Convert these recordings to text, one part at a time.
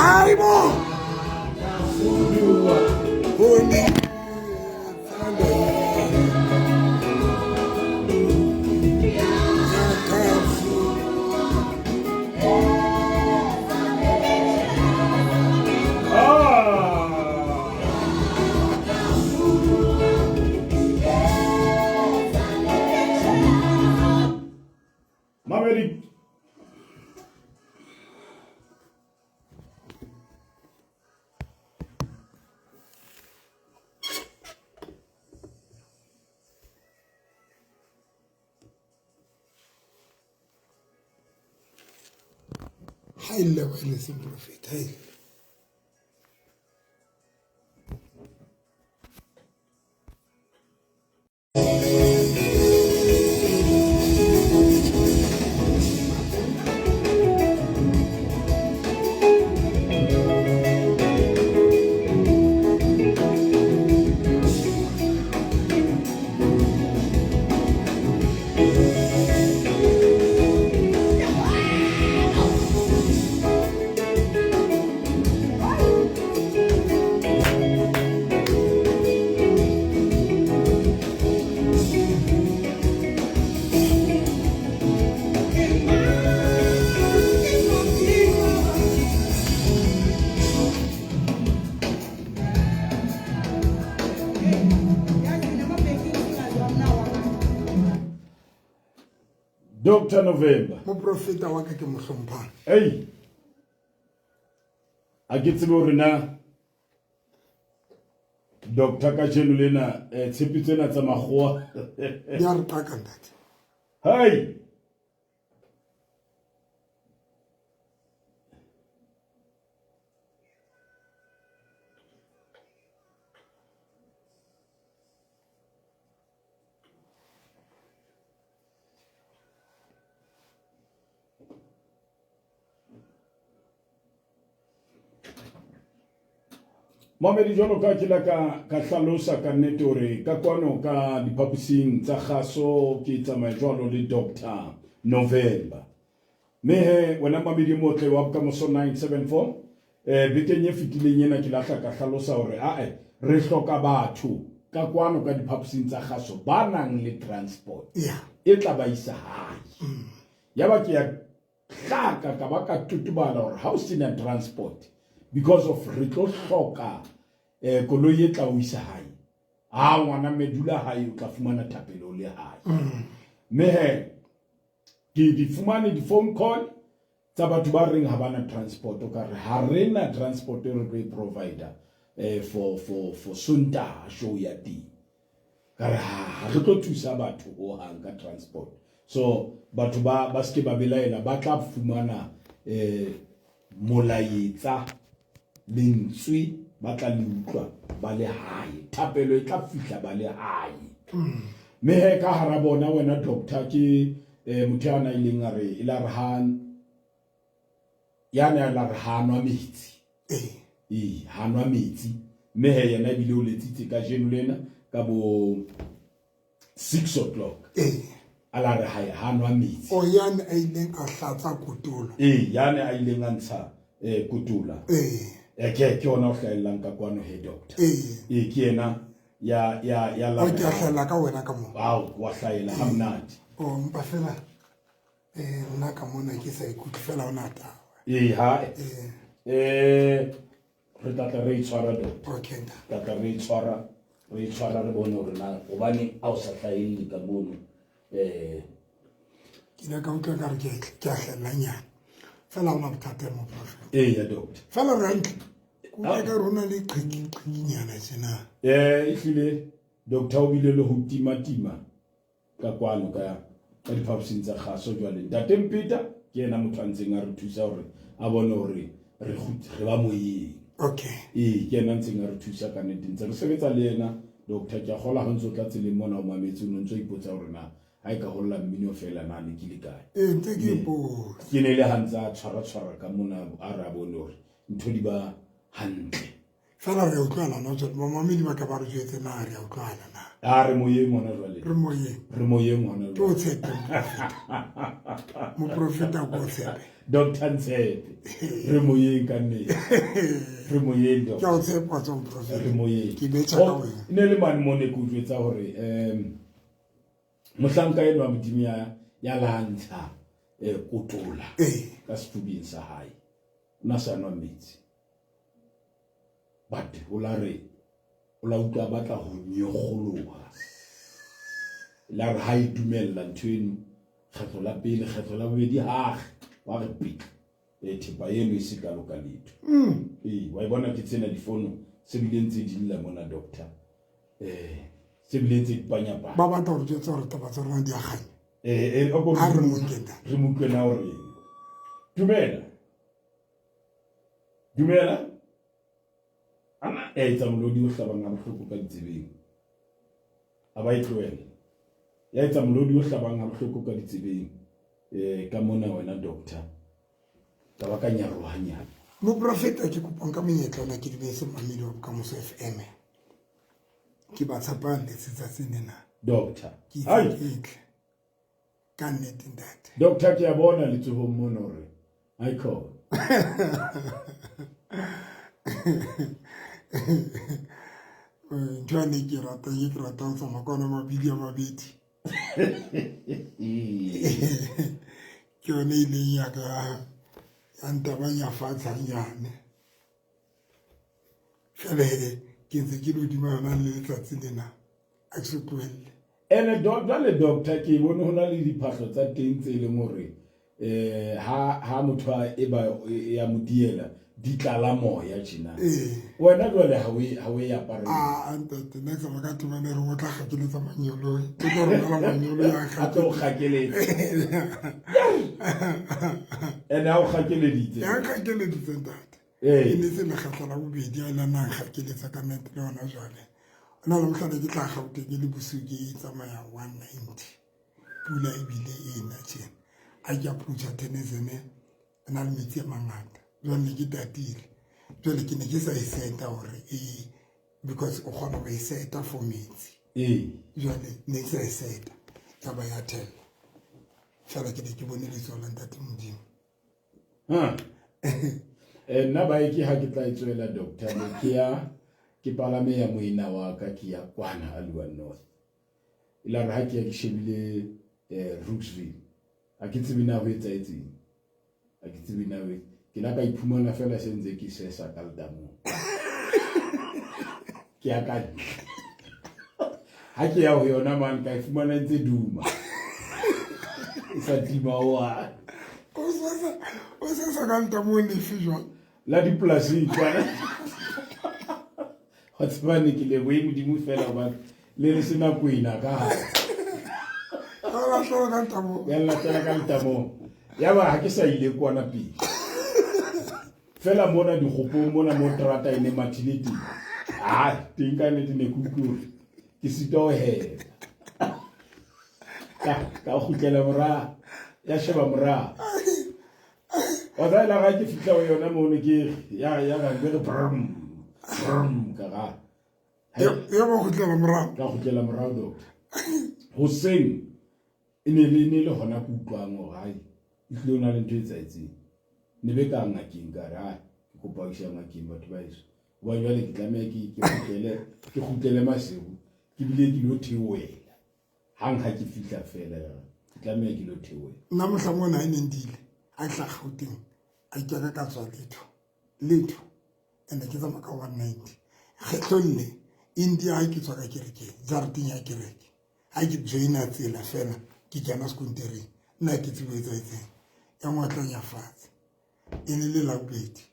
Aibo. Holy. Mameri. High level is prophet. High. Dr. November. Mo profeta wa ka ke mo hlompha. Hey. A ke tsebe hore na Dr. ka jeno lena tshepi tsena tsa makgowa. Ya re taka ntate. Hey. Mamedi jwalo ka ke la ka hlalosa ka nnete hore ka kwano ka diphaposing tsa kgaso ke tsamaya jwalo le Dr. November. Mehe wena mamedi motle wa bokamoso 974 bekeng e fetileng ena ke la ka hlalosa hore re hloka batho ka kwano ka diphaposing tsa kgaso ba nang le transport e tla ba isa hae. Ya ba ke ya hlaka ka ba ka tutubala hore ha o sena transport because of re tlo hloka koloi e tla o isa hae. Ha ngwana medula hae o tla fumana thapelo le hae. Mehe ke di fumane di phone call tsa batho ba reng ha bana transport o ka re ha rena transport e re provider for Sunta show ya di. Ka re ha re tlo thusa batho ho hanga transport. So batho ba ske ba belaela ba tla fumana molaetsa lentswe ba tla le utlwa ba le hae, thapelo e tla fihla ba le hae. Mehe ka hara bona wena doctor ke motho ana ileng a re ila re han yana la re hanwa metsi hanwa metsi. Mehe yena bile o letsitse ka jeno lena ka bo 6 o'clock ala re hae hanwa metsi o yana a ileng a hlatsa kotula yana a ileng a ntsha kotula ke ona o hlaelang ka kwano he doctor ke yena ya la o ke hlala ka wena ka mo wa hlaela ha mnati o mpa fela nna ka mona ke sa ikutlwe fela ona ta ha re tla re itshwara doctor okay tla re itshwara re bone hore na obane a o sa hlaeli ka bono ke na ka utlwa ka re ke a hlelanyana fela ona bothata mo professor ya doctor fela rantle ku ka rona le qhinyana tsena ehlile doctor o bile le ho tima ka kwano ka diphaposing tsa kgaso jwale ntate Mpeta ke yena motho a ntseng a re thusa hore a bone hore re ba moyeng. Okay ke yena ntseng a re thusa ka nnete ntse re sebetsa le yena doctor ke a gola ha ntse o tla tseleng mona o mametse o ntse o ipotsa hore na ha e ka holla mmino fela na le ke le kae ntse ke bo ke ne le hantsa tshwara ka mona a ra bone hore ntho di ba hantle fela re utlwana no tswe mamamedi ba ka ba re jwetse na re utlwana na a re moyeng hona jwale re moyeng hona ke o tshepe mo profeta go tshepe Dr. Ntshepe re moyeng ka nne re moyeng ke o tshepe tsa profeta re moyeng ke betsa ka wena ne le man mone go jwetsa hore mohlanka eno wa modimo ya lantsha kotola ka sefubeng sa hae na sa nwa metsi but o la utlwa batla ho nyogoloha la re ha e dumella nthweno kgetlo la pele kgetlo la bobedi ha wa re pika thepa eno e se ka loka letho wa e bona ke tsena difono se bileng tse di la mona doctor se bileng tse dipanya pa ba batla ho jwetsa hore taba tsa rona di a ganya a re mo utlwe na hore dumela ana tsa molodi o hlabang a bohloko ka ditsebeng a ba itlwele ya etsa molodi o hlabang a bohloko ka ditsebeng ka mona wena doctor ka ba ka nyarohanya mo profeta ke kopang ka menyetla ona ke dibese mamedi wa bokamoso FM ke ba tshapang le tsatsing nena doctor hai ka nnete ntate doctor ke a bona le tsohong mona hore I call Johnny ke rata ho tsama kwana mabidi a mabedi ke yone ile ya ka antabanya fatsanyane fele ke ntse ke lo dimana le letsatsi lena a se tlohelle ene doctor ke bone hona le diphahlo tsa teng tse leng hore ha motho e ba ya modiela di tlala moya tjena wena jwale ha o e apara ntate next time ka tumane re motla gakeletsa manyolo ke tlo re la manyolo ya a tlo gakeletsa ene ha o gakeleditse ya gakeleditse ntate e ne se le khatla la bobedi a la nang gakeletsa ka nnete le ona jwale ona le mohlala ke tla gauta ke le bosuki e tsamaya 190 pula e bile ena tjena a ke approacha tenezene na le metsi a mangata jwale ke tatile jwale ke ne ke sa iseta hore because o kgona go iseta for metsi jwale ne ke sa iseta ka ba ya tell fela ke ne ke bone le tsona ntate modimo nna ba ke ha ke tla itswela doctor le ke palame ya moina wa ka ke ya kwana Aliwa North ila re ha ke ya ke shebile Rooksville a ke tsebe na ho etsaetseng a ke tsebe na ke la ka iphumana fela se ntse ke sesa ka ledamo ke ya ka ha ke ya ho yona man ka ifumana ntse duma isa dima wa o sesa ka ledamo ne fijwa la dipolasi kwana hatsbane ke le boemo di mo fela ba le sena kwena ka ala tlo ka ntamo ya la tla ka ntamo ya ba ha ke sa ile kwana pele fela mona di gopo mona mo trata ine mathiliti tinka ne dine kukuru ke sito he ka khutlela mora ya sheba mora wa la ga ke fitla yona mo ne ke ya ga ke brum ka ya ba khutlela mora do Hussein ine le hona ku utlwang o hai ihle ona le ntwe tsaitseng ne be ka ngakeng ka ra ke kopa isha ngakeng batho ba iso wa jwale ke tlameha ke khutlele masego ke bile ke lo theoela hang ha ke fihla fela ke tlameha ke lo theoela nna mohla mona ene ndile a tla gauteng a kena ka tswa letho ene ke tsama ka 190 kgetlolle India ha ke tswa ka kereke jarting ya kereke ha ke joina tsela fela ke kena sekontering nna ke tsebetsaitseng ya ngwatlanya fatshe e le la bobedi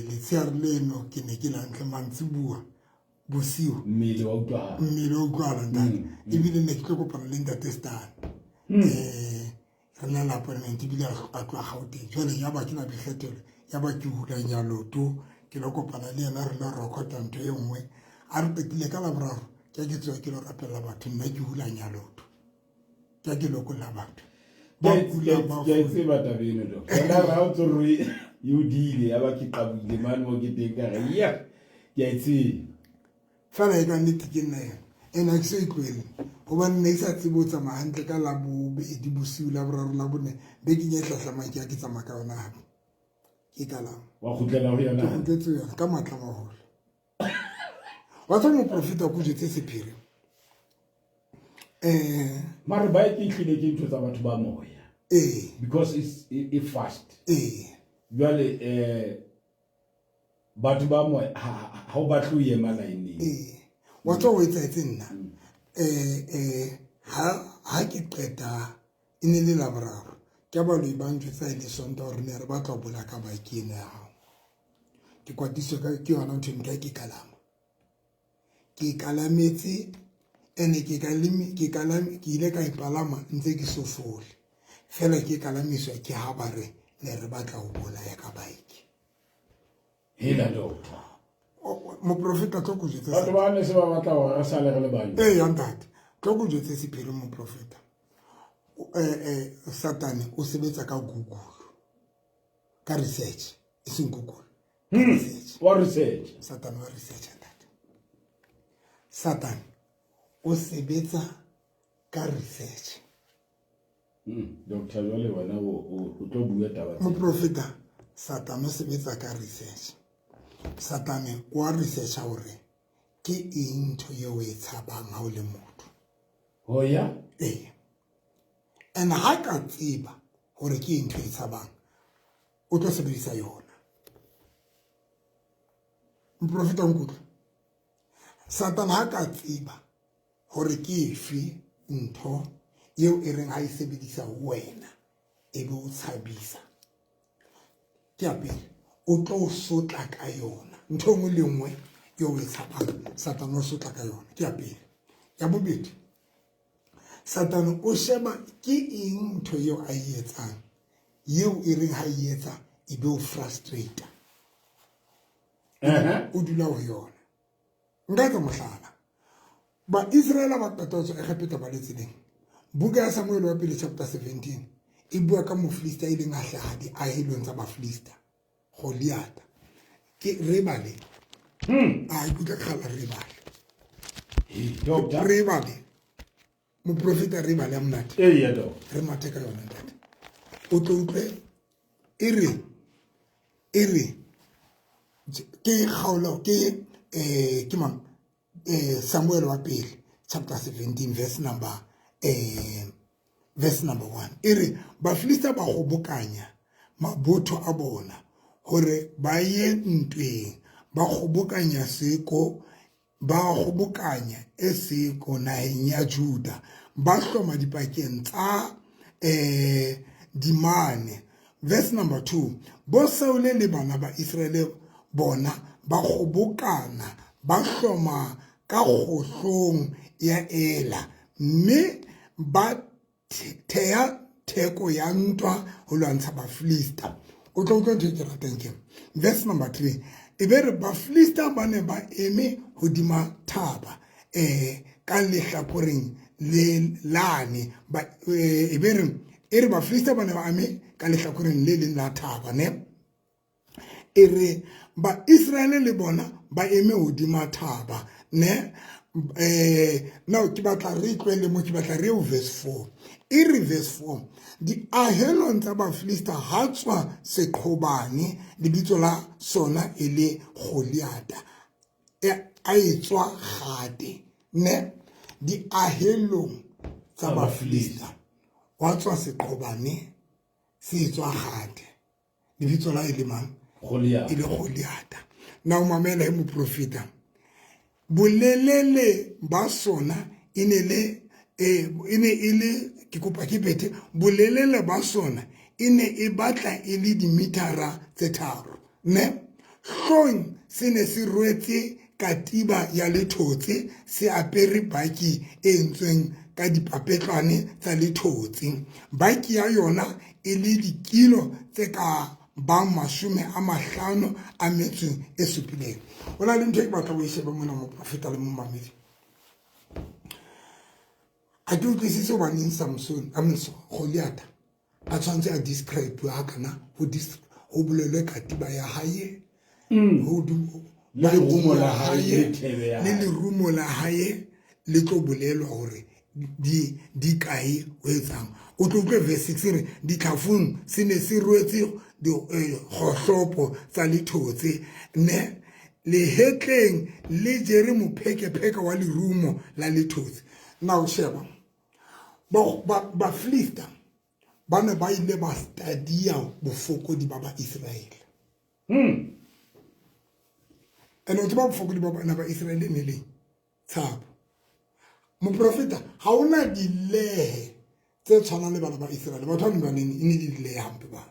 le tsiar leno ke ne ke la ntle mantsibua bosiu mmele wa utlwala ndane ebile ne ke tlo kopana le ntate Stan re na la appointment ebile a tloa gauteng jwale ya ba ke na dikgethelo ya ba ke hulanya loto ke lo kopana le yena re lo recorda ntho e nngwe a re petile ka la boraro ke ke tswa ke lo rapella batho nna ke hulanya loto ke lokola batho ba tseba tabeno lo la ra o tsori you dile aba ke qabile man mo ke teng ka ya itse fela e ka nnete ke nna yena ene a ke se itlwele gobane ne e sa tsebe o tsamaya gantle ka labobedi bosiu la boraro la bone be ke nye tlhatlhamang ke ya ke tsamaya ka yona gape ke kalama wa khutlela ho yona ke gotletse yona ka matla magolo wa tsa moprofita ko jetse sephiri mare ba tlile ke ntho tsa batho ba moya because it's fast jwale batho ba moya ha o batla o ema line wa tsa o etsaetse nna ha ke qeta e ne le laboraro ke ba lo ibantse tsa ile sonto gore ne re batla go bola ka baki ene ya hao ke kwatiswa ka ke yona ntho nka ke kalama ke kalametse ene ke ile ka ipalama ntse ke sofole fela ke kalamiswa ke ha bare ne re batla go bola ya ka baki hela doctor moprofeta tlo go jetse batho ba ne se ba batla go ra sale re le bane yantate tlo go jetse sephiri moprofeta Satan o sebetsa ka Google ka research e seng Google research what research Satan wa research that Satan o sebetsa ka research doctor jole wena o tlo bua taba mo profeta Satan o sebetsa ka research Satan wa research hore ke eng ntho yo e tshabang ha o le motho ho ya and ha ka tseba hore ke ntho e tshabang o tlo sebedisa yona moprofeta nkutlo Satan ha ka tseba hore ke efe ntho yeo e reng ha e sebedisa wena e be o tshabisa ke a pele o tlo sotla ka yona ntho ngwe le ngwe yo e tshabang Satan o sotla ka yona ke a pele ya bobedi Satan o sheba ke eng ntho yeo a e etsang yeo e reng ha e etsa e be o frustrate o dula ho yona nka etsa mohlala ba Israel ba qeta go egepeta ba letseleng buka ya Samuel wa pele chapter 17 e bua ka mofilister ile nga hlahadi a helong tsa ba Filister Goliath ke rebale a ikutlwa khala rebale doctor rebale mo profeta rebale ya mnate ya do re mateka yona ntate o tlo utlwe ere ke khaolo ke mang Samuel wa pele chapter 17 verse number 1 ere ba Filister ba go bokanya mabotho a bona hore ba ye ntweng ba go bokanya seko ba go bokanya eseko naheng ya Juda ba hloma dipakeng tsa dimane verse number 2 bo Saule le bana ba Israel bona ba go bokana ba hloma ka kgohlong ya Ela mme ba thea theko ya ntwa ho lwantsha ba Filister o tlo go ntse ke ratang ke verse number 3 e be re ba Filister ba ne ba eme hodima thaba ka lehlakoreng le lane ba e be re ba Filister ba ne ba eme ka lehlakoreng le leng la thaba ne e re ba Israel le bona ba eme hodima thaba ne now ke batla re tlwele mo ke batla re o verse 4 e re verse 4 di ahelong tsa ba Filister ha tswa seqhobane lebitso la sona e le Goliath a etswa gate ne di ahelong tsa ba Filister wa tswa seqhobane se etswa gate lebitso la e le mang Goliath e le Goliath now mamela he mo profeta bolelele ba sona ine ile ke kopa ke bete bolelele ba sona ine e batla e le dimetara tse 3 ne hlong se ne se rwetse katiba ya lethotse se apere baki e entsweng ka dipapetlwane tsa lethotse baki ya yona e le dikilo tse ka ba 50 a metso e supileng ona le ntho e batla go isheba mona mo profeta le mo mamedi a ke utlwisise ba ning Samson amso Goliath a tshwantse a describe ha kana ho bolelwe katiba ya hae ho le lerumo la hae le thebe ya le hae. lerumo la hae le tlo bolelwa hore di kae ho etsang. O tlo utlwe verse 6 re ditlhafung se ne se rwetse kgohlopo tsa lethotse ne lehetleng le jere mophekepeke wa lerumo la lethotse. Now sheba ba Philista ba ne ba ile ba studia bofokodi ba Israel. And o tsaba bofokodi ba bana ba Israel ne le tshabo. Moprofeta ha ona dilehe tse tshwana le bana ba Israel. Batho ba ne ne dilehe hampe ba.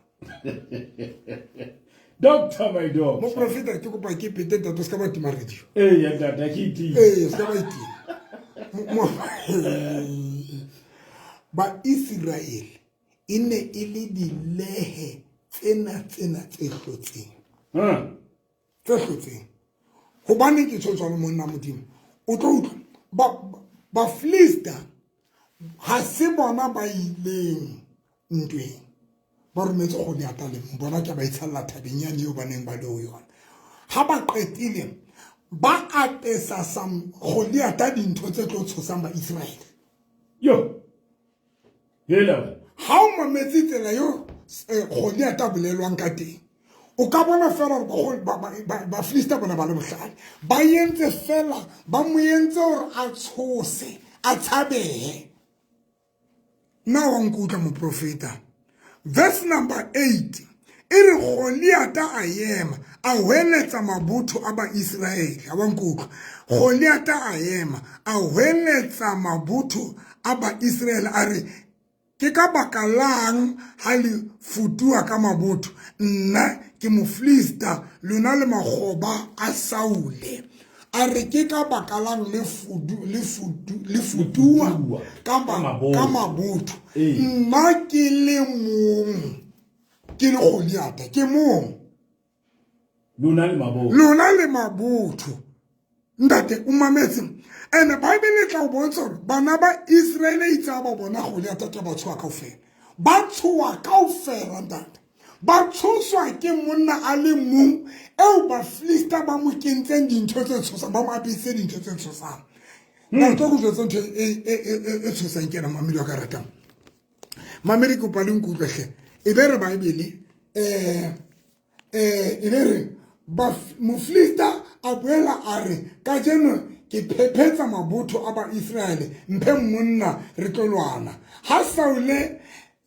Doctor my dog. Moprofeta ke kopa ke pete tato ska ba tima radio. Ya data ke ti. Ska ba itima. Ba Israel ine ile dilehe tsena tse hlotseng. Tse hlotseng. Hobane ke tshwana monna modimo. O tlo utlwa ba Philista ha se bona ba ileng ntweng ba rometse go di atale bona ke ba itshalla thabeng ya eo ba neng ba le ho yona. Ha ba qetile ba apesa sam go di ata dintho tse tlo tshosang ba Israel. Yo hela ha o mametse tsela yo go di ata bolelwang ka teng o ka bona fela ba Philista bona ba le bohlale ba yentse fela ba mo yentse hore a tshose a tshabehe. Na wa nkutla moprofeta verse number 8 ere Goliata a yema a hweletsa mabotho a ba Israel. A wa nkutla Goliata a yema a hweletsa mabotho a ba Israel a re ke ka baka lang ha le futua ka mabotho nna ke Mofilista lona le magoba a Saule. A re ke ka baka lang le futua ka mabotho nna ke le mong ke le Goliata ke mong lona le mabotho ndate o mametse. And the Bible tla bontsha hore bana ba Israel itse ba bona Goliata ke ba tswa kaofela. Ba tswa kaofela ndate. Ba tshoswa ke monna a le mong eo ba Philista ba mo kentseng dintho tse tshosang ba mo apise dintho tse tshosang. Na tlo go jwetsa ntho e tshosang ke na mamedi wa ka ratang. Mamedi ko paleng ku tlehle. E be re Bible e re ba Mofilista a boela a re ka jeno ke phephetsa mabotho a ba Israel mphe monna re tlo lwana. Ha Saule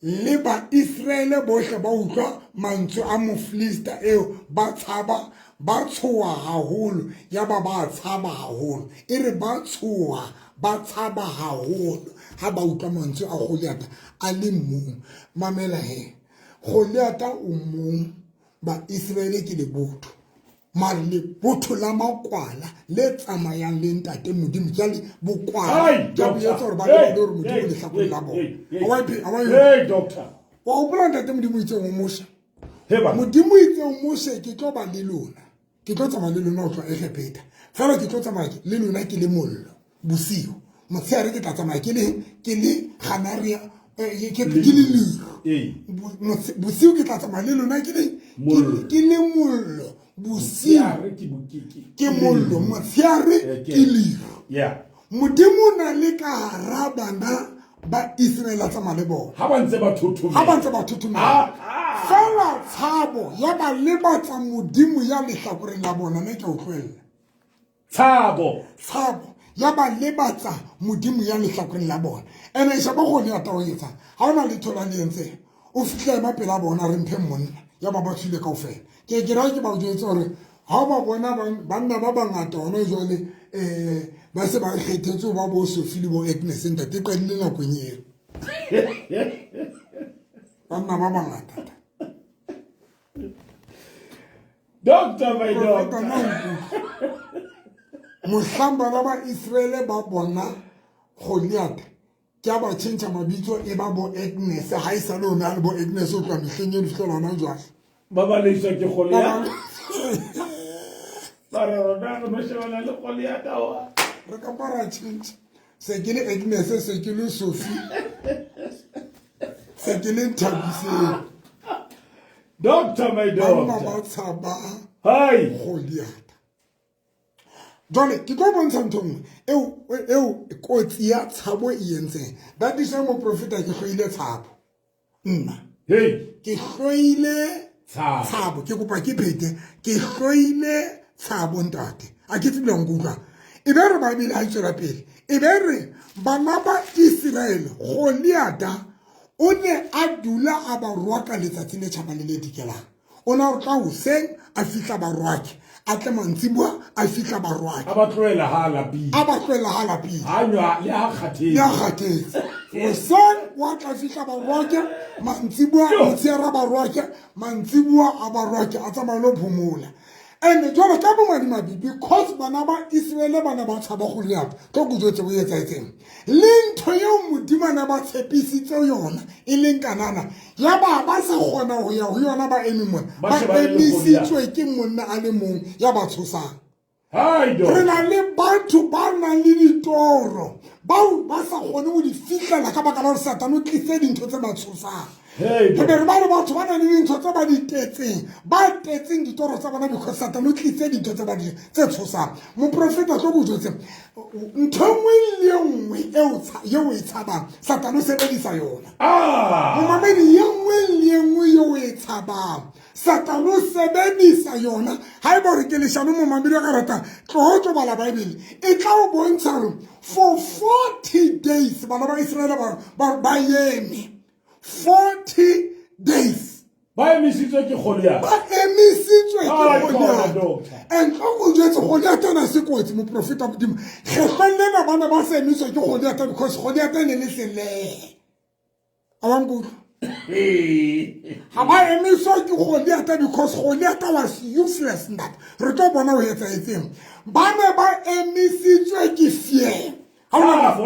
le ba Israel bohle ba utlwa mantswe a Mofilista eo ba tshaba ba tshoa haholo ya ba tshaba haholo ere ba tshoa ba tshaba haholo ha ba utlwa mantswe a Goliata a le mong. Mamela he Goliata o mong ba Israel ke le botho mare le botho la makwala le tsamayang le ntate modimo jale bokwala ja botsa hore ba le hore modimo le hlakole la bona. Hey doctor wa o bona ntate modimo itse o mosha heba modimo itse o mosha ke tlo ba le lona ke tlo tsamaya le lona o tloa Egepeta fela ke tlo tsamaya le lona ke le mollo bosiu motshehare ke tla tsamaya ke le Hanaria ke le lero bosiu ke tla tsamaya le lona ke le mollo bosiu ke mollo motshehare ke lero. Modimo na le ka hara bana ba Israel tsamaya le bona ha ba ntse ba thothomela fela tshabo ya ba lebatsa modimo ya lehlakoreng la bona ne ke o tlohella tshabo ya ba lebatsa modimo ya lehlakoreng la bona. Ene e shaba Goliata o etsa ha ona le thola le entse o fihla mapela a bona re mphe monna ya ba tshile kaofela ke ra ke ba jwetsa hore ha ba bona banna ba bangata hona jwale ba se ba kgethetse ba bo Sophie le bo Agnes ntate qadile nakong eo banna ba bangata. Doctor my dog Mohlamba ba Israel ba bona Goliata ke ba tshentsa mabitso e ba bo Agnes ha isa le ona le bo Agnes o tla mehleng e fihlela hona jwale ba ba le ke Goliata ba rona ba shebana le Goliata wa re ka para tshentsa se ke le Agnes se ke le Sophie se ke le Thabiseng. Doctor my dog ba tshaba hai Goliata jwale ke tlo bontsha ntho nngwe eo kotsi ya tshabo e entseng. That is why moprofeta ke hloile tshabo nna ke hloile tshabo ke kopa ke phete ke hloile tshabo ntate a ke tsebile nkutlwa e be re Bible ha tswela pele e be re bana ba Israel Goliata o ne a dula a ba rwaka letsatsi le tjhabane le dikelang o na re tla hoseng a fihla ba rwake a tle mantsibua a fihla ba rwake a ba tloela ha lapile ha nywa le ha khathetse hoseng wa tla fihla ba rwake mantsibua motshehare ba rwake mantsibua a ba rwake a tsamaya lo phomola. And jwale ka bomadimabe because bana ba Israel bana ba tshaba Goliata tlo go jwetse bo etsaetseng le ntho eo modimana ba tshepisitse yona e leng kanana ya ba sa kgona ho ya ho yona ba eme mona ba emisitswe ke monna a le mong ya ba tshosang. Re na le batho ba nang le ditoro bao ba sa kgone ho di fihlela ka baka la hore Satane o tlise dintho tse ba tshosang. Re ba le batho ba nang le dintho tse ba di tetseng ditoro tsa bona because Satane o tlise dintho tse tshosang. Moprofeta tlo go jwetse ntho nngwe le nngwe eo e tshabang Satane o sebedisa yona. Momamedi ye nngwe le nngwe eo e tshabang Satane o sebedisa yona. Ha e ba re ke leshano momamedi wa karata tlo bala Bible e tla o bontsha hore for 40 days bana ba Israel ba yeme 40 days. Ba emisitswe ke Goliata. And go jwetse Goliata na se kotsi moprofeta modimo. Ge felle na bana ba se emisitswe ke Goliata because Goliata ne le sele. Awangu. Ha ba emisitswe ke Goliata because Goliata was useless that. Re tlo bona ho etsa etseng. Bana ba emisitswe ke fear. Goliata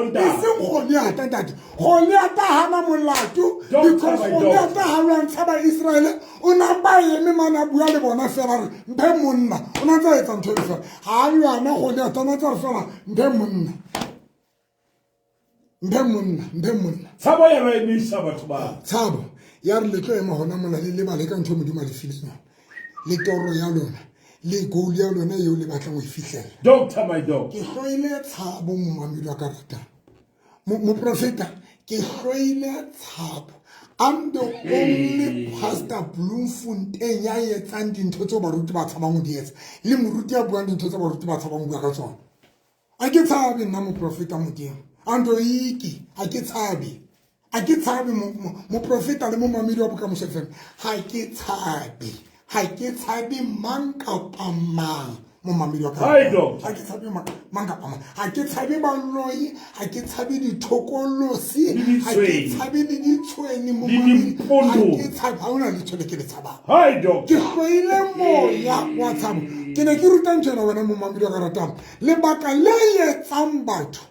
hana molato because Goliata ha lwantsha ba Israel o na ba eme mana bua le bona fela re mpe monna o na tsa etsa ntho e fela ha lwana Goliata o na tsa fela mpe monna tshabo ya re emisa batho ba tshabo ya re le tlo ema hona mona le ba le ka ntho modimo le fileng le toro ya lona le goal ya lona eo le batlang ho ifihlela. Doctor my dog ke hloile tshabo momamedi wa karata moprofeta ke hloile tshabo. I'm the only pastor Bloemfontein ya etsang dintho tse baruti ba tshabang ho di etsa le moruti ya buang dintho tse baruti ba tshabang ho bua ka tsona. A ke tshabe nna moprofeta modimo ando iki a ke tshabe moprofeta le momamedi wa bokamoso FM ha ke tshabe mang kapa mang momamedi wa ka ha ke tshabe mang kapa mang ha ke tshabe baloi ha ke tshabe dithokolosi ha ke tshabe le ditshweni momamedi ha ke tshabe ha ona le tshole ke le tshabang ke hloile moya wa tshabo ke ne ke ruta ntjena wena momamedi wa ka ratang lebaka le etsang batho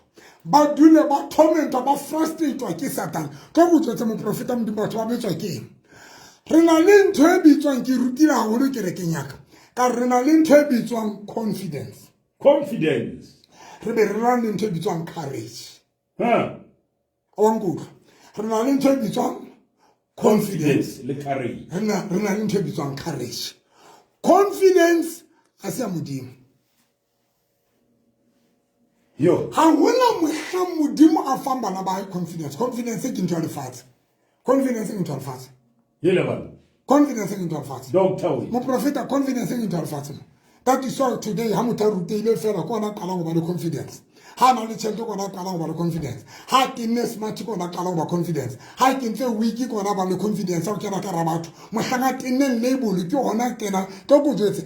ba dule ba tormenta ba frustratewa ke Satane ka go tswetse moprofeta modimo batho ba betswa ke eng. Re na le ntho e bitswang ke rutile haholo kerekeng yaka ka re na le ntho e bitswang confidence re be re na le ntho e bitswang courage wa nkutlwa re na le ntho e bitswang confidence le courage re na le ntho e bitswang courage. Confidence a se ya modimo ha hona mohla modimo a fang bana ba confidence ke ntho ya lefatshe confidence ke ntho ya lefatshe moprofeta confidence ke ntho ya lefatshe. That is why today ha motho a rutehile fela ko ona qalang ho ba le confidence ha na le tjhelete ko ona qalang ho ba le confidence ha ke nne smart ko ona qalang ho ba confidence ha ke ntse weak ko ona ba le confidence ha o kena ka ra batho mohlanga tenne label ke ona kena ka go jwetse.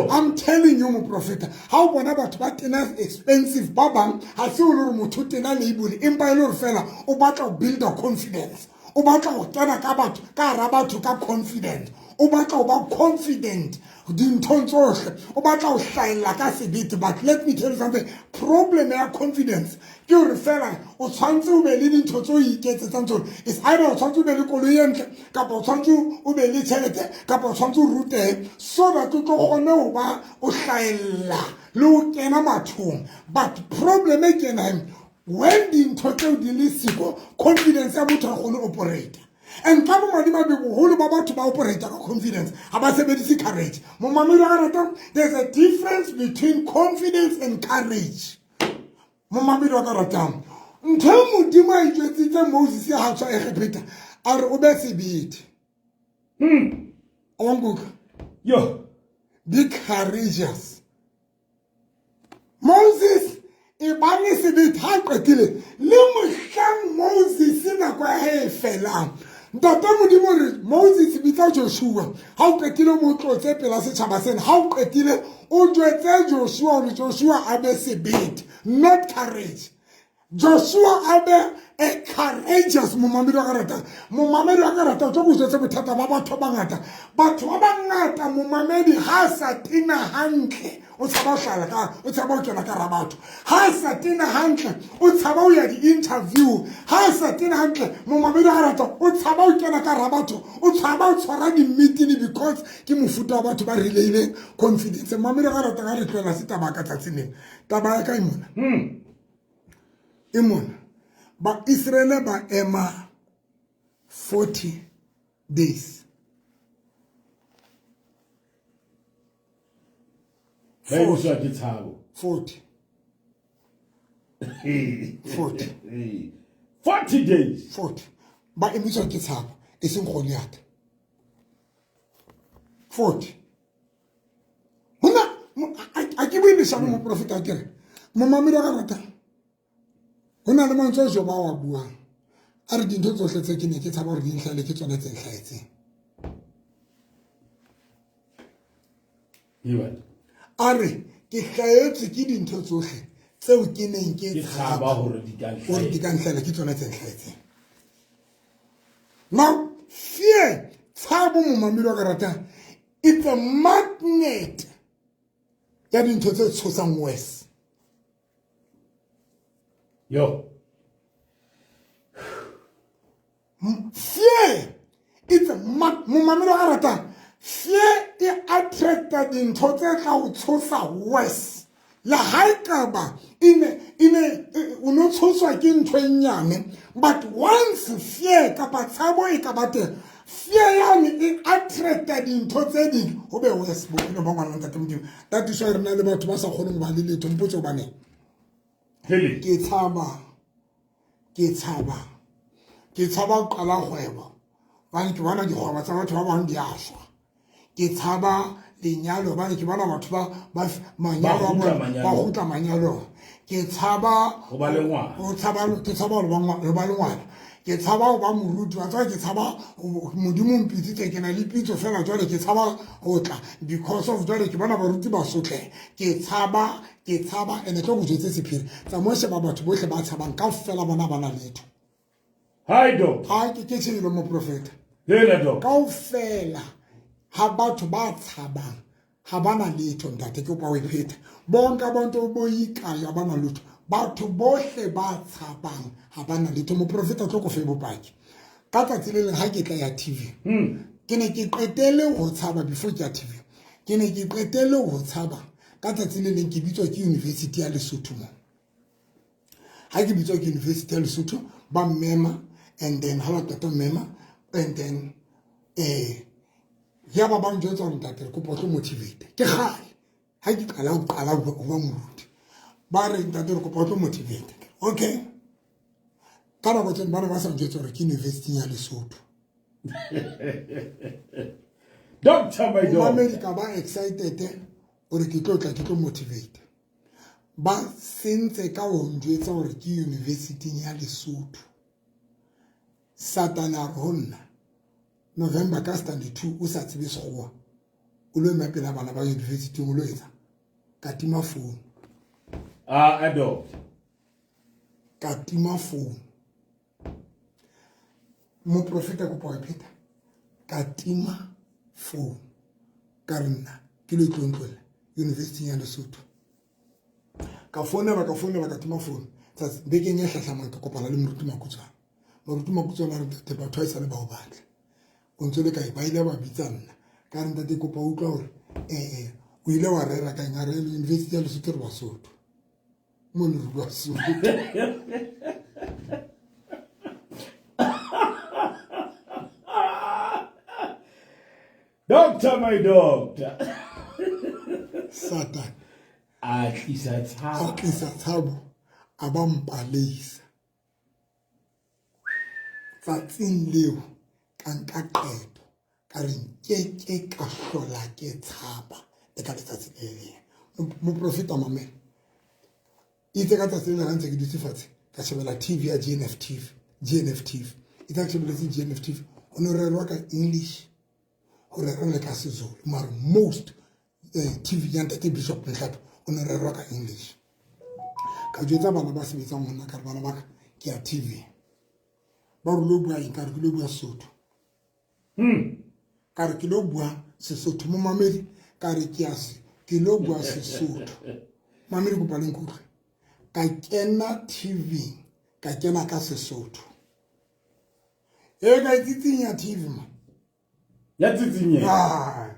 I'm telling you moprofeta ha o bona batho ba tena expensive ba bang ha se o le motho tena label empa ile re fela o batla ho build a confidence o batla ho kena ka batho ka ra batho ka confident o batla ho ba confident dinthong tsohle o batla ho hlaela ka sebete. But let me tell you something, problem ya confidence ke hore fela o tshwantse o be le dintho tse o iketsetsang tsona. It's either o tshwantse o be le koloi e ntle kapa o tshwantse o be le tjhelete kapa o tshwantse o rutehe so that o tlo kgone ho ba o hlaela le ho kena bathong. But problem e kena when dintho tseo di le siko confidence ya motho a kgone operate and ka bo madi ba be boholo ba batho ba operate ka confidence ha ba sebedise courage mo mamelo ga rata there's a difference between confidence and courage mo mamelo ga rata ntho modimo a itsetsitse Moses ya ha tswa Egipta a re o be sebete Yo, be courageous. Moses ibani sebete ha qetile le mohlang Moses na kwa he fela ntate modimo re Moses bitsa Joshua ha o qetile mo tlotse pela setjhaba sena ha o qetile o jwetse Joshua re Joshua a be sebete not courage. Joshua abe a courageous mumamedi wa karata tlo go jetse bothata ba batho ba ngata mumamedi ha sa tina hantle o tshaba o hlala ka o tshaba o kena ka ra batho ha sa tina hantle o tshaba o ya di interview ha sa tina hantle mumamedi wa karata o tshaba o kena ka ra batho o tshaba o tshwara di meeting because ke mofuta wa batho ba relate confidence mumamedi wa karata ga re tloela se taba ka tsatsing taba ya ka imona Imon, ba Israel ba ema 40 days. 40. 40 days. 40. Ba emiswa ke tshaba e seng Goliath. 40. Mona a ke bue le shano mo profeta a kere. Mo mamelo ga rata. Hona le mantso jo ba wa buang a re dintho tsohle tse ke ne ke tshaba re di nhlale ke tsona tse hlaetseng a re ke hlaetse ke dintho tsohle tseo ke neng ke tshaba hore di ka nhlala ke tsona tse hlaetseng now fear tshabo mo mamelo ka rata it's a magnet ya dintho tse tshosang west. Yo. Fear. It's a mamelo ga rata. Fear e attracted dintho tse tla o tshosa west. La haikaba ine uno tshoswa ke ntho e nyane but once fear kapa tshabo e ka bate fear yane e attracted dintho tse ding ho be west bo no ba ngwana ntate modimo that is why re na le batho ba sa kgoneng ba le letho mpotso ba ne ke tshaba o qala kgwebo bane ke bona dikgwebo tsa batho ba bang di ashwa ke tshaba lenyalo bane ke bona batho ba manyalo ba gutla manyalo ke tshaba ho ba le ngwana ke tshaba le ba le ngwana ke tshaba o ba moruti wa tswa ke tshaba modimo mpitsitse ke na le pitso fela jwale ke tshaba ho tla because of jwale ke bona baruti ba sotle ke tshaba ene tlo go jetse sephiri tsa mo se ba batho bohle ba tshabang ka fela bona bana letho hi do ha ke tshilo mo profeta hela do ka fela ha batho ba tshabang ha bana letho ntate ke opa o ipheta bonka bonto bo ikaya bana letho batho bohle ba tshabang ha bana letho mo profeta tlo go fe bopaki ka tsatsi le leng ha ke tla ya TV ke ne ke qetele ho tshaba before ke ya TV ke ne ke qetele ho tshaba ka tsatsi le leng ke bitswa ke University ya Lesotho mo ha ke bitswa ke University ya Lesotho ba mmema and then ha ba qeta mmema and then ya ba bang jwetsa ntate ko potlo motivate ke gale ha ke qala ho ba moruti ba re ntate ko potlo motivate okay ka ba botse bana ba sa jwetsa re ke University ya Lesotho Dr. Maido America ba excited or ke tlo motivate ba sentse ka ho njwetsa hore ke University ya Lesotho satana rona November ka stand 2 o sa tsebe sekgowa o lo mapela bana ba university o lo etsa ka tima phone adult ka tima phone mo profeta ko pa pheta ka tima phone ka rena ke lo tlontlola University ya Lesotho ka phone ba ka tima phone tsa bekeng ya hlahlamang ka kopana le moruti makutswana re te ba twice le ba o batla o ntse le kae ba ile ba bitsa nna ka re ntate kopa utlwa hore o ile wa rera ka ngare le University ya Lesotho re Basotho mo le re Basotho doctor, my doctor. Satan. At least that's how. At least that's how. Abam palisa. Tsatsing leo kanka qeto ka re ke ka hlola ke tshaba le ka letsatsi le leng mo profeta mamela itse ka tsatsi le ntse ke dutse fatshe ka shebela TV ya GNF TV itse ka shebela GNF TV ono re rwa ka English ho re rwa ka Sezulu mara most TV ya ntate Bishop Nhlapo ono re rwa ka English ka jwetsa bana ba sebetsang monna ka bana ba ke ya TV ba re lo bua eng ka re ke lo bua Sesotho ka re ke lo bua Sesotho mo mamedi ka re ke lo bua Sesotho mamedi ko paleng kutlwe ka kena TV ka kena ka Sesotho ka tsitsinya TV ma ya tsitsinya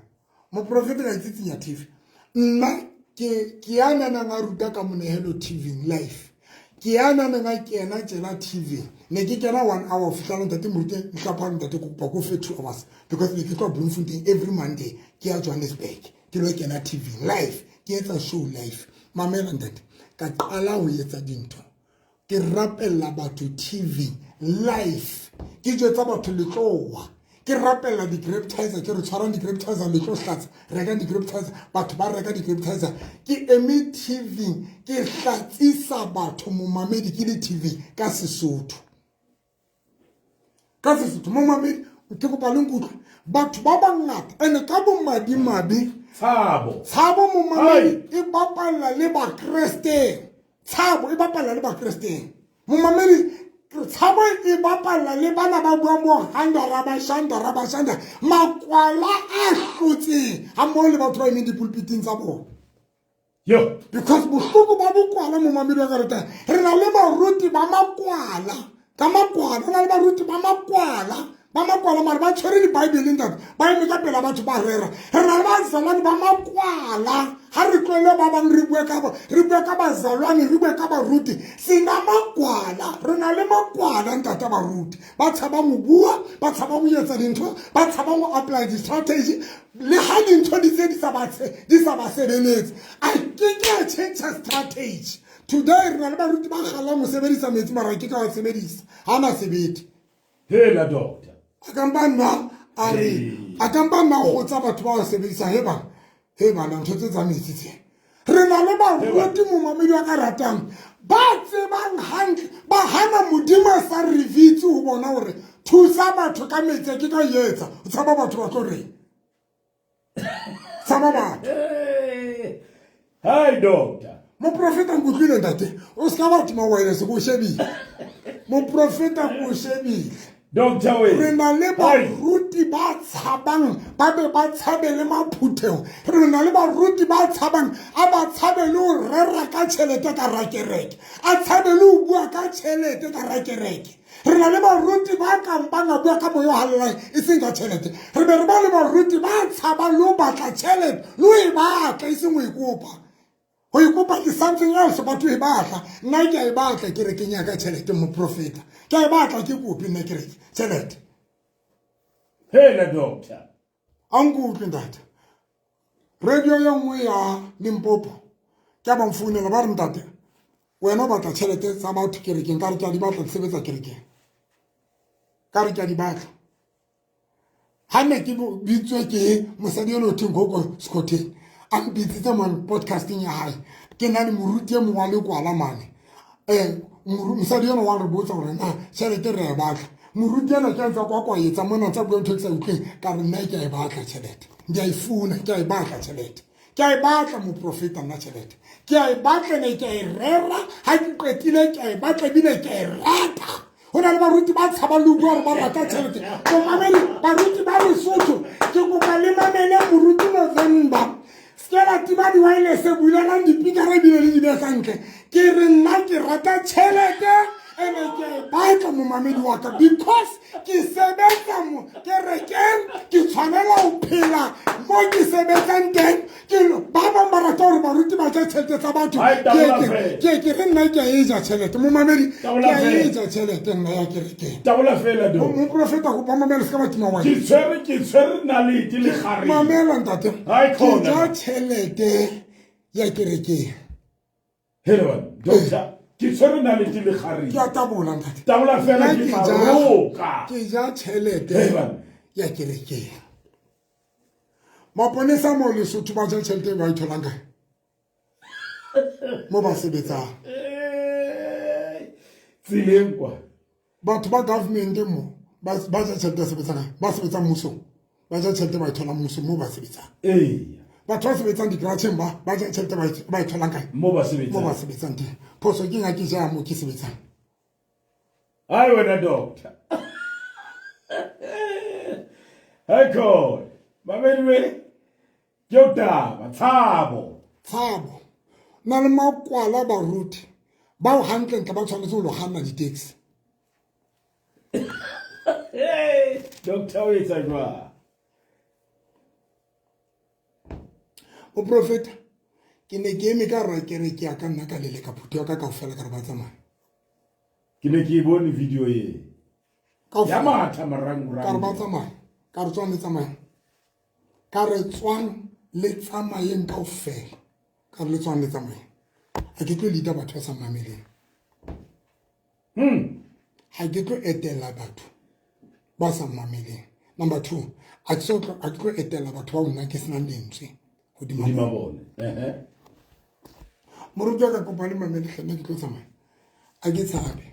mo profeta ka tsitsinya TV nna ke yana na ngaruta ka monehelo TV live ke yana nga kena tsela TV ne ke kena 1 hour fihla ntate murute ntlapha ntate ko pa ko fe 2 hours because ne ke tlo Bloemfontein every Monday ke ya Johannesburg ke lo kena TV live ke etsa show live mamela ntate ka qala ho etsa dintho ke rapella batho TV live ke jwetsa batho letlowa ke rapella di grapetizer ke re tshwarang di grapetizer le tlo hlatsa reka di grapetizer batho ba reka di grapetizer ke eme TV ke hlatsisa batho mo mamedi ke le TV ka Sesotho mo mamedi ke go paleng kutlwa batho ba bangata ene ka bo madimabe tshabo mo mamedi e bapalla le ba Kristeng tshabo e bapalla le ba Kristeng mo mamedi tshabo e bapalla le bana ba bua mo handara ba shanda makwala a hlotse ha mo le batho ba eme dipulpiting tsa bona yo because bohloko ba bokwala mo mamedi wa kareta re na le baruti ba makwala ka makwala re na le baruti ba makwala mara ba tshwere diBibele ntate ba eme ka pela batho ba rera re na le bazalwane ba makwala ha re tlwele ba bang re bua ka bazalwane re bua ka baruti sina makwala re na le makwala ntate baruti ba tshaba mo bua ba tshaba mo etsa dintho ba tshaba mo apply di strategy le ha dintho di se di sa ba sebeletse I can't change strategy today re na le baruti ba gala mo sebedisa metsi mara ke ka wa sebedisa ha na sebete hela doctor akambana go tsa batho ba sebedisa heba na ntho tse tsa metsi tse re na le baruti mo mamedi wa ka ratang ba tsebang hantle ba hana modimo sa revitse ho bona hore thusa batho ka metsi ke ka yetsa o tshaba batho ba tlo reng tshaba batho hi doctor mo profeta ngutlile ntate o ska ba tima wena se go shebile mo profeta go shebile doctor we re na le baruti ba tshabang ba be ba tshabele maphuthego re na le baruti ba tshabang a ba tshabele o rera ka tšhelete ka rakereke a tshabele o bua ka tšhelete ka rakereke re na le baruti ba kampang a bua ka moyo halelang e seng ka tšhelete re be re ba le baruti ba tshaba le o batla tšhelete le o e batla e seng o ikopa ho ikopa ke something else batho e batla nna ke a e batla ke re ke nyaka tšhelete mo profeta ke a e batla ke kopi nna ke re tšhelete hela doctor angutlwe ntate radio ya nngwe ya Limpopo ke ba mfounela ba re ntate wena o batla tšhelete tsa batho kerekeng ka re ke a di batla di sebetsa kerekeng ka re ke a di batla ha ne ke bitswe ke mosadi yo theng go Scotland a mbitsitse mo podcasting ya hae ke na le moruti e mongwe le kwala mane mosadi yo wa re botsa gore na tšhelete re e batla moruti ena ke ntse kwa etsa mona tsa bua ntho tsa utlweng ka re nna ke a e batla tšhelete ke a e funa ke a e batla tšhelete ke a e batla mo profeta nna tšhelete ke a e batla ne ke a e rera ha ke qetile ke a e batla bile ke a e rata ho na le baruti ba tshabang le bua re ba rata tšhelete go mamele baruti ba Lesotho ke kopa le mamele moruti November skela tiba di wireless e bulelang dipikara bile le di beka ntle ke re nna ke rata tšhelete ene ke batla mo mamedi wa ka because ke sebetsa mo kerekeng ke tshwanela ho phela mo ke sebetsang teng ke ba bang ba rata hore baruti ba tla tšhelete tsa batho ke re nna ke a etsa tšhelete mo mamedi ke a etsa tšhelete nna ya kerekeng tabola fela do moprofeta go ba mamela se ka batima wa ke tshwere nalete le gare mamela ntate ke ja tšhelete ya kerekeng hello doctor ke tshwere nalete le gare ke a tabola ntate tabola fela ke maroka ke ja tšhelete ya kerekeng maponesa mo Lesotho ba ja tšhelete ba itholang kae mo ba sebetsang tsileng kwa batho ba government mo ba ja tšhelete sebetsang ba sebetsang mmusong ba ja tšhelete ba itholang mmusong mo ba sebetsang batho ba sebetsang di-grateng ba ja tšhelete ba itholang kae mo ba sebetsang teng phoso ke nga ke ja mo ke sebetsang hayi wena doctor hey god mamedi we ke o taba tshabo na le makwala baruti ba o hantle ntle ba tshwanetse go lo ganna di-taxi doctor o etsa jwang o profeta ke ne ke eme ka rra kere ke ya ka nna ka lele ka phuthi ya ka kaofela ka re ba tsamaya ke ne ke bone video ye ya matha marang-rang ka re ba tsamaya ka re tswang le tsamaya ka re tswang le tsamayeng kaofela ka re le tswang le tsamayeng ha ke tlo leader batho ba sa mameleng ha ke tlo etela batho ba sa mameleng number 2 a ke tlo etela batho ba nna ke sena lentswe hodima bone moruti wa ka kopane mamedi hlena ke tlo tsamaya a ke tshabe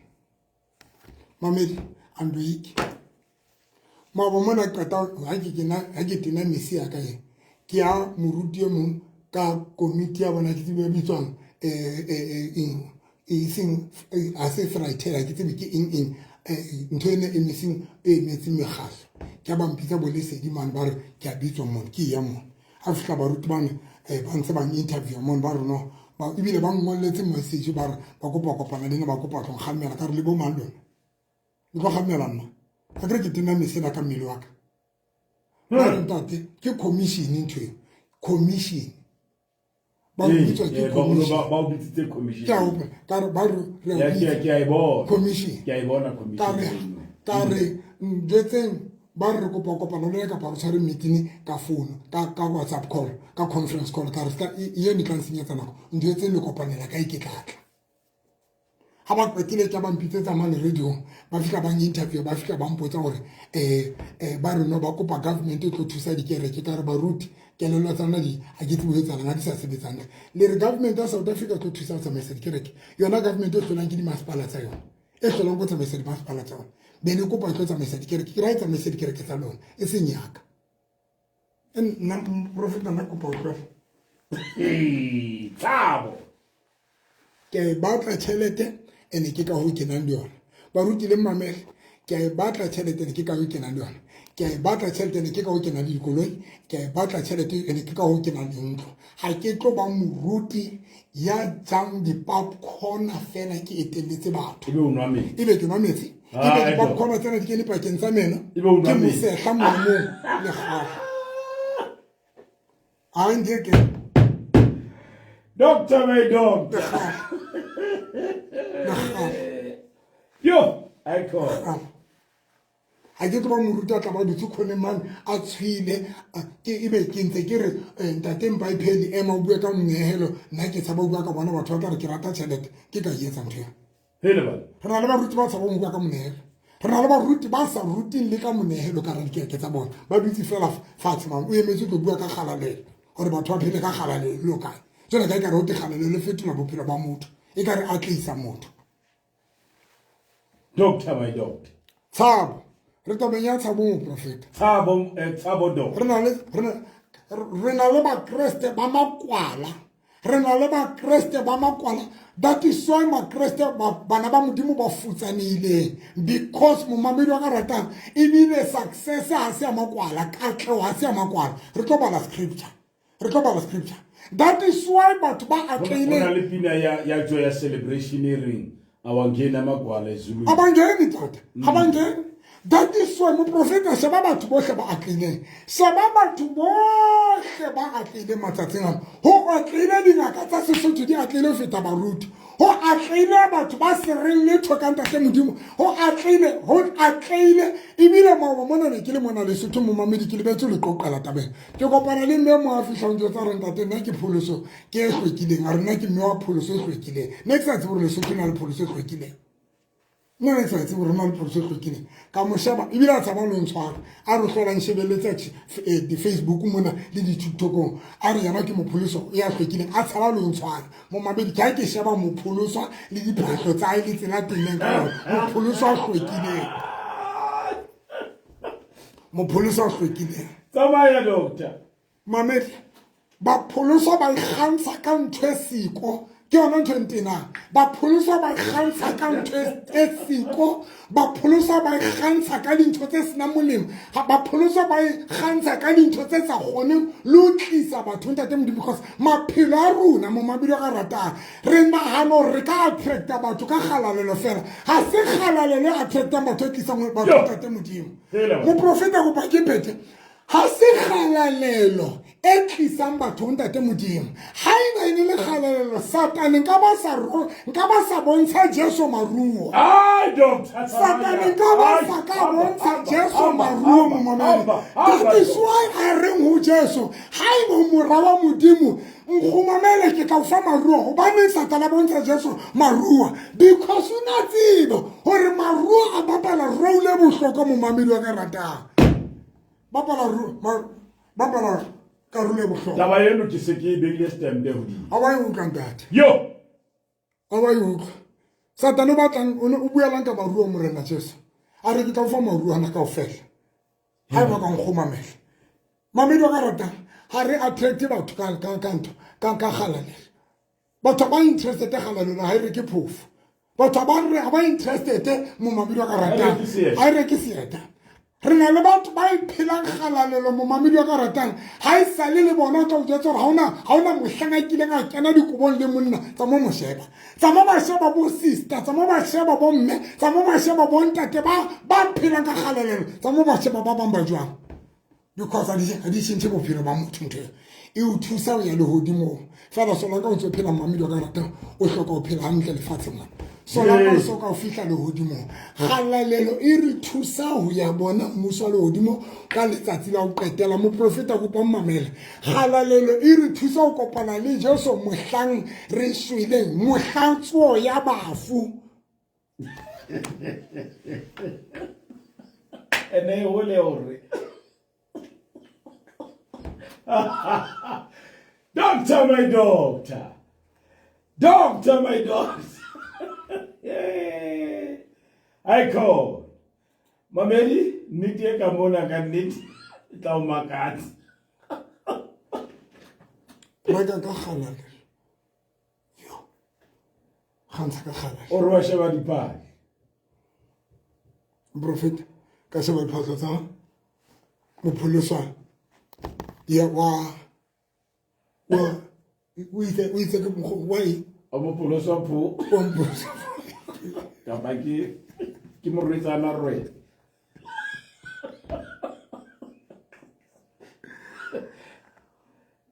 mamedi andoiki mabo mona qeta ha ke tena mesi ya ka ye ke ya moruti e mong ka komiti ya bona ke tsebe bitswang a se fraitela ke tsebe ke eng ntho ene emising e metsi megahlo ke ba mpitsa bo lesedi man ba re ke a bitswa mona ke ya mona a fihla baruti bana ba ntse ba interview mona ba re no ba ibile ba ngolletse message ba re ba kopa kopana le nna ba kopa tlo khamela ka re le bo mang lona le go khamela nna ka re ke tena mesela ka mmele wa ka ba re ntate ke commission ntho commission ba bitswa ke commission ba o bitsitse commission ke a upa ka re ba re ke a bona commission ke a bona commission ka re njetseng ba re kopa kopana le ka pa re tshware meeting ka phone ka WhatsApp call ka conference call ka re ska ye ni tla nsenyetsa nako njetseng le kopanela ka iketlatla ha ba kwetile ka ba mpitsetsa mane radio ba fika ba interview ba fika ba mpotsa gore ba re no ba kopa government e tlo thusa dikereke ka re ba ruti kelelo tsana di a ke tsebo etsana nga di sa sebetsang le re government ya South Africa tlo thusa tsamaisa dikereke yona government e tlolang ke di masipala tsa yona e tlolang go tsamaisa di masipala tsa yona bene kopa tlo tsamaisa dikereke ke ra tsamaisa dikereke tsa lona e se nyaka nna profeta na kopa tlo tsabo ke batla tšhelete ene ke ka ho kenang le yona ba rutile mamele ke batla tšhelete ene ke ka ho kenang le yona ke batla tšhelete ene ke ka ho kenang le dikoloi ke batla tšhelete ene ke ka ho kenang le ntlo ha ke tlo ba moruti ya jang di-popcorn fela ke etelletse batho ebe ke nwa metsi ebe di-popcorn tsena di kene pakeng tsa mena ke mosehla molamong le gago a ndeke doctor my doctor yo I call ha ke tlo ba moruti a tla ba dutse khone man a tshwile ke ebe ke ntse ke re ntateng ba iphedi ema o bua ka mnehelo nna ke tsaba o bua ka bona batho ba tla re ke rata tšhelete ke ka etsa ntho ya hele ba re na le baruti ba tsaba o bua ka mnehelo re na le baruti ba sa ruting le ka monehelo ka ra dikereke tsa bona ba dutse fela fatshe man o emetse tlo bua ka galalelo gore batho ba phele ka galalelo kae jona ka e ka re o te galalelo le fetola bophelo ba motho e ka re a tlisa motho doctor my doctor tshabo re tabeng ya tshabo mo profeta tsabo doctor re na le bakreste ba makwala re na le bakreste ba makwala that is why makreste bana ba modimo ba futsanile because momamedi wa ka ratang ebile success ha se ya makwala katlego ha se ya makwala re tlo bala scripture that is why batho ba atleile le pina ya joy ya celebration ring awangena makwala ezulu abangeni tata abangeni that is why mo profeta sheba batho bohle ba atlileng sheba batho bohle bohle ba atleile matsatsing ana ho atleile dingaka tsa Sesotho di atleile ho feta baruti ho atleile batho ba sereng letho ka ntate Modimo ho atleile ebile maoba mona ne ke le mona Lesotho mo mamedi ke lebetse le qoqala tabeng ke kopana le mme mo afihla ntse tsa reng tate nna ke pholoso ke e hlwekileng a rena ke mme wa pholoso e hlwekileng ne ke sa tsebe Lesotho na le pholoso e hlwekileng nna ne ke sa tsebe rena le pholoso e hlwekileng ka mo sheba ebile a tsaba lo ntshwara a re hlola nshebeletse di Facebook mona le di TikTokong a re yana ke mopholoso ya hlwekileng a tsaba lo ntshwara mo mabedi ke sheba mopholoso le diphahlo tsa ile tsela teng ka mopholoso a hlwekileng mopholoso a hlwekileng tsamaya doctor mamedi ba pholoso ba ikgantsha ka ntho e siko ke yona ntho entena ba pholoso ba ikgantsha ka ntho e siko ba pholoso ba ikgantsha ka dintho tse sena molemo ba pholoso ba ikgantsha ka dintho tse sa kgoneng le ho tlisa batho ntate Modimo because maphelo a rona mo mabedi a ratang re nahana hore re ka attracta batho ka kgalalelo fela ha se kgalalelo e attractang batho e tlisang batho ntate Modimo moprofeta go ba ke pete ha se kgalalelo e tlisang batho ntate Modimo ha ina ene le kgalalelo satane nka ba sa bontsha Jesu maruo doctor satane nka ba sa ka bontsha Jesu maruo mo mamedi that is why a reng ho Jesu ha ina mora wa Modimo ngumamele ke ka fa maruo hobane satana bontsha Jesu maruo because una tsebo hore maruo a bapala role bohlokwa mo mamedi wa ka ratang bapala karolo e bohlokwa taba eno ke se ke beile stembe hodimo a ba e utlwang tate yo a ba e utlwa satane o batlang o buelang ka maruo morena Jesu a re ke tla o fa maruo ana kaofela ha e ba ka nkgomamela mamedi wa ka ratang ha re attract batho ka ntho ka kgalalelo batho ba interested kgalalelo ha re ke phofu batho ba interested mo mamedi wa ka ratang ha re ke seeta re na le batho ba iphelang kgalalelo mo mamedi wa ka ratang ha e sale le bona tla o jetsa hore ha ona mohlanga kileng a kena dikobong le monna tsa mo mosheba tsa mo ba sheba bo sister tsa mo ba sheba bo mme tsa mo ba sheba bo ntate ba phelang ka kgalalelo tsa mo ba sheba ba bang ba jwang because a di shintse bophelo ba motho ntho e o thusa ho ya lehodimo fela sola ka o ntse phela mamedi wa ka ratang o hloka ho phela hantle lefatsheng mona sola ka so ka o fihla lehodimo kgalalelo e re thusa ho ya bona mmuso wa lehodimo ka letsatsi la ho qetela moprofeta go pong mamela kgalalelo e re thusa ho kopana le Jesu mohlang re shweleng mohlatso ya bafu ene ho le hore Doctor, my doctor. Doctor, my doctor. I call. Mameli, niti ka mona ka niti. Tla o makatsi. Reka ka khalala. Yo. Khansa ka khalala. O re sheba dipale. Prophet ka sheba diphahlo tsa mopholosa. Ya wa itse ke mo wai o mopholosa pho ka ba ke mo rwetsana rwe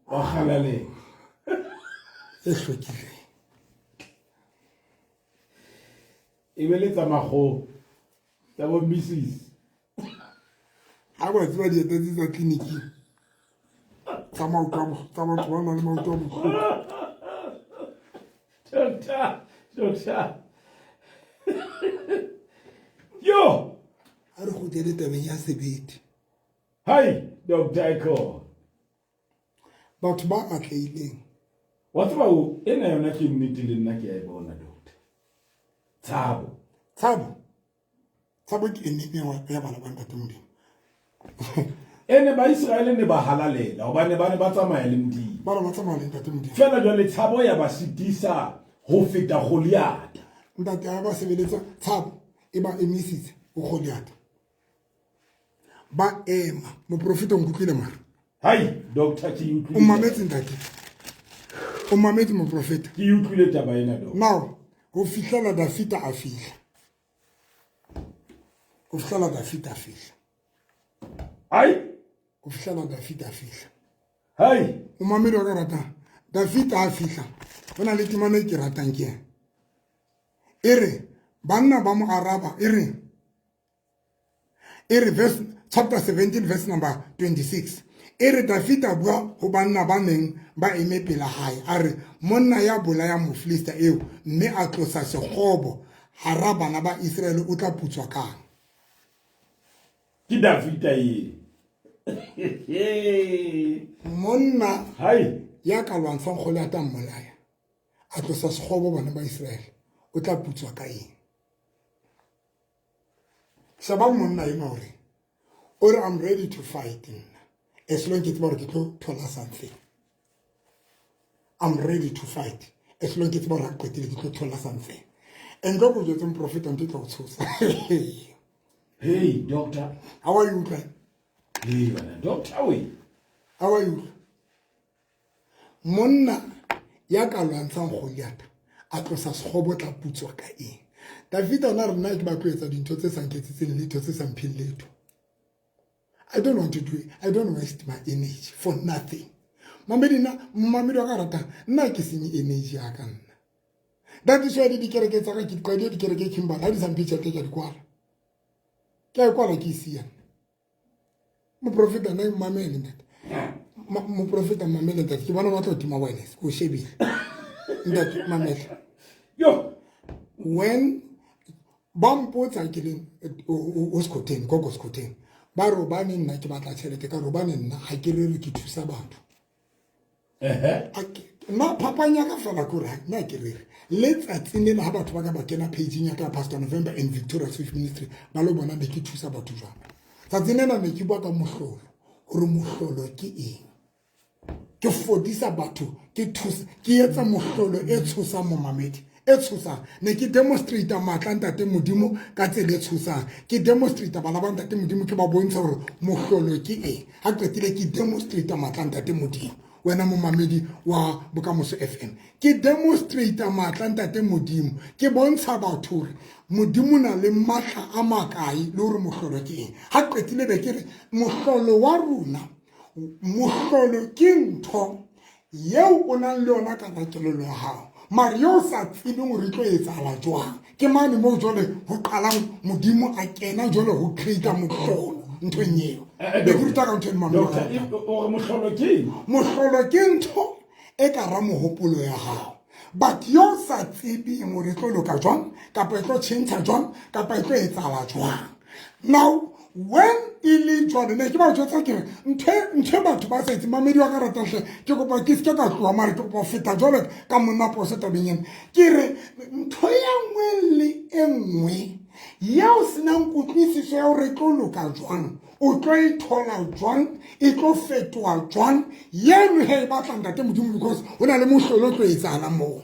o khalale e hlwekile e be le tsamago tsa bo Mrs. ha ba tswa di etetse tsa kliniki tsa maoto tsa batho ba nang le maoto a bohloko doctor yo a re go tlele tabeng ya sebete hi Dr. Iko batho ba atleileng wa tsaba o ena yona ke nnete le nna ke a e bona doctor tsabo ke ene ya bana ba ntate Modimo ene ba Israel ne ba halalela hobane ba ne ba tsamaya le Modimo ba ba tsamaya le ntate Modimo fela jwale tshabo ya ba sitisa ho feta Goliath ntate a ba sebeletsa tshabo e ba emisitse go Goliath ba ema moprofeta nkutlile mara hai doctor ke utlwile o mametse ntate o mametse moprofeta ke utlwile taba ena doctor now go fihlela Dafita a fihla go fihlela Dafita a fihla ai go fihlela Dafita a fihla hai o mamedi wa ka ratang David a fihla go na le temano e ke ratang ke e re banna ba mo araba e re verse chapter 17 verse number 26 e re David a bua go banna ba neng ba eme pela hae a re monna ya bolaya mofilista eo mme a tlosa segobo hara bana ba Israele o tla putswa kang ke David monna hai ya ka lwantshang Goliata mmolaya a tlosa segobo bana ba Israele o tla putswa ka eng shaba monna ena hore or I'm ready to fight as long as it's about to tell us something I'm ready to fight as long as it's about to tell us something and go with the prophet and people hey doctor how are you guys hey doctor we how are you monna ya ka lwantshang Goliata a tlosa segobo tla putswa ka eng David ona re nna ke ba tloetsa dintho tse sanketsitseng le tse sampheng letho I don't want to do it. I don't waste my energy for nothing. Mamedi wa ka rata nna ke senye energy ya ka nna. That is why di kereke tsa ka ke kwa di kereke kimba ha di sampitsa ke di kwala. Ke a kwala ke sia. Mo profeta na mamele ntate. Mo profeta mamele ntate ke bona batlo tima wellness go shebile. Ntate mamele. Yo When bampotsa ke le o skoteng go skoteng. Ba robane nna ke batla tšhelete ka robane nna ha ke re ke thusa batho nna phapanya ka fela ko ra nna ke re letsatsing lena ha batho ba ka ba kena pageng ya ka Pastor November and Victoria Swift Ministry ba lo bona be ke thusa batho jwang tsatsing lena ne ke bua ka mohlolo gore mohlolo ke eng ke fodisa batho ke thusa ke etsa mohlolo e tshosa mo mamedi e tshosa ne ke demonstrate matla ntate modimo ka tsele tshosa ke demonstrate bana ba ntate modimo ke ba bontsha gore mohlolo ke eng ha qetile ke demonstrate matla ntate modimo wena mo mamedi wa Bokamoso FM ke demonstrate matla ntate modimo ke bontsha batho gore modimo na le matla a makae le gore mohlolo ke eng ha qetile be ke re mohlolo wa rona mohlolo ke ntho yeo o nang le yona ka rakelelo ya hao Mario sa tsebeng gore tlo etsala jwang ke mane mo jole ho qalang modimo a kena jole ho create mohlolo nthong eo be ke ruta ka ntho e mamelo o mohlolo ke ntho e ka ra mohopolo ya hao but yo sa tsebeng gore tlo loka jwang kapa tlo tšhentšha jwang kapa tlo etsala jwang now when ili jwale ne ke ba jwetsa ke nthe batho ba sa itse mamedi wa ka ratahle ke kopa ke se ka tloa mare ke kopa feta jwale ka monna poso tabeng ke re ntho ya nngwe le e nngwe ya o senang kutlwisiso ya gore tlo loka jwang o tlo ithola jwang e tlo fetoa jwang yeno he e batlang ntate modimo because o na le mohlolo o tlo etsana moo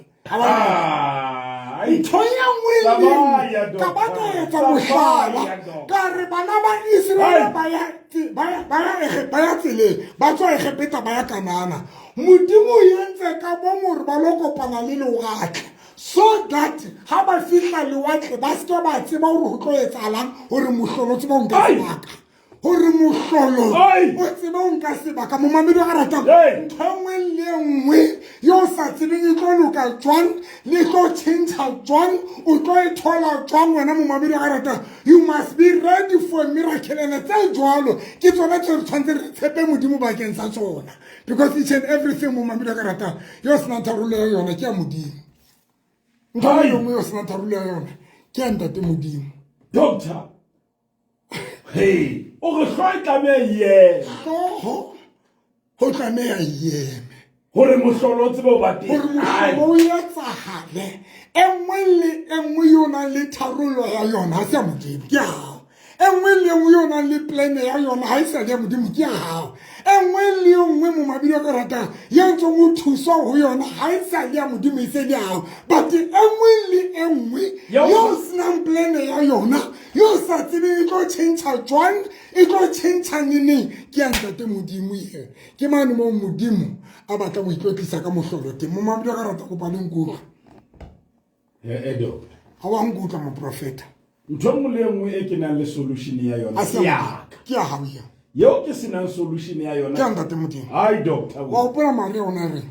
ntho ya nngwe le ka ba ka etsa mohlala ka re bana ba Israele ba ya tseleng ba tswa Egepeta ba ya Kanana modimo yentse ka bo more ba lo kopana le lewatle so that ha ba fihla lewatle ba se ba tseba gore go tlo etsalang gore mohlolo tseba o nka sebaka gore mohlolo o tsebe o nka sebaka mo mamedi wa ga ratang ntho nngwe le nngwe yo sa tsebeng e tlo loka jwang le tlo tšhentšha jwang o tlo e thola jwang wena mo mamedi wa ga ratang you must be ready for a miracle and tse jwalo ke tsona tse re tshwanetse re tshepe modimo bakeng sa tsona because each and everything mo mamedi wa ga ratang yo senang tharollo ya yona ke ya modimo ntho e nngwe yo senang tharollo ya yona ke ya ntate modimo doctor hey o re hlwa tlameha ho tlameha yeme gore mohlolo tsebe o ba teng gore mohlolo o etsagale enngwe le enngwe yo nang le tharollo ya yona ha se ya modimo ke hao enngwe le enngwe yo nang le plan ya yona ha e sa le ya modimo ke hao enngwe le enngwe mo mabidi ka ratang ya ntsong o thusa ho yona ha e sa le ya modimo e se le hao but enngwe le enngwe yo senang plan ya yona yo sa tsebeng e tlo tšhentšha jwang e tlo tšhentšha neneng ke ya ntate modimo ene ke mane mo modimo a batla go itlotlisa ka mohlolo teng mo mabidi ka rata kopa le nkutlwa ga wa nkutlwa moprofeta ntho nngwe le nngwe e ke nang le solution ya yona ke ya hao ya Yo ke sena solution ya yona. Ke ntate Modimo. Hai doctor. Wa opela mari ona re.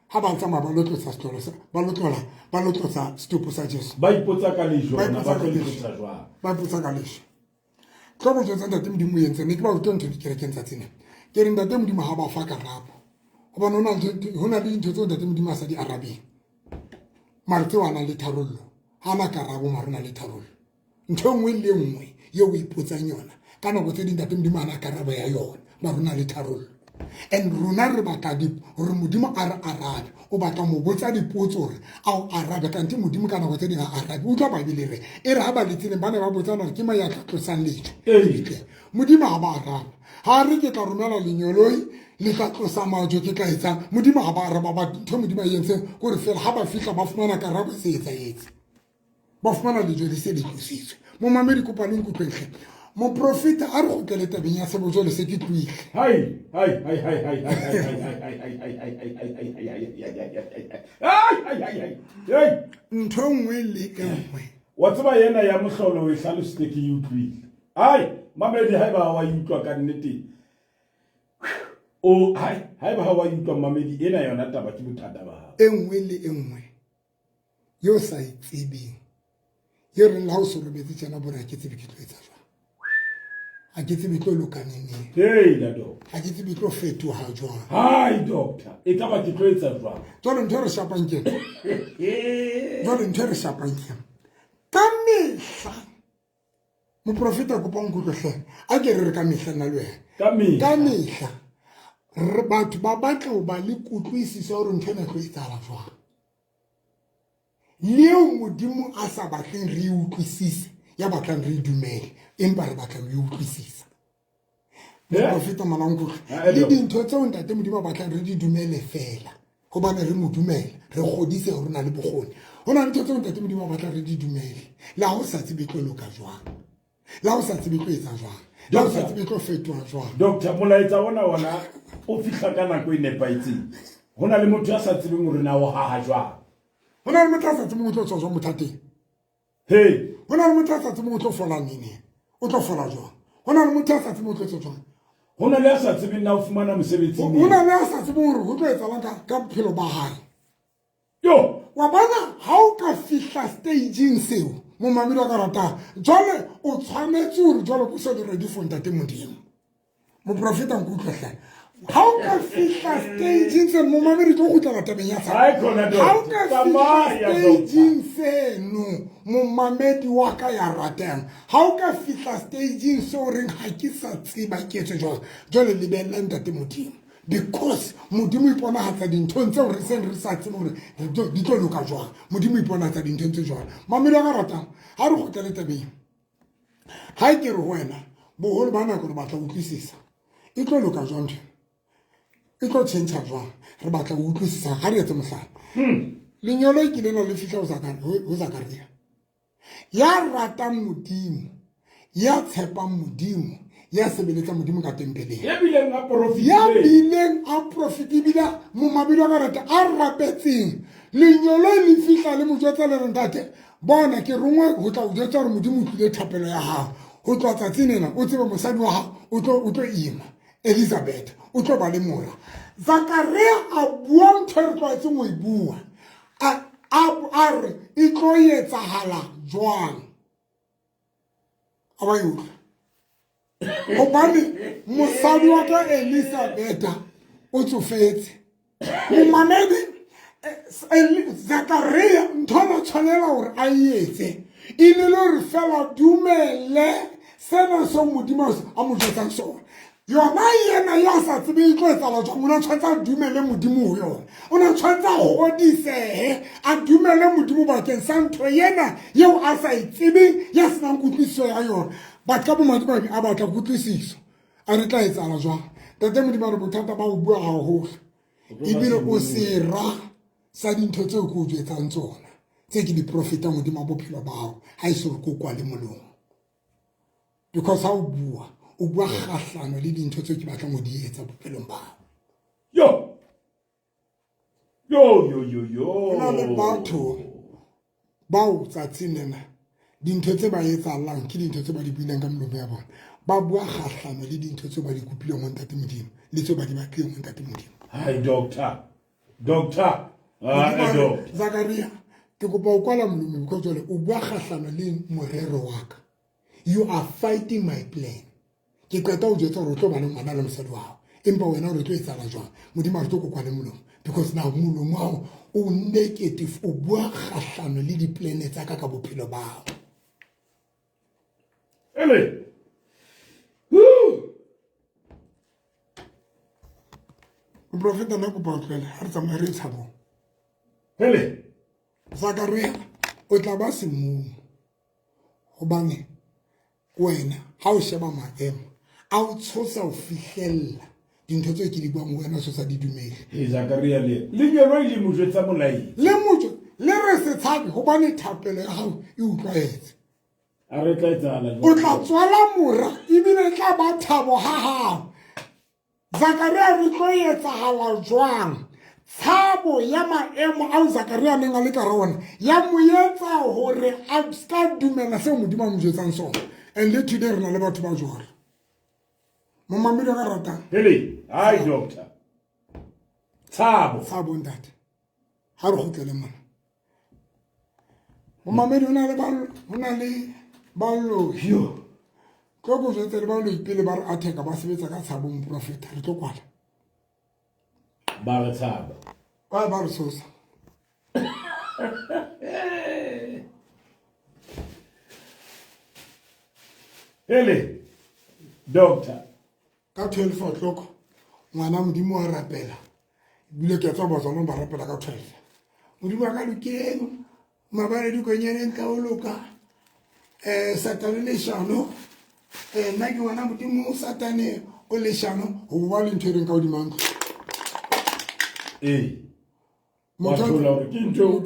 Ha ba tsama ba lotlo sa stolo sa. Ba lotlo sa stupo sa Jesu. Ba ipotsa ka lejo na ba tlo ipotsa jwang. Ba ipotsa ka lejo. Tlo bo tsa ntate Modimo yentse ne ke ba utlwa ntho dikerekeng tsa tsena. Ke re ntate Modimo ha ba fa karabo. Hoba nona hona le ntho tse ntate Modimo a sa di arabeng. Mare tse wana le tharollo. Ha na karabo mare na le tharollo. Ntho nngwe le nngwe yo o ipotsang yona. Ka nako tse ding ntate Modimo ana karabo ya yona. Mare na le tharollo. And rona re batla hore Modimo a re arabe. O batla mo botsa dipotso hore a o arabe kante Modimo ka nako tse ding a arabe. O tla ba bile re e re ha ba letseng ba ne ba botsana ke ma ya tlosang letho. Modimo ha ba arabe. Ha re ke tla romela lenyoloi le tla tlosa majo ke tla etsa Modimo ha ba araba ba ntho Modimo a yentse gore fela ha ba fihla ba fumana karabo se etsahetse. Ba fumana lejo le se le tlositswe. Mo mamedi kopa le nkutlwe mon prophète a re go tlele tabeng ya sebojo le se ke tluile. Hai ntho nngwe le nngwe wa tseba yena ya mohlolo e hlalositse ke utlwile. Hai mamedi ha ba wa utlwa ka nnete. O hai ba ha wa utlwa mamedi ena yona taba ke bothata ba. Enngwe le enngwe yo sa itsebeng yo re la ho so robetse tsena bona ke tsebe ke tlo etsa jwang. A ke tsebe tlo lokaneng. Hey dado. A ke tsebe tlo fetoha jwang. Hai doctor e ka ba ke tlo etsa jwang. Jwale ntho re shapang ke. Jwale ntho re shapang ke. Ka mehla mo profeta go pa nkutlwe hle a ke re ka mehla na le wena. Ka mehla re batho ba batla ho ba le kutlwisiso hore ntho ena tlo etsahala jwang. Leo Modimo a sa batleng re utlwisise ya batlang re dumele empa re batla re utlwisisa. Profeta malango le dintho tseo ntate Modimo ba batlang re di dumele fela hobane re mo dumela re godise hore na le bogoni. Hona le ntho tseo ntate Modimo ba batlang re di dumele la ho sa tsebe tlo loka jwang. La ho sa tsebe tlo etsa jwang. La ho sa tsebe tlo fetoha jwang. Doctor molaetsa ona o fihla ka nako e nepaetseng. Hona le motho ya sa tsebeng hore na o ha jwang. Hona le motho ya sa tsebeng o tlo tswa jwang mothateng. Hey, hona le motho ya sa tsebeng o tlo fola nini. O tlo fola jwang. Hona le motho ya sa tsebeng o tlo tswa jwang. Hona le ya sa tsebeng na o fumana mosebetsi. Hona le ya sa tsebeng hore ho tlo etsahala ka bophelo ba hae. Yo, wa bona ha o ka fihla stageng seo mo mamelo ka rata jwale o tshwanetse hore jwale go se le ready for ntate Modimo. Mo profeta nkutlwe ha o ka fihla stageng seo mo mamelo tlo go tla tabeng ya sa. Ha o ka fihla stageng seno mo mamedi wa ka ya ratang. Ha o ka fihla stageng seo reng ha ke sa tseba ke etse jwale lebella ntate Modimo. Because Modimo iponahatsa dintho tse re seng re sa tsebe hore di tlo loka jwang. Modimo iponahatsa dintho tse jwang. Mamelo a ratang ha re go tlele tabeng. Ha ke re wena boholo ba nako re batla go utlwisisa e tlo loka jwang. E tlo change jwang. Re batla go utlwisisa ha re etse mohlala. Lenyolo ke lena le fihla ho Zakaria. Ya ratang Modimo, ya tshepang Modimo, ya sebeletsa Modimo ka tempeleng. Ya bileng a profit bila mo mabilo a rata a rapetseng. Lenyolo le fihla le mojwetsa le ntate bona ke rongwe ho tla o jwetsa hore Modimo o tlile thapelo ya hao. Ho tloa tsatsing ena o tsebe mosadi wa hao o tlo ima Elizabeth o tlo ba le mora. Zakaria a bua ntho re tlwaetseng ho e bua. A re e tlo etsahala jwang. Aba yo Obani mosadi wa ka Elizabeth o tsofetse. Mamedi Zakaria ntona tshwanela hore a etse ile le re fela dumele sena so Modimo a mo jwetsa sona. Yona yena ya sa tsebe e tlo etsala jwang. Ona tshwantsa dumele Modimo ho yona. Ona tshwantsa godise a dumele Modimo bakeng sa ntho yena yeo a sa itsebe ya sena kutlwisiso ya yona. But ka bo Modimo a batla kutlwisiso a re tla etsala jwang. Tate Modimo re bothata ba o bua haholo ebile o sera sa dintho tseo ko jwetsang tsona tse ke di profeta Modimo a bophelo ba hao ha e se re ko kwa le molomo. Because ha o bua kgahlano le dintho tseo ke batlang ho di etsa bophelong ba hao. Yo. Hona le batho bao tsatsing lena dintho tse ba etsahalang ke dintho tse ba di buileng ka melomo ya bona. ba bua kgahlano le dintho tseo ba di kopileng mo ntate Modimo le tseo ba di batlileng mo ntate Modimo. Hi doctor Zakaria ke kopa o kwala molomo because jole o bua kgahlano le morero wa ka. You are fighting my plan. Ke qeta o jwetsa gore o tlo ba le ngwana le mosadi wa hao empa wena o re tlo etsala jwang Modimo a re tlo go kwala molomo because now molomo wa hao o negative o bua kgahlano le di-plan tsa ka bophelo ba hao. Ele Moprofeta nna kopa o tlwele ha re tsamaya re e tshabong. Hele Zakaria o tla ba semong hobane wena ha o sheba maemo a o tshosa o fihlella dintho tse ke di buang wena o sa di dumele. Zakaria le nyelwa ile mo jwetsa molai le motho le re se tshabe hobane thapelo ya hao e utlwaetse. a re tla etsala O tla tswala mora ebile tla ba thabo ha hao. Zakaria re tlo etsahala jwang tshabo ya maemo a Zakaria neng a le ka rona ya mo etsa hore a ska dumela seo Modimo a mo jwetsang sona. And le today re na le batho ba jwara mo mamelo ka ratang. Hele hi doctor Tshabo ntate ha re khutlele mona mo mamelo hona le ballo yo go go jwetsa le ballo ipele ba re atheka ba sebetsa ka tshabo mo profeta re tlo kwala ba re tshaba ba re sosa. Hele doctor Ka 12 o'clock ngwana Modimo a rapela bile ke tswa batswana ba rapela ka 12 Modimo a ka lokeng mabane di kwenyane ka oloka satane le shano nna ke ngwana Modimo satane o le shano ho ba le ntho reng ka odimang motho ke ntho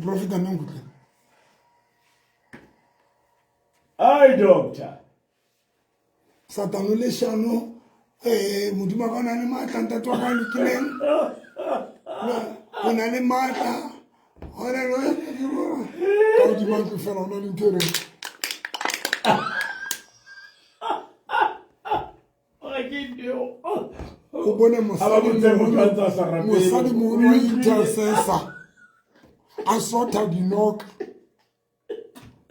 Profeta nna nkutlwe. Hi doctor Satane le shano Modimo ka na le matla ntate wa ka lokileng o na le matla haleluya ka odimang ke fela ona le ntho reng o bone mosadi moholo wa intercessor a sotha dinoka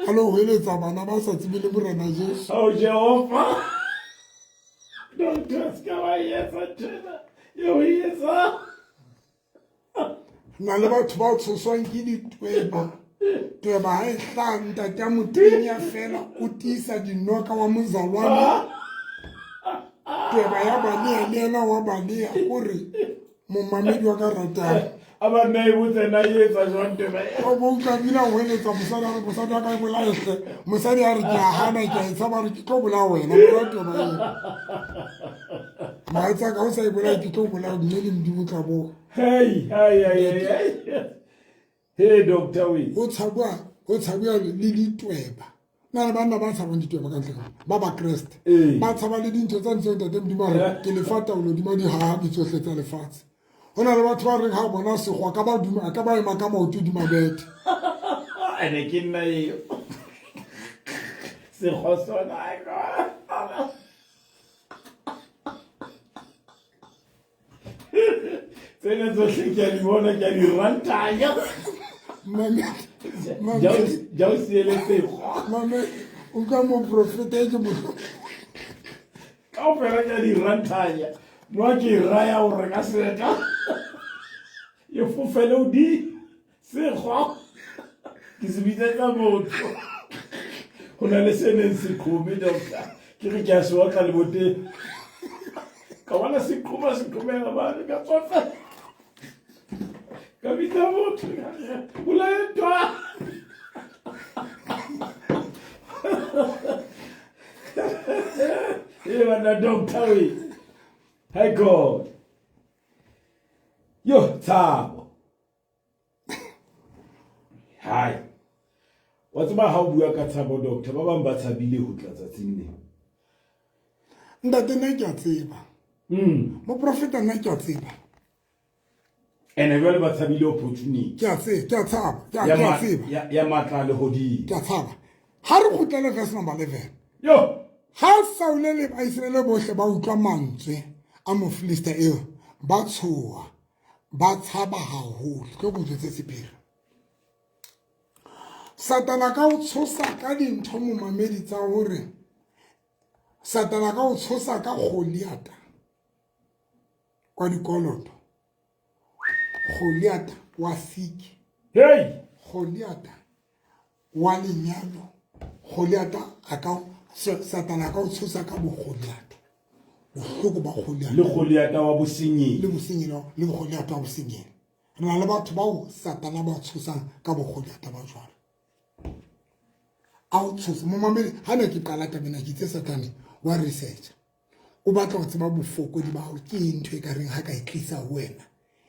a lo hweletsa bana ba sa tsebile borena Jesu. Jehova doctor ska wa yesa tena yo yesa na le batho ba o tshoswang ke ditweba ha e hlaha ntate ya motenya fela o tiisa dinoka wa mozalwane tweba ya balea le ena wa balea kore momamedi wa ka ratang aba nei botse na yetsa jwang teba o bo ka bina ho eletsa mosadi wa ka bolaehle mosadi a re ke a hana ke a etsa ba re ke tlo bola wena mora teba eo maetsa ka o sa e bola ke tlo bola mme le Modimo tla bo hey doctor we o tshabua le ditweba na le bana ba tshabang ditweba ka ntle ba ba Kriste ba tshaba le dintho tsa ntse ntate Modimo re ke lefata o lo di ha di tsohle tsa lefatshe. Hona le batho ba reng ha bona segwa ka ba duma ka ba ema ka maoto di mabete ene ke nna eo se khosona ka tsena tsohle ke a di bona ke a di rantanya ja o sieletse mame o ka mo profeta ke mo ka o fela ke a di rantanya no ke raya o re ka seta yo fofele o di se khwa ke se bitsa ka motho ho na le seneng se khome doctor ke re ke a se wa ka le bote ka wala se khomela ba ka tsofa ka bitsa motho ula etwa bana doctor we hi God yo Thabo hi wa tseba ha o bua ka Thabo doctor ba bang ba tshabile ho tlatsa tsinne ntate nna ke a tseba mo profeta nna ke a tseba ene jwale ba tshabile opportunity ke a tsaba ke a tseba ya matla le hodi ke a tsaba ha re kgutlele verse number 11 yo ha Saule le Baisraele bohle ba utlwa mantswe a Mofilisti eo ba tshoha ba tshaba haholo ke go jetse sephiri Satana ka o tshosa ka dintho mo mamedi tsa hore Satana ka o tshosa ka Goliata kwa dikoloto Goliata wa siki hey Goliata wa lenyalo Goliata aka Satana ka o tshosa ka bo Goliata bohloko ba Goliata le Goliata wa bosenyi le bosenyi le Goliata wa bosenyi re na le batho ba Satana ba tshosang ka bo Goliata ba jwalo outshosa mo mamele ha ne ke qala tabena ke tse Satana wa research o batla go tseba bofokodi ba ho ke ntwe ka reng ha ka itlisa wena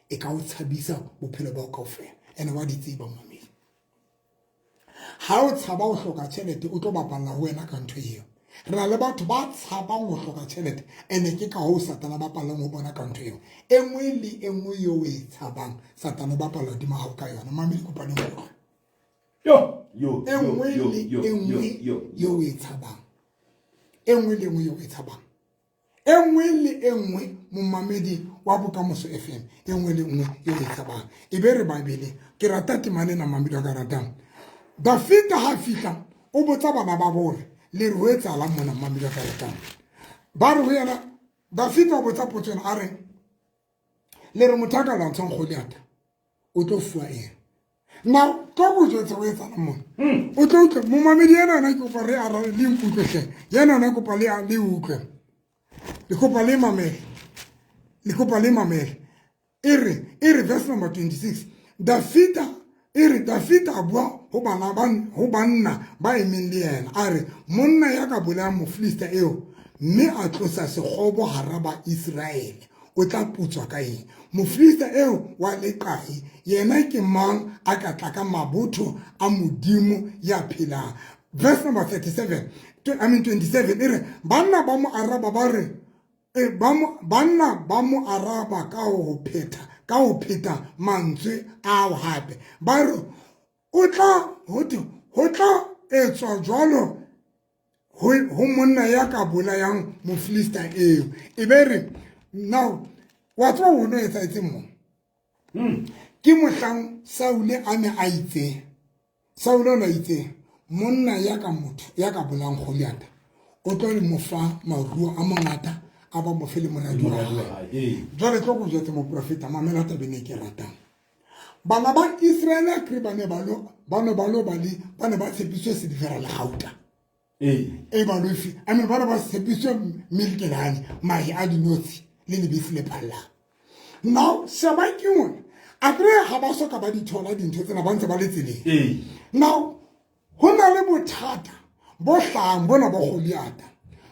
e ka o tshabisa bophelo ba ka ofela ene wa di tseba mamele ha o tshaba o hloka tšhelete o tlo bapalla wena ka ntwe eo re na le batho ba tshaba go hloka tšhelete ene ke ka ho Satana ba palla mo bona ka ntwe eo engwe le engwe yo e tshabang Satana ba palla di ma ka yona mamele kopane mo yo engwe le tshabang engwe le engwe yo e tshabang engwe le engwe mo mamedi wa Bokamoso FM engwe le engwe yo e tshabang e be re babele ke rata temane na mamedi ka ratang Dafita ha fitla o botsa bana ba bone le re ho etsala mona mamedi ka ratang ba re ho yana Dafita o botsa potsona a re le re mothaka la ntshong Goliata o tlo fuwa eng now go go jetse o etsala mona o tlo utlwa mo mamedi yana na ke re a re le nkutlwe yana na kopa le utlwe le kopa le mamele ere verse number 26 Dafita a bua ho banna ba emeng le yena a re monna ya ka bolaya Mofilisti eo mme a tlosa sekgobo hara ba Israele o tla putswa ka eng Mofilisti eo wa leqai yena ke mang a ka tla ka mabotho a modimo ya phelang verse number 27 ere banna ba mo araba ba re banna ba mo araba ka ho pheta mantswe ao hape ba re o tla etswa jwalo ho monna ya ka bolayang Mofilisti eo e be re now wa tswa ho no etsa etse mo ke mohlang Saule a ne a itse Saule o itse monna ya ka bolang Goliata o tlo le mofa maruo a mangata a ba mo fele moradi wa hae jwale tlo go jetse mo profeta mamela tabene ke ratang bana ba Israele kri ba ne ba tshepiswe se difera le gauta ba lo fi a me ba tshepiswe milkelane mai a dinotsi le lebisi le phalla now shaba ke ngwana a kre ga ba soka ba di thola dintho tsena ba ntse ba le tseleng now ho na le bothata bo hlang bona ba Goliata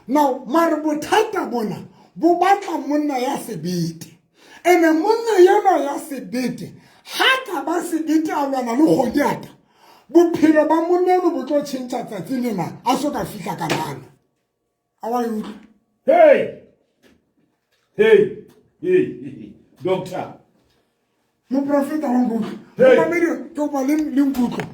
now mare bothata bona bo batla monna ya sebete ene monna yana ya sebete ha ka ba sebete a lwana le Goliata bophelo ba monna bo tlo tshentsa tsatsi lena a soka fihla ka bana a wa yo hey doctor mo profeta wa ngo ba mere to ba le nkutlo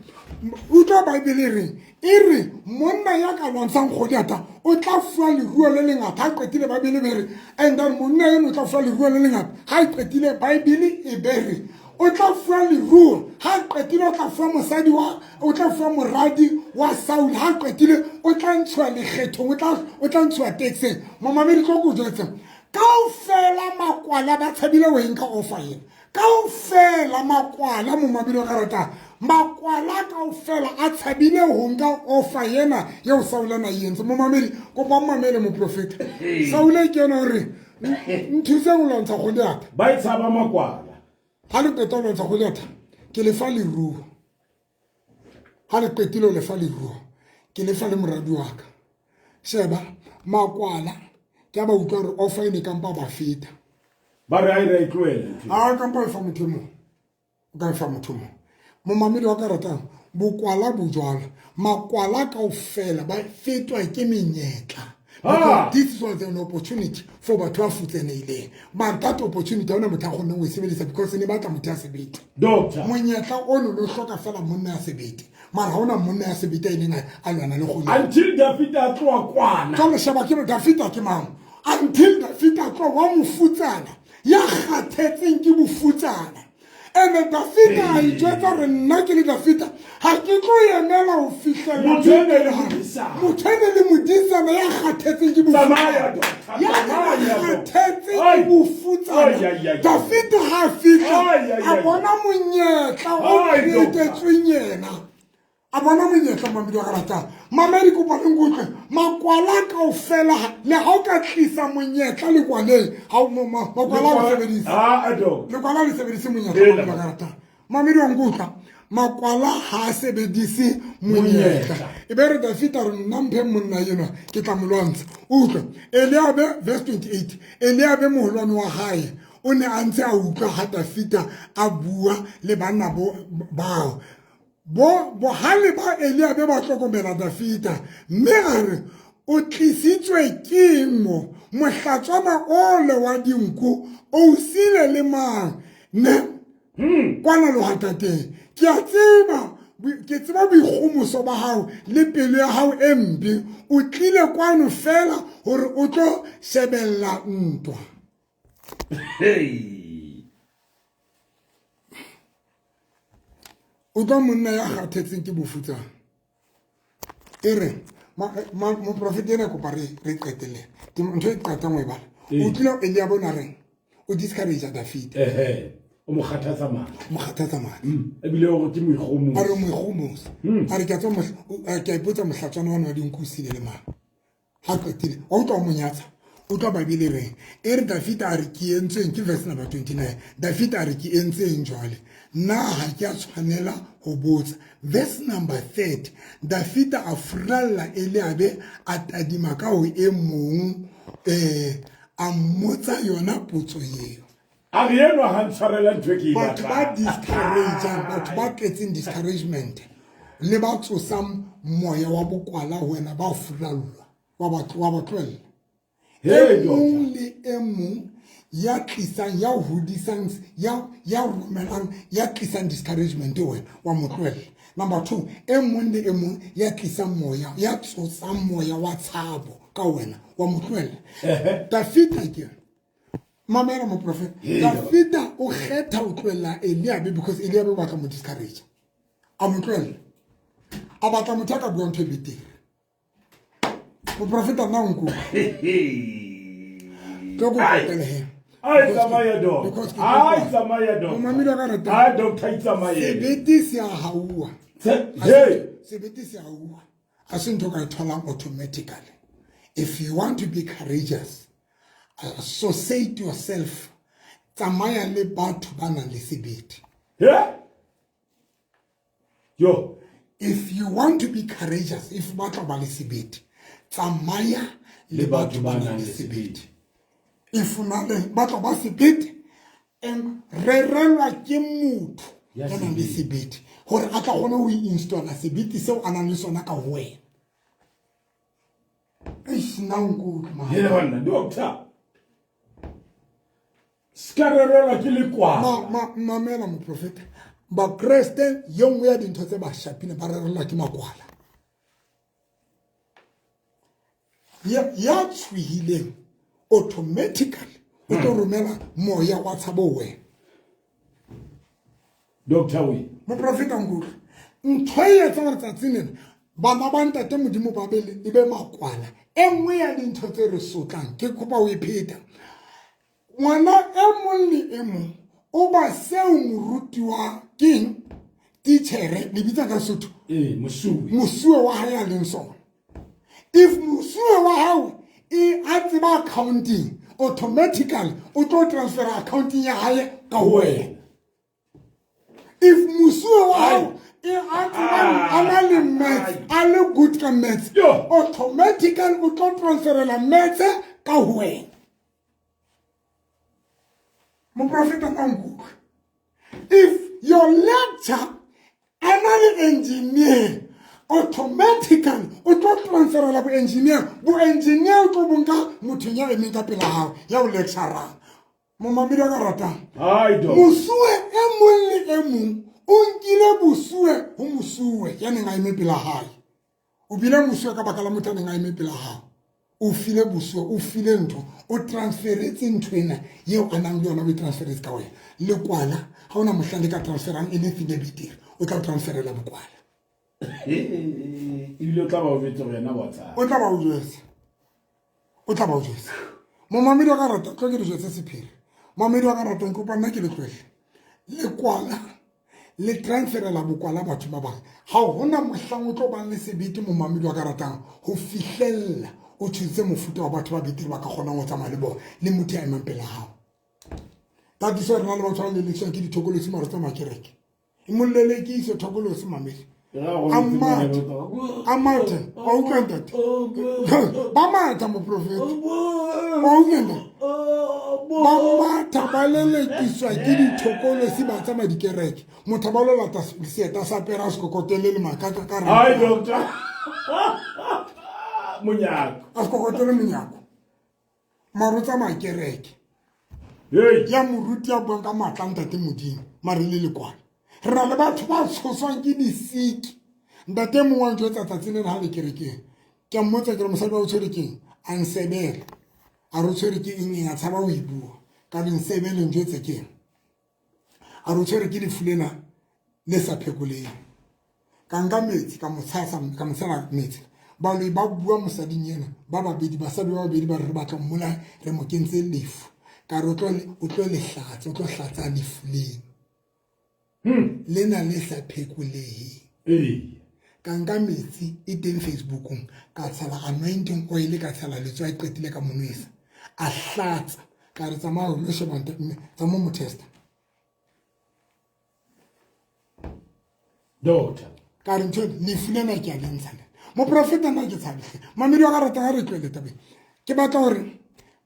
o tla Bible re ere monna ya ka lwantshang Goliata o tla fuwa leruo le lengata ha qetile Bible bere and then monna yena o tla fuwa leruo le lengata ha qetile Bible e bere o tla fuwa leruo ha qetile o tla fuwa mosadi o tla fuwa moradi wa Saul ha qetile o tla ntshwa lekgetho o tla ntshwa taxeng mo mamedi tlo go jetse kaofela makwala ba tshabile weng ka offer yena kaofela makwala mo mabilo karata makwala kaofela a tshabile ho nka offer yena yo Saulana yentse mo mamedi ko ba mamele mo profeta Saule ke yena hore nthuse go lontsha Goliata ba itshaba makwala ha le qetwa lontsha Goliata ke le fa leruo ha le qetile le fa leruo ke le fa le moradi wa ka sheba makwala ke ba utlwa re offer ene kampa ba feta ba re a ira itlwele kampa e fa motho mo ka fa motho mo mamedi wa ka ratang bokwala bojwala makwala kaofela ba fetwa ke menyetla. This was an opportunity for batho ba futsenehileng. But that opportunity ona motho a kgonne go sebedisa because ne batla motho a sebete. Doctor. Monyetla ono lo hloka fela monna a sebete. Mara ha ona monna a sebete a ileng a lwana le kgolo. Until David a tloa kwana. Jwale sheba ke David a ke mang? Until David a tloa wa mofutsana ya kgathetseng ke bofutsana. And David a itjwetsa re nna ke le David ha ke tlo emela ho fihlela motho le modisana ya kgathetseng ke bofutsana. Ya kgathetseng ke bofutsana. David ha fihla a bona monyetla o createtsweng yena. A bona monyetla mamedi wa karata. Mamedi ko ba ngutlwe makwala kaofela le ha o ka tlisa monyetla le kwaleng ha o makwala o sebedisa. Le kwala le sebedisa monyetla wa karata. Mamedi wa ngutlwa makwala ha sebedisi monyetla. Ebere David a re nna mphe monna yena ke tla molwantsha. Utlwa Eliabe verse 28. Eliabe moholwane wa hae o ne a ntse a utlwa ha David a bua le bana bao. Bohale ba Eliabe ba hlokomela Dafita mme a re o tlisitswe ke mo mohlatswana ole wa dinku o sile le mang ne kwana lo hatateng ke tseba boikgomoso ba hao le pelo ya hao e mpe o tlile kwano fela hore o tlo shebella ntwa. O tlo monna ya kgathetseng ke bofutsana. E re mo profete ena kopa re qetelle ntho e qetang o e bala o tlile Eliabe o na reng o discourage David o mo kgathatsa mane ebile o ke moikgomoso a re moikgomoso a re ke a ipotsa mohlatswana wa dinku sile le mang ha qetile o tlo mo nyatsa o tlo ba bile reng e re David a re ke entseng ke verse number 29 David a re ke entseng jwale na ha ke a tshwanela ho botsa. Verse number 30 David a furalla Eliabe a tadima ka ho e mong a mmotsa yona potso eo. A re enwa ha ntshwarela ntwe ke batho ba discourage batho ba tletseng discouragement le ba tsosang moya wa bokwala ho wena ba furallwa wa batlwella mong le e mong ya tlisang ya hodisang ya romelang ya tlisang discouragement wena wa motlwella. Number 2 e mong le e mong ya tlisang moya ya tsosang moya wa tshabo ka wena wa motlwella. David ke mamela mo prophet David o kgetha ho tlwella Eliabe because Eliabe ba ka mo discourage a motlwella a batla motho a ka buang ntho e betere mo prophet na nko go tell him I tsamaya dog. Mamela ka rata doctor tsamaya sebete se a haua sebete se a haua a se ntho ka tholang automatically. If you want to be courageous, associate yourself tsamaya le batho ba nang le sebete. Yo, if you want to be courageous, if batho ba le sebete tsamaya le batho ba nang le sebete. If una le batho ba sebete en rerelwa ke motho ya nang le sebete hore a tla gona ho installa sebete seo a nang le sona ka ho wena. Eish now good man. Yena doctor. Skarerela ke le kwa. Mamela mo prophet. Ba Christian yong ya dintho tse ba shapile ba rerela ke makwala. Ya tswihileng automatically o tlo romela moya wa tshabo wena. Doctor we. Mo prophet nguru. Ntho e tsa re tsatsinen bana ba ntate modimo ba bele e be makwala. Enngwe ya dintho tse re sotlang ke kopa o ipheta. Ngwana e mong le e mong o ba seo moruti wa king teacher le bitsa ka Sotho mosuwe wa hae a leng sona. If mosuwe wa hao e a tseba accounting automatically o tlo transfer accounting ya hae ka wena. If mosuwe wa hao e a tseba ana maths a le good ka maths automatically o tlo transfer la maths ka wena. Mo prophet Angu. If your lecture ana le engineer automatically o tlo transferela bo engineer o tlo bunka motho ya emeng ka pela hao ya o lecturer mo mamedi ka ratang mosuwe e mong le e mong o nkile bosuwe ho mosuwe ya neng a eme pela hae o bile mosuwe ka baka la motho a neng a eme pela hao o file bosuwe o file ntho o transferetse ntho ena yeo a nang le yona o e transferetse ka wena lekwala ha ona mohlale ka transferang anything e bitire o tla transferela bokwala ibile o tla ba o jwetsa go yena WhatsApp o tla ba o jwetsa mo mamedi wa ka rata tlo ke di jwetse sephiri mamedi wa ka rata nkopa nna ke le tlohle lekwala le transferela bokwala batho ba bang ha hona mohlang o tlo bang le sebete mo mamedi wa ka ratang ho fihlella o thutse mofuta wa batho ba betiri ba ka kgona go tsamaya le bona le motho ya emang pela hao ka diso rena le batho ba le lekswa ke dithokolosi maro tsa makereke e mollele ke iso thokolosi mamedi amata wa utlwantate ba mata moprofeti wa utlwantate ba mata ba lelekiswa ke dithokolosi ba tsamaya dikereke motho ba lo lata seeta sa pera sekokotele le makaka ka doctor monyako a sekokotele monyako maro tsamaya kereke ya moruti ya buang ka matla ntate modimo mare le lekwana re na le batho ba tshoswang ke disiki ntate mongwe wa ntho tsa tsatsing ha le kerekeng ke mmotsa ke re mosadi wa o tshwere keng a nsebela a re o tshwere ke eng a tshaba o e bua ka di nsebele ntho tse keng a re o tshwere ke difulena le sa phekoleng ka nka metsi ka motshela metsi ba le ba bua mosading ena ba babedi basadi ba babedi ba re batla mmola re mo kentse lefu ka re o tlo le hlatsa o tlo hlatsa lefuleng lena le sa phekolehe ka nka metsi e teng Facebookong ka tshela anointing oil ka tshela letswa e qetile ka monwesa a hlatsa ka re tsamaya le shebanta tsa mo testa doctor ka re ntho lefulena ke a lentshana mo profeta nna ke tshabile mamedi wa ka rata ga re tlwele tabeng ke batla gore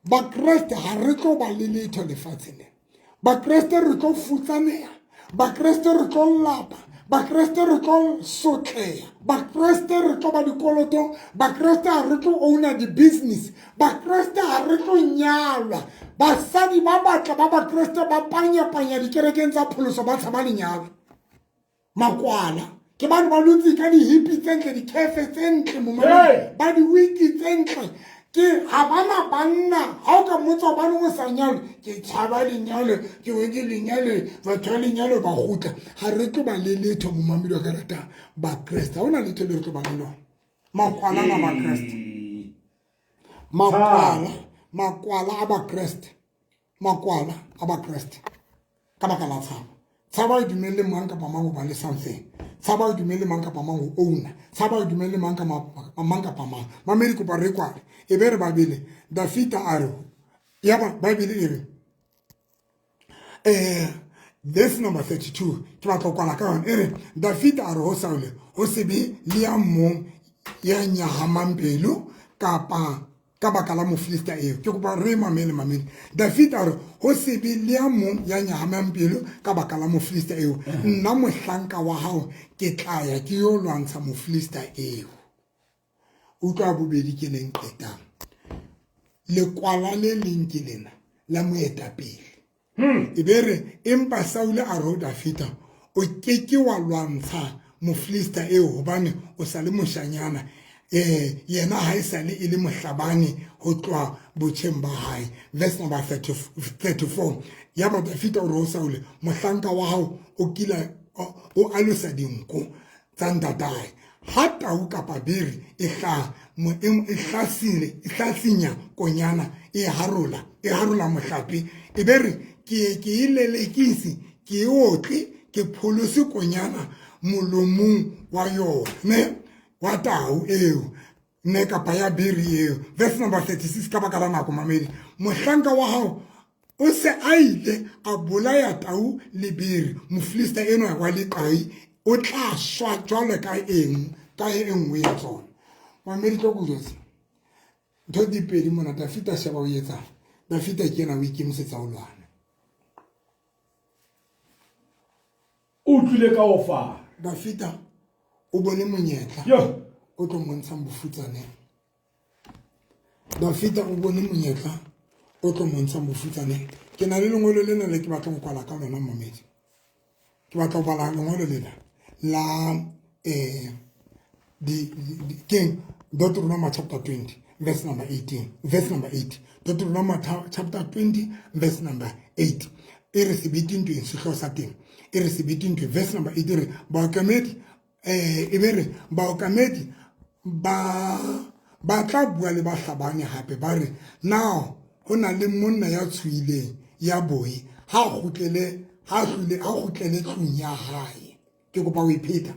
ba Kriste ha re tlo ba le letho lefatsheng le ba Kriste re tlo futsanea ba Kriste re tlo lapa ba Kriste re tlo sotleha ba Kriste re tlo ba dikoloto ba Kriste ha re tlo owna di business ba Kriste ha re tlo nyalwa basadi ba batla ba Kriste ba panya dikerekeng tsa pholoso ba tshaba lenyalo makwala ke ba lutsi ka di hippie tsentle di cafe tsentle mo ba di wiki tsentle ke ha bana banna ha o ka motsa ba no sa nyalo ke tshaba lenyalo ke weke lenyalo batho lenyalo ba gutla ha re tlo ba le letho mo mamedi wa ka rata ba Kriste ha ona letho le re tlo ba le lona makwala na ba Kriste makwala a ba Kriste makwala a ba Kriste ka baka la tshaba e dumelle mang ka mang go ba le something tshaba e dumelle mang ka mang go owna tshaba e dumelle mang ka mang mamedi ko ba re kwa e be re babele Dafita a re ya ba Bible e re this number 32 ke ba tlokwana ka yona e re Dafita a re ho Saul ho se be le ya mong ya nyahamang pelo ka baka la Mofilista eo ke go ba re mamele Dafita a re ho se be le ya mong ya nyahamang pelo ka baka la Mofilista eo nna mohlanka wa hao ke tla ya ke yo lwantsha Mofilista eo utlwa bobedi ke leng qetang lekwala le leng ke lena la moetapele e be re empa Saul a re ho Dafita o keke wa lwantsha Mofilista eo hobane o sa le moshanyana yena ha e sale e le mohlabane ho tloa botjheng ba hae verse number 34 ya ba Dafita o re ho Saul mohlanka wa hao o kila o alosa dinko tsa ntatae ha tau kapa beri e hlasinya konyana e harola mohlape e bere ke ilelekisi ke otle ke pholosi konyana molomong wa yona wa tau eo ne kapa ya beri eo verse number 36 ka baka la nako mamedi mohlanka wa hao o se a ile a bolaya tau le beri Mofilista eno wa leqai o tla shwa jwale ka e nngwe ya tsona mamedi tlo go jwetsa ntho di pedi mona Dafita sheba o etsa Dafita ke yena o ikemisetsa ho lwana o tlile ka ofa Dafita o bone monyetla Yo. o tlo montshang bofutsane. Dafita o bone monyetla o tlo montshang bofutsane. Ke na le lengolo lena le ke batla go kwala ka lona Mamedi. Ke batla go bala lengolo lena la King Deuteronomy chapter 20 verse number 18 verse number 8 Deuteronomy chapter 20 verse number 8 e re sebeting to sehlo sa teng e re sebeting to verse number 8 re baokamedi e bere baokamedi ba tla bua le ba hlabane hape ba re now hona le monna ya tshwileng ya boi ha kgutlele tlung ya hae ke kopa o ipheta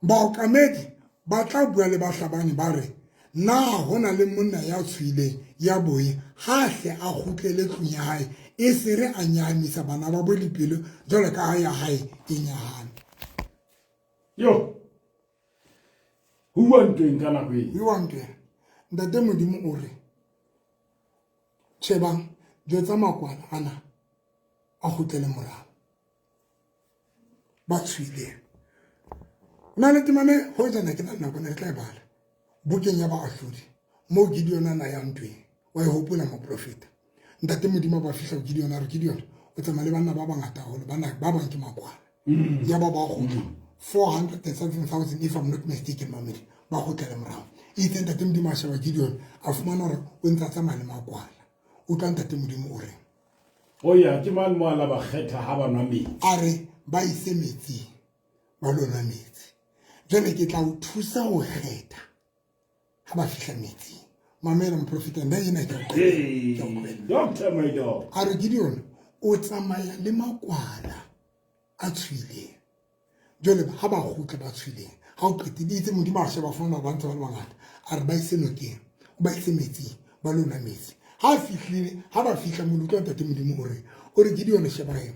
baokamedi ba tla bua le ba hlabane ba re na hona le monna ya tshwileng ya boi ha hle a kgutlele tlung ya hae e se re a nyahamisa bana ba bolipelo jwalo ka ha ya hae e nyahame. Yo. Who want to nkana kwe? You want to? Ntate Modimo o re tshebang jwetsa makwana ana a kgutlele morao ba tshwileng. Na le timane ho jana ke nna kona tla bala bukeng ya baahlodi mo Gideon ana ya ntwe wa e hopola mo profeta ntate Modimo ba fihla Gideon a re Gideon o tsamaya le bana ba bangata holo bana ba bang ke makwana ya ba kgutla 407,000 if I'm not mistaken Mamedi ba kgutlela morao itse ntate Modimo a sheba Gideon a fumana hore o ntse a tsamaya le makwana o tla ntate Modimo o re o ya ke man mo ala ba kgetha ha ba nwa metsi a re ba ise metsi ba lona metsi jwale ke tla o thusa ho kgetha ha ba fihla metsi mamela moprofeta nda ena ke Dr. Maido a re Gideon o tsamaya le makwala a tshwileng jwale ha ba kgutla ba tshwileng ha o qetile itse Modimo a sheba fona ba ntse ba le bangata a re ba ise nokeng o ba ise metsi ba lona metsi ha fihlile ha ba fihla moloko wa ntate Modimo o re Gideon sheba eng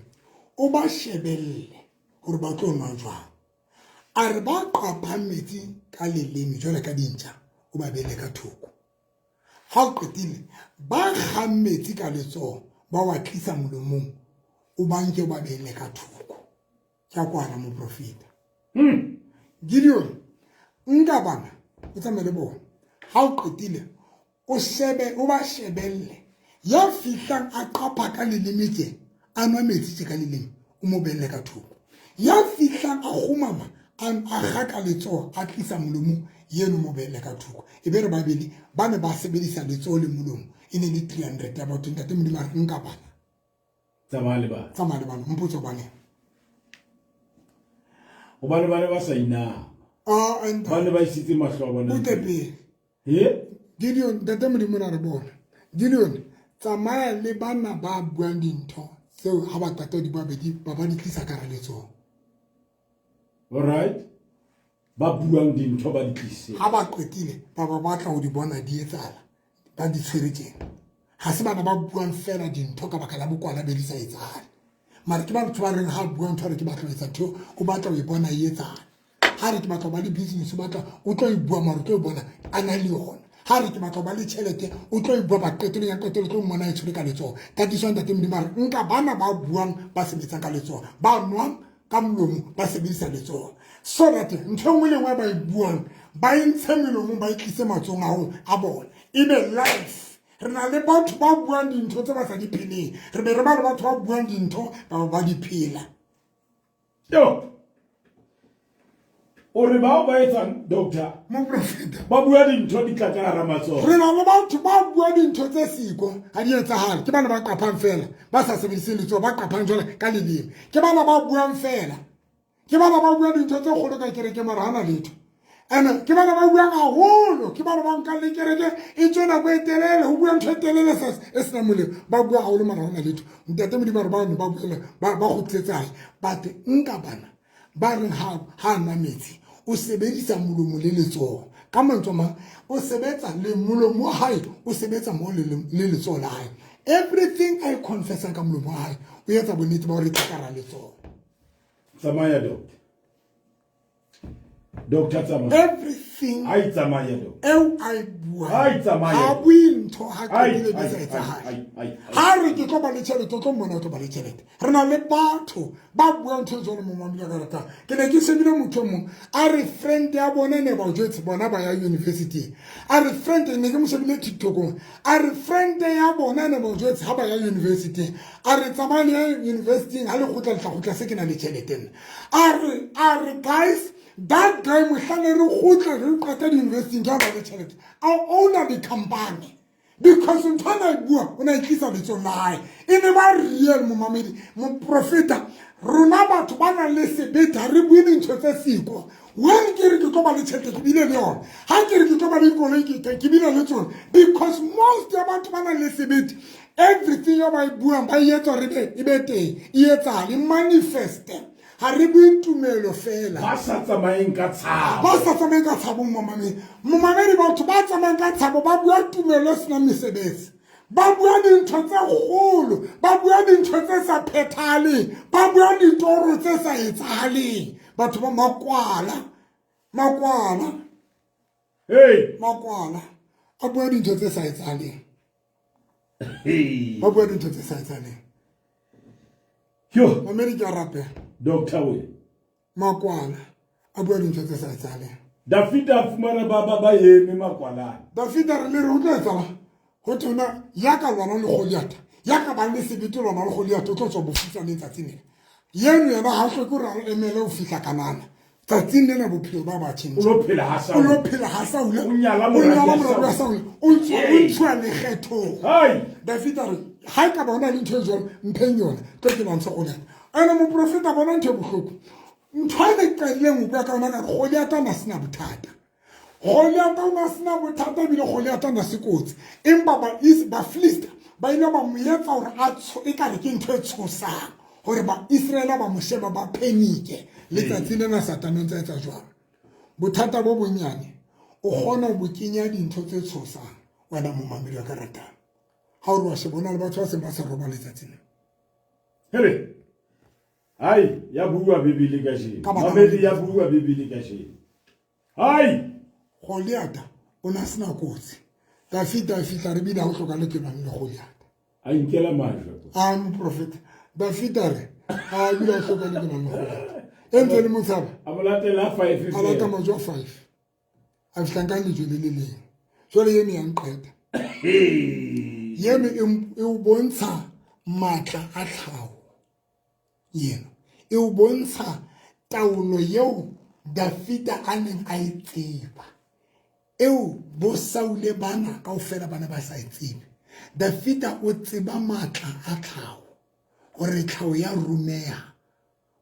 o ba shebelle hore ba tlo nwa jwang a re ba qapa metsi ka leleme jwale ka dintja o ba bele ka thoko ha o qetile ba kga metsi ka letsoho ba wa tlisa molomong o ba nke o ba bele ka thoko tja kwana moprofeta Gideon nka bana o tsamele bona ha o qetile o ba shebelle ya fihlang a qapa ka leleme tje a nwa metsi ka leleme o mo bele ka thoko ya fihlang a khumama a gaka letsoho a tlisa molomo yeno mo bele ka thoko e be re babedi ba ne ba sebedisa letsoho le molomo e ne le 300 ya batho ntate Modimo a re nka bana tsamaya le bana mpotso bane o ba sa ina ba ne ba isitse mahlo a bona utepe Gideon ntate Modimo a re bona Gideon tsamaya le bana ba buang dintho tseo ha ba qeta di babedi ba ba di tlisa ka ra letsoho. All right. Ba buang dintho ba di tlise. Ha ba qetile ba batla ho di bona di etsala ba di tshweretseng. Ha se bana ba buang fela dintho ka baka la bokwana be di sa etsala. Mara ke ba tshwa reng ha buang ntho re ke batla etsa ntho o batla ho e bona e etsala. Ha re ke batla ba le business o batla o tlo e bua mara ke o bona ana le yona. Ha re ke batla ba le tšhelete o tlo e bua ba qetelo ya qetelo tlo mona e tshwere ka letsoho. Ka diswa ntate Modimo mara nka bana ba buang ba sebetsang ka letsoho ba nwa ka molomo ba sebedisa letsoho so that ntho engwe le engwe ba e buang ba intshe melomo ba itlise matsong a bona e be life re na le batho ba buang dintho tse ba sa di pheleng re be re ba le batho ba buang dintho ba di phela yo o re ba etsang doctor mo profeta ba bua dintho di tla ka hara matsoho re na le batho ba bua dintho tse siko ha di etsahale ke bana ba qapang fela ba sa sebedise letsoho ba qapang jwale ka leleme ke bana ba buang fela ke bana ba bua dintho tse kgolo ka kereke mara hana letho ene ke bana ba buang haholo ke bana ba nka le kereke e tsena go etelele ho bua ntho e telele e sena molemo ba bua haholo mara hana letho ntate Modimo ba buela ba go tsetsae but nka bana ba re ha na metsi o sebedisa molomo le letsoho ka mantswe mang o sebetsa le molomo wa hae o sebetsa mo le letsoho la hae everything I confess ka molomo wa hae o etsa bonnete ba hore ka ra letsoho tsamaya doctor tsamaya everything ai tsamaya eo I bua ai tsamaya ha buintho ha ke le bisa etsa hae ha re ke tlo ba le tšhelete o tlo mmona o tlo ba le tšhelete re na le batho ba buang ntho jalo mo mamela ka rata ke ne ke sebile motho mong a re friend ya bona ne ba o jetse bona ba ya university a re friend ne ke mo sebile TikTokong a re friend ya bona ne ba o jetse ha ba ya university a re tsamane ya university ha le khutla se ke na le tšhelete a re guys that guy mohlale re khutla re qeta di university ga ba le tšhelete a owner the company because ntwana e bua o na itlisa letso la hae e ne ba real momamedi mo profeta rona batho ba na le sebete re bue dintho tse siko when ke re ke tlo ba le tšhelete ke bile le yona ha ke re ke tlo ba le koloi ke bile le tsona because most ya batho ba na le sebete everything yo ba e buang ba etsa re e be teng e etsa le manifest ha re bue tumelo fela ba sa tsamaeng ka tshabo momamedi batho ba tsamayang ka tshabo ba bua tumelo sena mesebetsi ba bua dintho tse kgolo ba bua dintho tse sa phethaleng ba bua ditoro tse sa etsahaleng batho ba makwala a bua dintho tse sa etsahaleng ba bua dintho tse sa etsahaleng mamedi ke a rapela Doctor we makwala a bua dintho tse sa etsahaleng Dafita fumana ba yeme makwala Dafita re le re utla etsala ho tona ya ka lwana le Goliata ya ka ba le sebete lwana le Goliata o tlo tswa bofutsa le tsatsing yeno yena ha hlo ke re emele o fihla kanana tsatsing lena bophelo ba ba tšhentšha o lo phela ha sa o nyala morwa sa o tswa le kgetho Dafita re ha ka bona le ntho jalo mpheng yona tlo ke bantsa Goliata ana mo profeta bona ntho bohloko ntwane ka ile mo bua ka ona ka Goliata na sina bothata Goliata na sina bothata bile Goliata na sekotsi empa ba Philistine ba ina ba moyetsa hore a e ka re ke ntho e tshosang hore ba Israela ba mosheba ba panique le tsatsing lena Satan ntse etsa jwang bothata bo bonyane o gona bo kenya dintho tse tshosang wena mo mamedi wa karata ha o re wa shebona le batho ba se ba se roba le tsatsing hele hai ya bua bibili ka shini mamedi ya bua bibili ka shini hai Goliata o na sena kotsi Dafita fitla re bile ha o hloka le kenang le Goliata a inkela majwa a mo profeta Dafita re a bile ha hloka le kenang le Goliata ente le motsaba amolatela 5 a lata majwa 5 a fitla le jole le leng jole yeme ya nqeta yeme e o bontsha matla a tlhaho yena e o bontsha taolo yeo Dafita a neng a e tseba eo bo Saule bana kaofela bana ba sa e tsebe Dafita o tseba matla a tlhaho gore tlhaho ya rumeya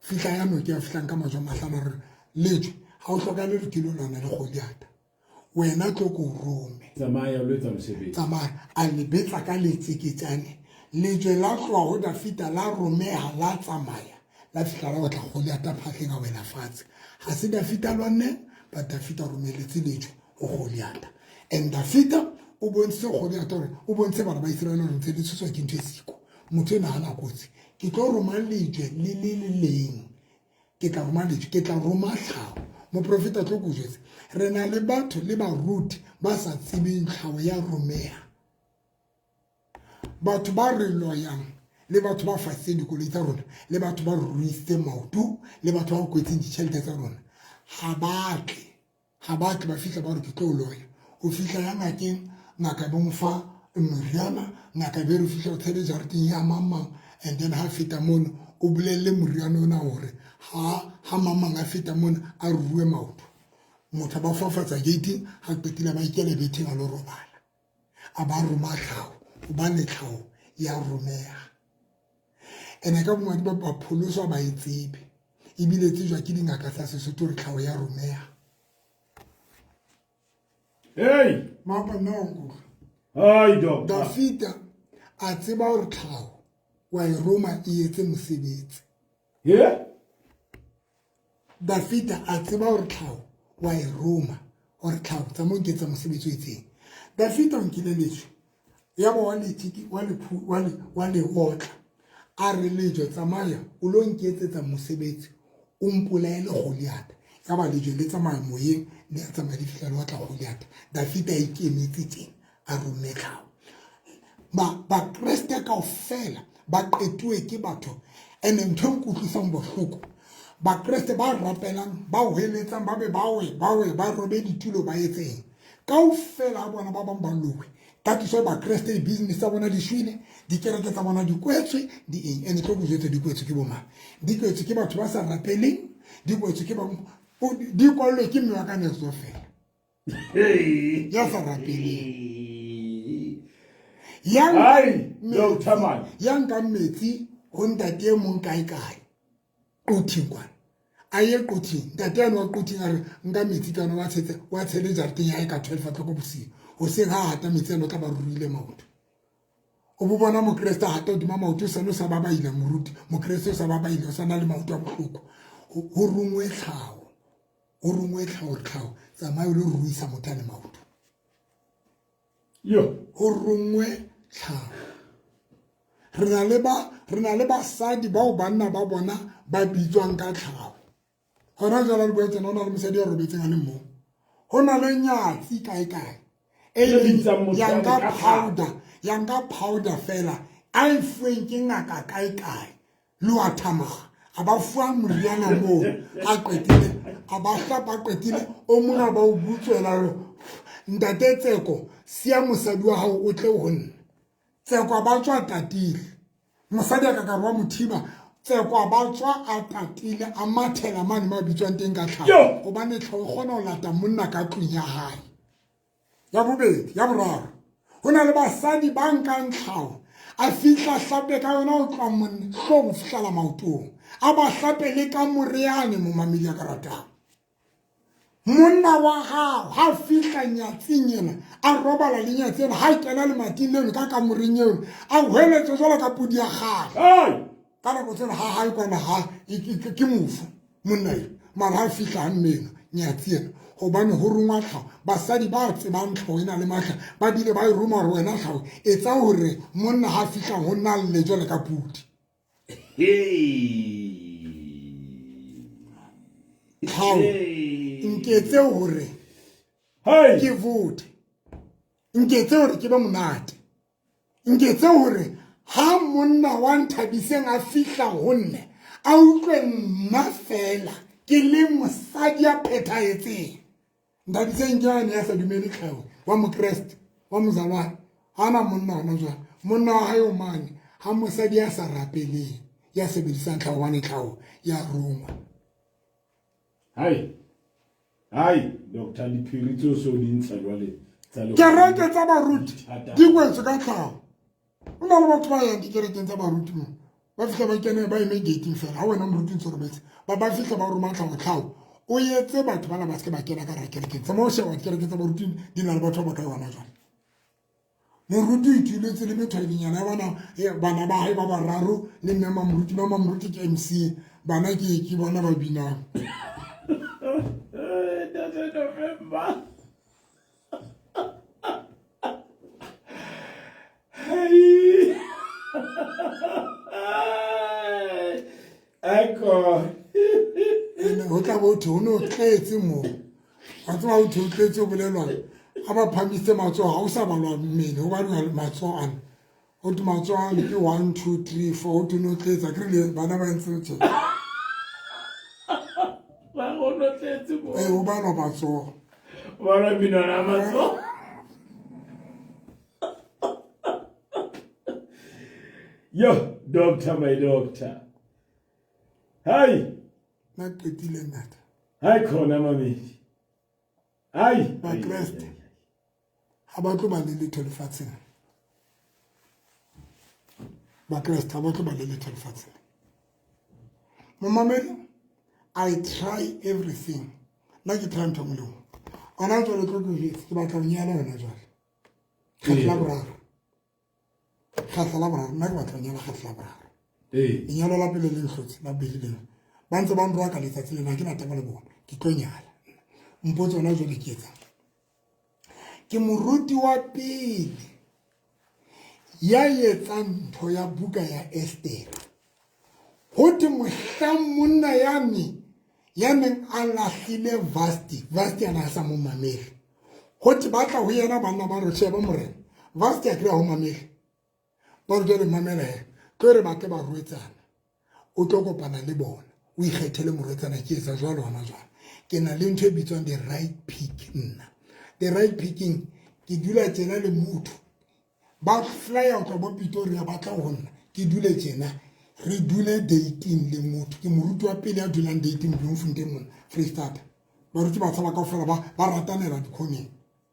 fihla ya no ke a fihlang ka majwa mahlano re letšwe ha o hloka le dikilo lona le Goliata wena tlo ko rome tsamaya o letsa mosebetsi tsamaya a le betsa ka letseketsane lejwe la tloa ho Dafita la romeha la tsamaya la fihla la otla Goliata phatleng a wela fatshe ha se Dafita lwanne ba Dafita romeletse lejwe ho Goliata and Dafita o bontshe Goliata hore o bontshe bana ba Israel hore ntse di tshoswa ke ntho e siko motho ena hana kotsi ke tlo roma lejwe le leng ke tla roma lejwe ke tla roma tlhaho mo profeta tlo go jetse re na le batho le baruti ba sa tsebeng tlhaho ya romeya batho ba re loyang le batho ba fasitse dikoloi tsa rona le batho ba ruisitse maoto le batho ba kwetseng ditšhelete tsa rona ha batle ba fihla ba re ke tlo loya o fihla ya ngakeng ngaka ba mo fa moriana ngaka be re fihla o tshele jareteng ya mamang and then ha feta mono o bolelle moriana ona hore ha mamang a feta mono a rue maoto motho ba fafatsa gate ha qetile ba ikele betheng a lo robala a ba roma tlhaho o ba le tlhaho ya romeya ene ka bongwadi ba pholoso ba itsebe ebile tsejwa ke dingaka tsa Sesotho re tlhaho ya romeya hey mapa nongo hai doctor Dafita a tseba hore tlhaho wa e Roma e etse mosebetsi Dafita a tseba hore tlhaho wa e Roma hore tlhaho tsa mo nketsa mosebetsi o itseng Dafita o nkile letsho ya ba wa letiki wa le hotla a re lejwe tsamaya o lo nketsetsa mosebetsi o mpolaele Goliata ya ba lejwe le tsamaya moyeng le tsamaya di fihla le wa tla Goliata Dafita a ikemetse teng a rome tlhaho ba Kreste kaofela ba qetuwe ke batho ene ntho nkutlwisang bohloko ba Kreste ba rapelang ba hoeletsang ba be ba robe ditulo ba etseng kaofela bona ba bang ba lowe that is why ba Kreste business tsa bona di shwele di kereke tsa bona di kwetswe di eng ene tlo bujetse di kwetswe ke bomang di kwetswe ke batho ba sa rapeleng di kwetswe ke ba di kwallwe ke mme wa ka Nelson fela ya sa rapeleng yang ka metsi ho ntate e mong kae qothing kwana a ye qothing ntate yana wa qothing a re nka metsi kana wa tshele jareteng ya ka 12 tlhoko bosiu ho seng ha hata metsi ano tla ba rurile maoto o bo bona mo Kriste hata o dima maoto sa no sa ba baila moruti mo Kriste o sa ba baila o sa na le maoto a bohloko ho rungwe tlhaho tsamaya le ruisa motane maoto ho rungwe tlhaho re na le basadi bao banna ba bona ba bitswang ka tlhaho hona jala le boetsana hona le mosadi ya robetseng a le mo hona le nyatsi kae yanga powder fela a fueng ke ngaka kae le wa thamaga a ba fuwa moriana mo a qetile a ba hlapa qetile o mona ba o butswela ntate Tseko sia mosadi wa hao o tle ho nna Tseko ba tswa tatile mosadi ka ka rwa mothiba Tseko ba tswa a tatile a mathela mane ma bitswang teng ka tlhaho o bane tlhaho gona o lata monna ka tlung ya hae ya bobedi ya boraro hona le basadi ba nkang tlhaho a fitla hlape ka yona o tla monna go fihla maotong a ba hlape le ka moriane mo mamedi ya karata monna wa hao ha fihla nyatsing ena a robala le nyatseng ha kena le matileng ka moring eo a hweletse jwalo ka pudi ya gae ka nako tsena ha hae kwana ha ke mofu monna mara ha fihla ha mmena nyatseng hobane ho rungwa tlhaho basadi ba tsebang tlhaho ena le matla ba bile ba ruma hore wena tlhaho etsa hore monna ha fihla ho nna le jwalo ka pudi tlhaho nketse hore ke vote nketse hore ke ba monate nketse hore ha monna wa Nthabiseng a fihla ho nne a utlwe nna fela ke le mosadi a phethahetseng Nthabiseng ke ane ya sa dumele tlhaho wa mokreste wa mozalwane hana monna hona jwale monna wa hae o mane ha mosadi ya sa rapeleng ya sebedisang tlhaho wane tlhaho ya roma Dr. Diphiritso so di ntsha jwale kereke tsa baruti di kwetswe ka tlhaho o na le batho ba yang dikerekeng tsa baruti mo ba fihla ba kene ba eme gating fela ha wena moruti ntse robetse ba fihla ba roma tlhaho o yetse batho bana ba se ba kena ka kerekeng tsa mo shewa dikerekeng tsa baruti di na le batho ba ka yona jwale moruti o itiletse le metho dinyana ya bana ba hae ba bararo le mmema moruti ke MC bana ke bona ba binang Ecco. Ho tla bo ho no tletse mo a tswa ho tletse o bolelwa a ba phamise matsoho ha o sa balwa mmele ho ba le matsoho ana o di matsoho ke 1 2 3 4 o di no tletsa ke le bana ba ntse tse ba go no tletse mo o ba no matsoho ba ra bina na matsoho yo doctor my doctor hai na qetile nata hai khona mamedi hai ba Kriste ha ba tlo ba le letho lefatsheng ba Kriste ha ba tlo ba le letho lefatsheng mamamedi I try everything na ke try ntho ngwe ona tlo le tlo ke batla nyala ona jwale khatla braro na ke batla nyala khatla braro inyalo la pele le hlotse la belileng ba ntse ba mbra ka letsatsi lena ke na taba le bona ke tlo nyala mpotso ona jwale ke etsa ke moruti wa pele ya etsa ntho ya buka ya Esther ho te mohla monna ya neng a lahlile Vasti ana sa mo mamele ho te batla ho yena bana ba re sheba morena Vasti a kry ho mamele ba re jwale mamela ke re ba ke ba ruetsana o tlo kopana le bona o ikgethele morwetsana ke etsa jwalo hona jwale ke na le ntho e bitswang the right pick nna the right picking ke dula tjena le motho ba fly out of Pretoria ba tla ho nna ke dule tjena re dule dating le motho ke moruti wa pele ya dulang dating Bloemfontein mona Freestata ba ruti ba tsaba kaofela ba ratanela dikhoneng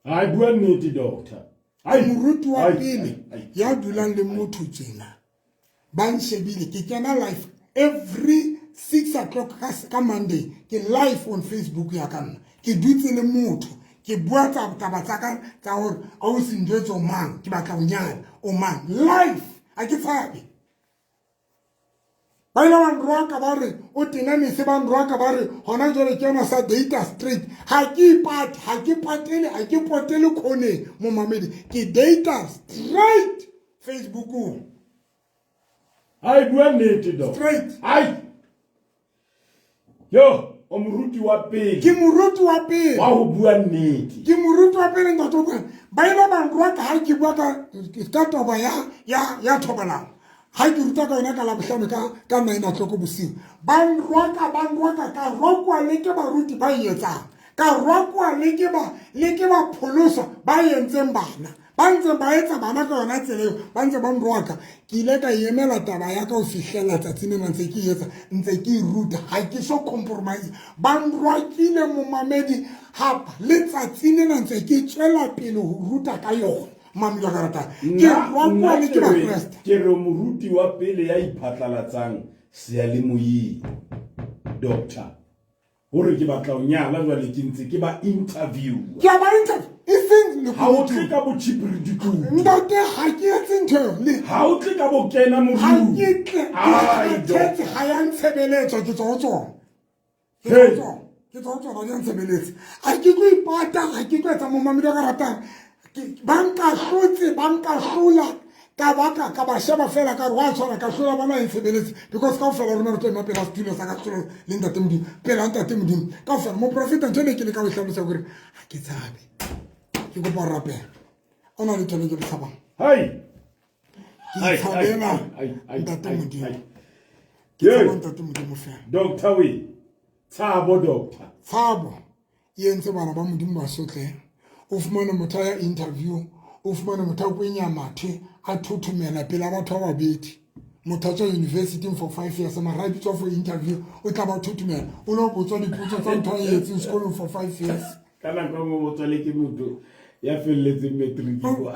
ai bua nnete doctor ai moruti wa pele ya dulang le motho tjena ba nshebile ke kena live every 6 o'clock ka Monday ke live on Facebook ya kana ke dutse le motho ke bua tsa taba tsa ka tsa hore a o se njwetso mang ke batla ho nyala o mang live a ke tshabe ba ila ba nroka ba re o tena ne se ba nroka ba re hona jole ke yona sa data straight ha ke potele khone mo mamedi ke data straight Facebook ai bua nnete do straight ai yo o moruti wa pele ke moruti wa pele wa ho bua nnete ke moruti wa pele nka tloka ba ila ba nroka ha ke bua ka toba ya thobalang ha ke ruta ka yona ka la bohlano ka 9 o'clock bosiu ba nroka ka rokwa le ke baruti ba yetsa ka rokwa le ke ba pholosa ba yentseng bana ba ntse ba etsa bana ka yona tsela ba ntse ba nroka ke ile ka emela taba ya ka o fihlela tsatsing le ntse ke etsa ntse ke ruta ha ke so compromise ba nrokile mo mamedi ha le tsatsing le ntse ke tswela pele ho ruta ka yona mami ya karata ke rokwa le ke ba Christ ke re moruti wa pele ya iphatlalatsang sealemoyeng doctor hore ke batla o nyala jwale ke ntse ke ba interview ke ba interview iseng le ha o tle ka bo chipri dikutu ntate ha ke etse ntho le ha o tle ka bo kena ha moruti ke tle ke ha ya ntshebeletso ke tsotso Hey. ke tsotso ba ya ntshebeletso ha ke go ipata ha ke go etsa mo mami ya karata banka hlola ka baka ka ba sheba fela ka wa tshwana ka hlola bana insebeletse because ka ofela rona re tlo mapela studio sa ka hlola le ntate modimo pela ntate modimo ka ofela mo profeta ntse ke le ka o hlalosa gore ha ke tsabe ke go ba rapela ona le tshwane ke le tshabang hai ke tshabela ntate modimo ke tshabang ntate modimo fela doctor we tsabo doctor tsabo yentse bana ba modimo ba sotle o fumana motho ya interview o fumana motho a kwenya mathe a thothomela pela batho ba babedi motho tswa university for 5 years mara bitswa for interview o tla ba thothomela o lo botswa dipotso tsa ntho ya etseng sekolong for 5 years kana ka mo botswa le ke motho ya felletseng matric kwa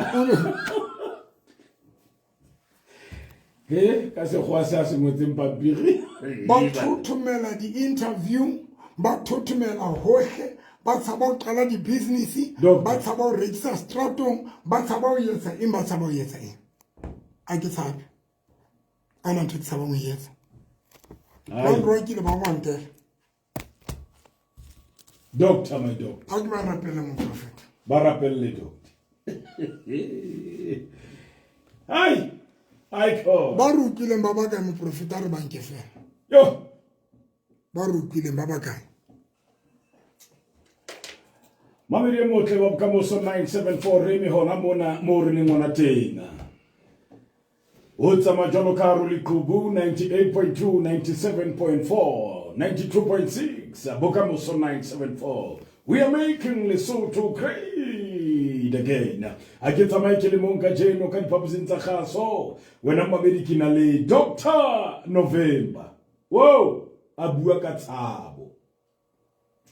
he ka se go sa se motseng papiri ba thothomela di interview ba thothomela hohle ba tsaba o qala di business ba tsaba o register stratong ba tsaba o yetsa ba tsaba o yetsa a ke tsaba ana ntho tsaba o yetsa ba roki le ba wante doctor my doctor a ke ba rapela mo prophet ba rapelle doctor ai ko ba rukile ba ba ka mo prophet a re banke fela yo ba rukile ba ba ka Mamiri motle wa bokamoso 974 re me hona mona mo re leng mona tena. O tsama jalo ka ro likubu 98.2 97.4 92.6 bokamoso 974. We are making Lesotho great again. A ke tsamaye ke le monka jeno ka diphaposing tsa gaso. Wena mamedi kina le Dr. November. Wow, a bua ka tsabo.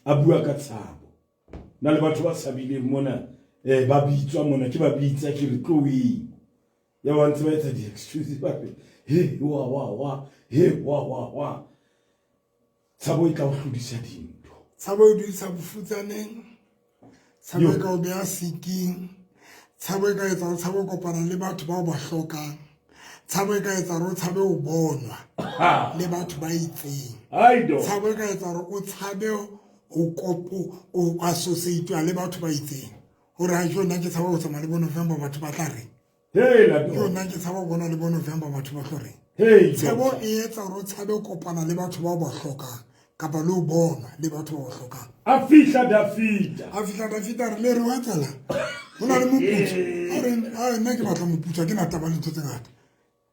A bua ka tsabo. Na le batho ba sabile mona ba bitswa mona ke ba bitsa ke re tlowi ya wantse ba etsa di excuse ba he wa he wa tsabo e ka o hlodisa dintho tsabo e disa bofutsaneng tsabo e ka o bea siking tsabo e ka etsa tsabo kopana le batho ba ba hlokang tsabo e ka etsa ro tshabe o bonwa le batho ba itseng tsabo e ka etsa ro o tshabe o kopo o associate le batho ba itseng hore ha jona ke tsaba go tsama le bo November batho ba tla re la jona ke tsaba go bona le bo November batho ba tla re tsabo e etsa ro tshabe kopana le batho ba ba hlokang kapa le o bona le batho ba ba hlokang a fihla Dafita re le re wa tsala hona le moputso a nna ke batla moputso ke na taba le ntho tse ngata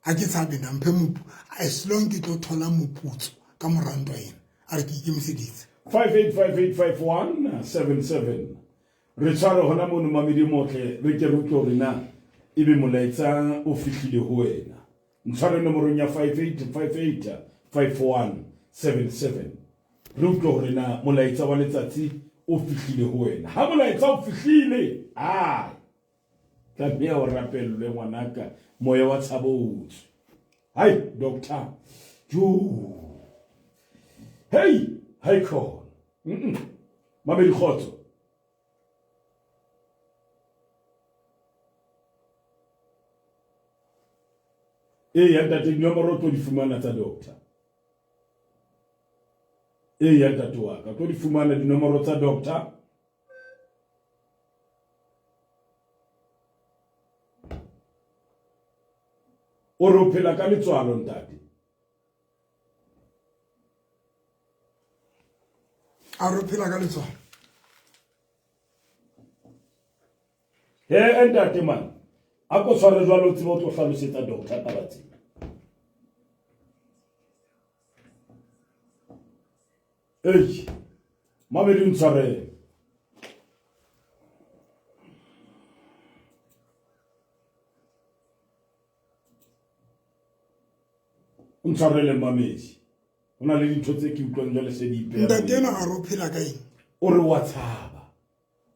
a ke tshabe na mphe mopu as long ke tlo thola moputso ka morantwa ena a re ke ikemiseditse 58585177 re tshware hona mono mamedi motle re ke re tlo rena ebe molaetsa o fihlile ho wena ntshware nomorong ya 58585177 re utlo rena molaetsa wa letsatsi o fihlile ho wena ha molaetsa o fihlile ai tlameha o rapellwe ngwanaka moya wa tshabotse hai doctor jo hey hai khona mamedi khotso ya ntate dinomoro tlo di fumana tsa doctor ya ntate wa ka tlo di fumana dinomoro tsa doctor o re phela ka letswalo ntate a re phela ka letswalo ntate man a ko tshware jwalo tsebo tlo hlalosetsa doctor ka batsi mamedi ntshware ntshwarele mamedi ona le dintho tse ke utlwang jwale se di ipela ntate ena a re o phela ka eng o re wa tshaba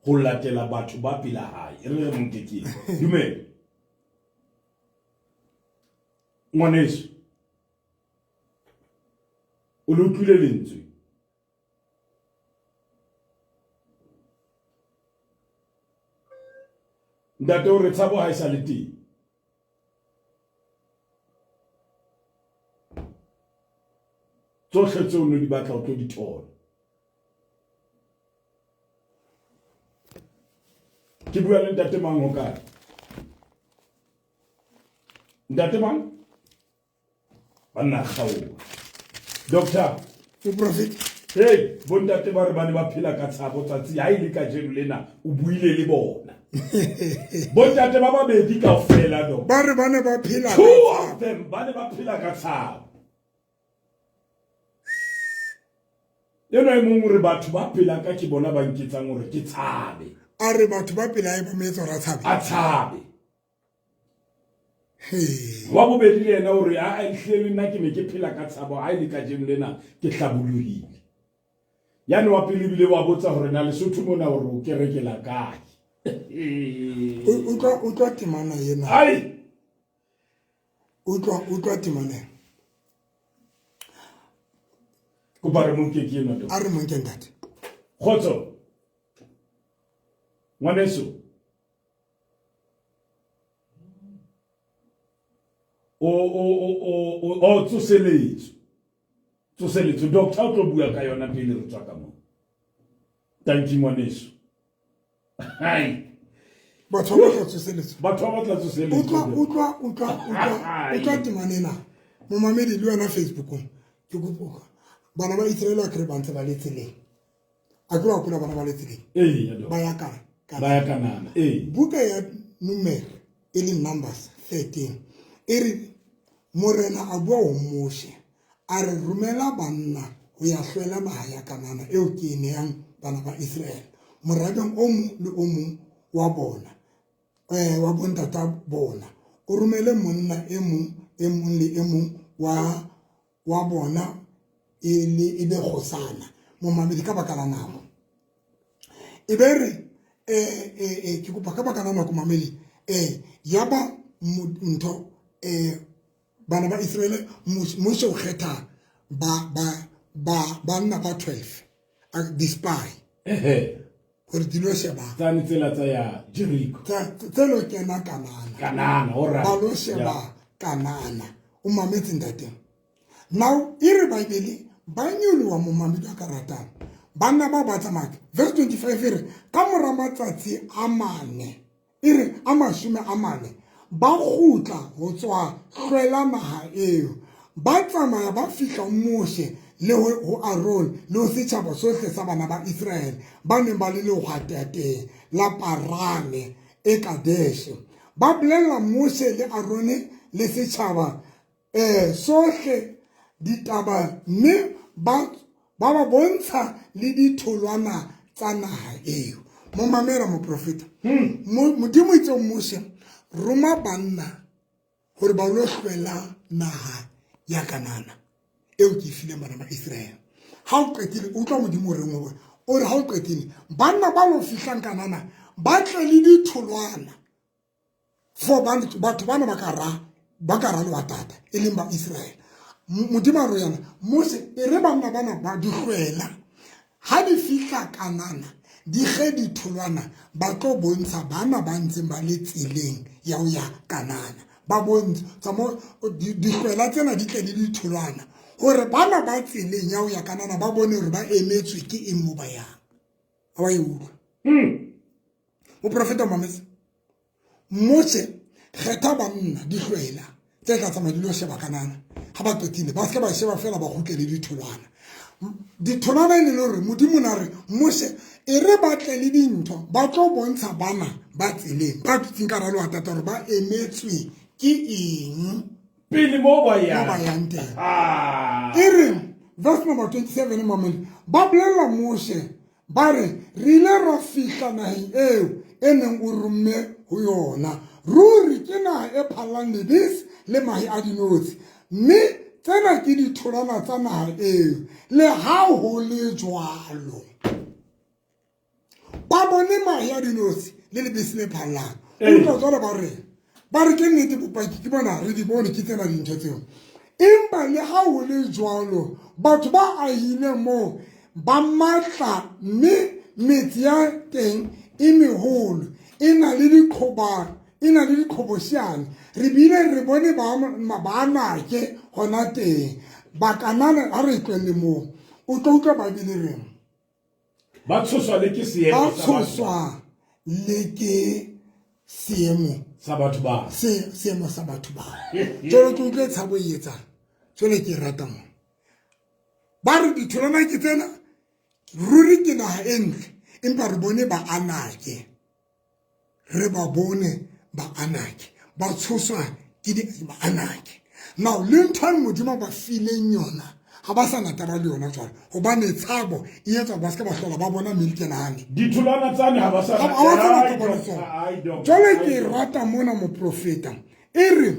go latela batho ba pela hae re re montekeng dumela ngwaneso o le utlwile lentswe ntate o re tshabo ha e sa le teng tsohle tseo no di batla o tlo di thola ke bua le ntate mang ho kae ntate mang banna kgaoha doctor o prophet hey bontate ba re bane ba phela ka tshabo tsatsi ha ile ka jeno lena o buile le bona bontate ba babedi kaofela do ba re bane ba phela ka two of them bane ba phela ka tshabo yena e mongwe re batho ba phela ka ke bona ba nketsang hore ke tshabe a re batho ba phela e ba metso ra tshabe a tshabe wa bobedi le yena hore a ihlele nna ke me ke phela ka tshabo ha ile ka jeno lena ke hlabolohile yane wa pele bile wa botsa hore na Lesotho mona hore o kerekela kae o tla temana yena ai o tla temana ko ba re monke ke yena do a re monke ntate khotso ngwaneso o tsoseletso doctor o tlo bua ka yona pele re tswa ka mo thank you ngwaneso hai batho ba tla tsoseletso o tla temanena mo mamedi le wena Facebookong ke gopoka bana ba Israel a kre bantse ba le tseleng a tlo akula bana ba le tseleng ba ya kanana buka ya numero ili Numbers 13 iri morena a bua o moshe a re romela banna ho ya hlwela naha ya Kanana eo ke ene yang bana ba Israel morabeng o mo le o mo wa bona wa bontata bona o romele monna e mong le e mong wa bona e be khosana mo mamedi ka bakala nako e be re ke go baka baka nako mamedi yaba ntho bana ba Israel mo se o kgetha ba nna ba 12 a di spy gore dilo se ba tsane tsela tsa ya Jericho tselo kena Kanana ora ba lo se ba Kanana o mametse ndate now ire Bible ba nyolwa mo mamedi a karatana bana ba batsa maka verse 25 ire ka mora matsatsi a mane ire a mashume a mane ba gutla go tswa hlwela naha eo ba tsamaya ba fihla Moshe le ho Aaron le ho setjhaba sohle sa bana ba Israel ba ne ba le la Parane e Kadesh ba bolela Moshe le Aaron le setšhaba sohle ditaba mme ba bontsha le ditholwana tsa naga eo. Mo mamela moprofeta modimo itse Mose roma banna gore ba lo hlwela naga ya Kanana eo ke fileng bana ba Israel. Ha o qetile o tla modimo re ngwe o re ha o qetile banna ba lo fihlang Kanana ba tle le ditholwana for batho bana ba ka ra le watata e leng ba Israel. Modimo ro yana Mose e re banna bana ba di hlwela ha di fihla Kanana di ge ditholwana ba tlo bontsha bana ba ntseng ba le tseleng ya o ya Kanana ba bontsha mo di hlwela tsena di tle di ditholwana gore bana ba tseleng ya o ya Kanana ba bone gore ba emetswe ke eng mo ba yang. A wa e utlwa mo profeta Mose kgetha banna di hlwela tse tla tsamaya di lo sheba Kanana ha ba qetile ba se ba sheba fela ba khutle le ditholwana. Ditholwana le gore modimo na re Mose e re batle le dintho ba tlo bontsha bana ba tseleng ba tseng ka ralo atata gore ba emetswe ke eng pele mo ba yang teng. E re verse number 27 moment ba bolela Mose ba re re ile ra fihla naheng eo e neng o romme ho yona ruri ke naga e phallang lebese le mahe a dinotshi mme tsena ke ditholwana tsa naga eo le ha ho le jwalo ba bone mahe a dinotshi le lebese le phallang o tla jwalo ba re ke nnete bopaki ke bona re di bone ke tsena dintho tseo empa le ha ho le jwalo batho ba ahile mo ba matla mme metsi ya teng e meholo e na le dikgoboshane re bile re bone ba nake gona teng ba Kanana a re tlwele mo o tlo utlwa ba bile reng ba tshoswa le ke seemo sa batho ba seemo sa batho ba jalo ke utlwe tshabo e etsang jalo ke rata mo ba re ditholwana ke tsena ruri ke naga e ntle empa re bone ba anake re ba bone ba anake ba tshoswa ke ba anake now le ntho modimo ba fileng yona ga ba sa nata ba le yona jwalo gobane tshabo e etsa ba se ba hlola ba bona milkenane ditholwana tsane ha ba sa jwale ke rata mona moprofeta e re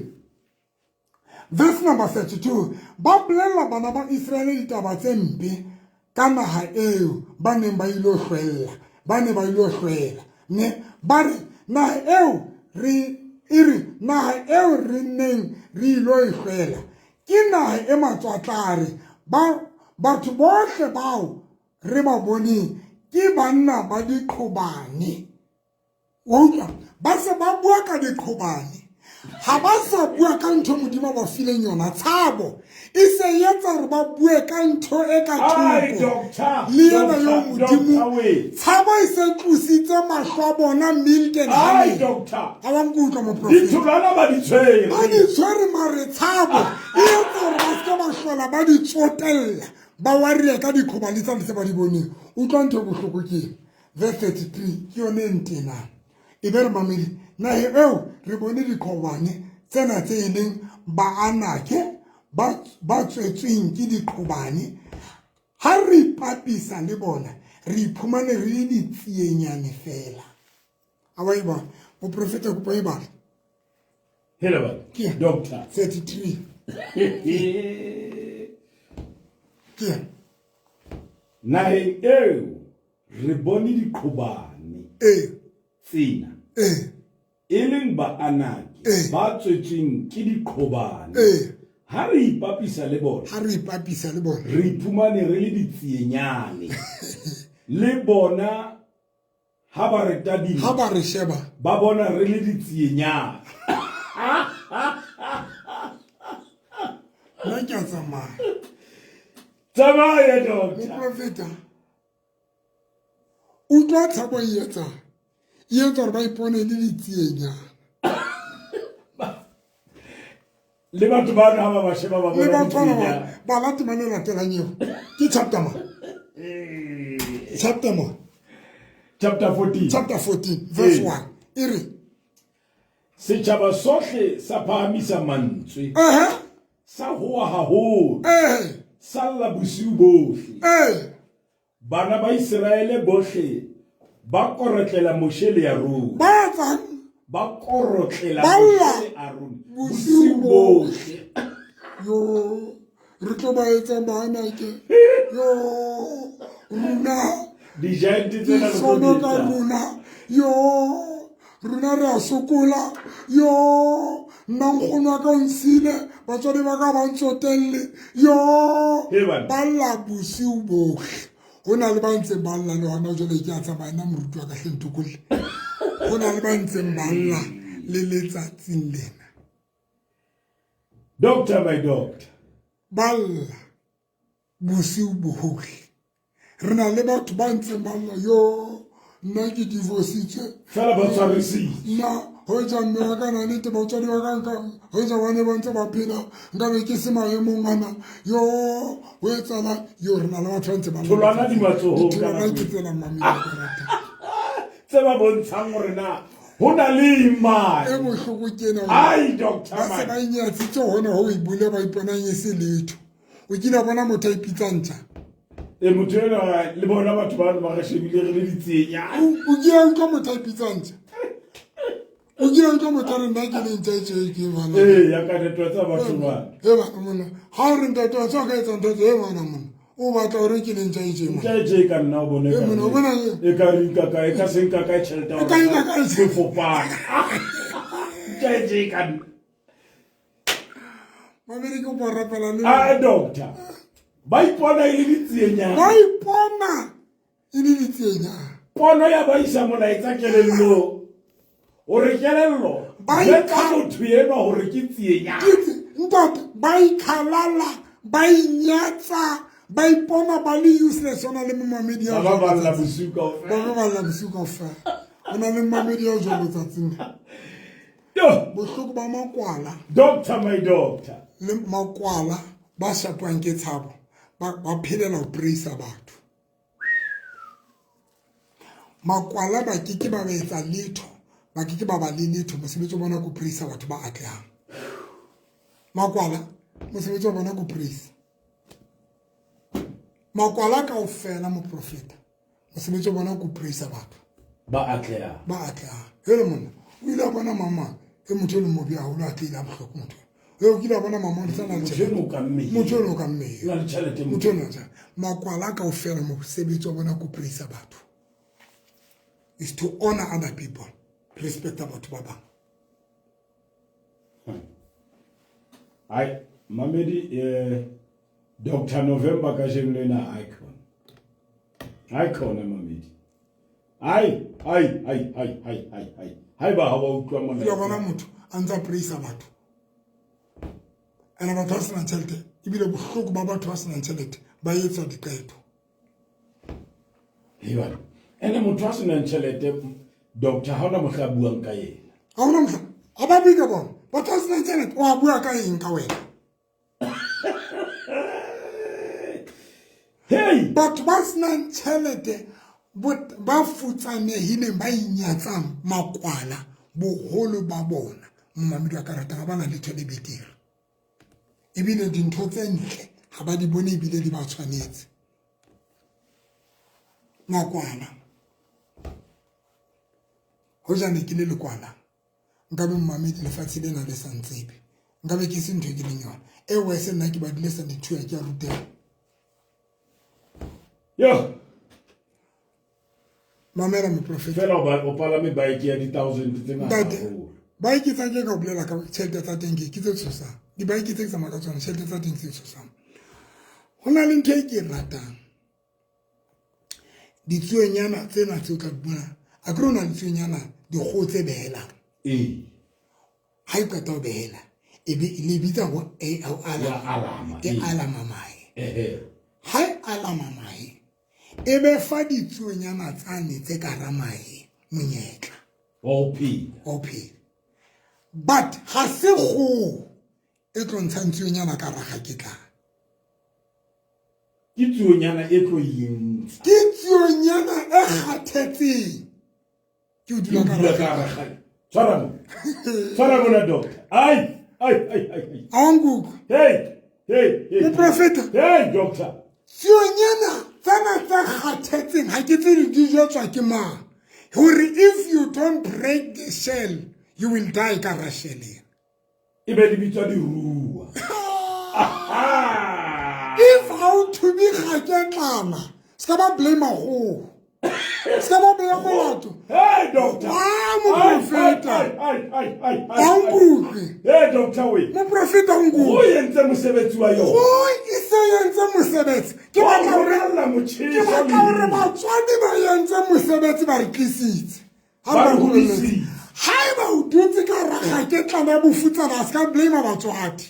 verse number 32 ba bolela bana ba Israele ditaba tse mpe ka naga eo ba neng ba ilo hlwella ne ba re naga eo re neng re ilo hlwella ke naga e matswatlare batho bohle bao re ba boneng ke banna ba diqhobane wa utlwa ba se ba bua ka diqhobane ha ba sa bua ka ntho modimo ba fileng yona tshabo e se yetsa gore ba bue ka ntho e ka thoko le yona yo modimo tshabo e se tlositse mahlo a bona milken ha ba nkutlwa moprofeta ba di tshwere mare tshabo e etsa gore ba se ba hlola ba di tsotella ba waria ka diqhobane tsa tse ba di boneng utlwa ntho bohloko ke verse 33 ke yone ntena e be re mamedi nahe eo re bone diqhobane tsena tse e leng ba anake ba tswetsweng ke diqhobane ha re ipapisa le bona re iphumane re le ditsienyane fela a wa iba o profeta go pa iba Doctor 33 ke nahe eo re bone diqhobane tsena e leng ba anake ba tswetsweng ke diqhobane ha re ipapisa le bona re iphumane re le ditsienyane le bona ha ba re tadile ha ba re sheba ba bona re le ditsienyane la ke tsamaya Doctor utlwa tshabo e etsa gore ba ipone le ditsienyane le batho ba na ba sheba ba bona ditsienyane ba lati mane latelang eo ke chapter 14 verse 1 e re setjhaba sohle sa phahamisa mantswe sa hoa haholo sa lla bosiu bohle bana ba Israele bohle ba korotlela moshele ya rona ba korotlela moshele a rona bosiu bohle yo re tlo ba etsa bana ke yo runa dijente tsena sono ka runa yo runa re a sokola yo nangkgono ka nsile batswadi ba ka ba ntsotelle yo ba lla bosiu bohle hona le ba ntse ba lla le hona jwale ke a tsamaya moruti wa ka hlentukulle hona le ba ntse ba lla le letsatsing lena doctor my doctor balla bosiu bohle re na le batho ba ntse ba lla yo nna ke divorcitswe fela ba tshwarisitse na ho ja mme wa ka na nnete batswadi ba ka nka ho ja bane ba ntse ba phela nka be ke se maemong ana yo ho etsala yo re na le batho ba ntse ba tholwana di matsohong ka tholwana ke tsela mamela ka rata tse ba bontshang hore na ho na le imane e bohloko kena ai doctor ba se ba inyatsitse hona ho e bule ba iponang e se letho o kila bona motho a ipitsantsa e motho ena le bona batho ba ba shebile re le ditsenya o kila nka motho a ipitsantsa o kila nka motho a re nna ke le ntse ke bana ya ka tetwa tsa batho ba bana mona ha o re ntatwa tsa ka etsa ntho e bana mona o batla hore ke le ntse ntse ka nna o bone ka mona o bona e ka rinka ka e ka senka ka chelta ka ina ka se fopana ntse ka mamedi ko borapela le a doctor ba ipona ile ditsenya ba ipona ile ditsenya pono ya ba isa mona etsa kelello o re kelello ba ka motho eno hore ke tsienya ntate ba ikhalala ba inyatsa ba ipona ba le useless ona le mamedi ya ba ba la busuka o ba la busuka o fa ona le mamedi ya jolo tsatsing yo bohloko ba makwala doctor my doctor le makwala ba shapwang ke tshabo ba phelela ho praise batho makwala ba ke ba etsa letho ba ke ba ba le letho mosebetsi bona go praise batho ba atlehang makwala mosebetsi bona go praise makwala ka o fela mo profeta mosebetsi bona go praise batho ba atlehang hele mona o ile bona mama e motho le mobi a ho la tlila bohloko motho o kila bona mama tsana le motho no ka mme la tšhelete motho no tsa makwala ka o fela mo sebetsi bona go praise batho is to honor other people respect batho ba bang ai mamedi Dr. November ka jemlena icon mamedi ai ba ha ba utlwa mona ya bona motho a ntsa praise batho ana batho ba sena tšhelete ebile bohloko ba batho ba sena tšhelete ba etsa dikaeto hewa ene motho a sena tšhelete doctor ha ona mohla buang ka yena ha ona mohla a ba bika bona batho ba sena tšhelete o a bua ka eng ka wena hey batho ba sena tšhelete ba futsanehileng ba inyatsang makwala boholo ba bona momamedi wa karata ga ba na letho le betere ebile dintho tse ntle ga ba di bone ebile di ba tshwanetse makwala ho jane ke le lekwala nkabe momamedi lefatshe lena le sa ntsebe nkabe ke se ntho ke leng yona e wa se nna ke ba dile sa dithuya ke a rutela yo mamela mo profeta fela o palame bike ya di 1000 tse ngata bike tsa ke ka bolela ka tšhelete tsa teng ke tse tshosang di-bike tse ke tsamaya ka tsona tšhelete tsa teng tse tshosang go na le ntho e ke ratang ditsuenyana tsena tse o tla bua a kere o na le tsuenyana dikgoho tse behelang ha e qeta ho behela e be le bitsa go alama mahe ha e alama mahe e be fa ditsuenyana tsane tse ka ramahe monyetla o phela but ha se go e tlo ntshang tsuenyana ka raga ke tla ke tsuenyana e tlo yintsha ke tsuenyana e kgathetseng ke o dula ka raga Tshwara bona doctor. Ai. Anguku. Hey. Moprofeta. Hey doctor. Sionyana tsana tsa kgathetseng ha ke tse di jetswa ke mang. If you don't break the shell, you will die ka rashele. Ibe di bitswa di rua. If how to be khaketlana, ska ba blame go. Ska ba blame molato. Hey doctor. Moprofeta. Anguku. Hey doctor we. Moprofeta anguku. O yentse mosebetsi wa yona. O ise yentse mosebetsi. Ke ba ka rela motjheso. Ke ba ka re batswadi ba yentse mosebetsi ba re tlisitse. Ba re hodisitse. Haeba o dutse ka raga ke tlana bofutsana ska blame batswadi.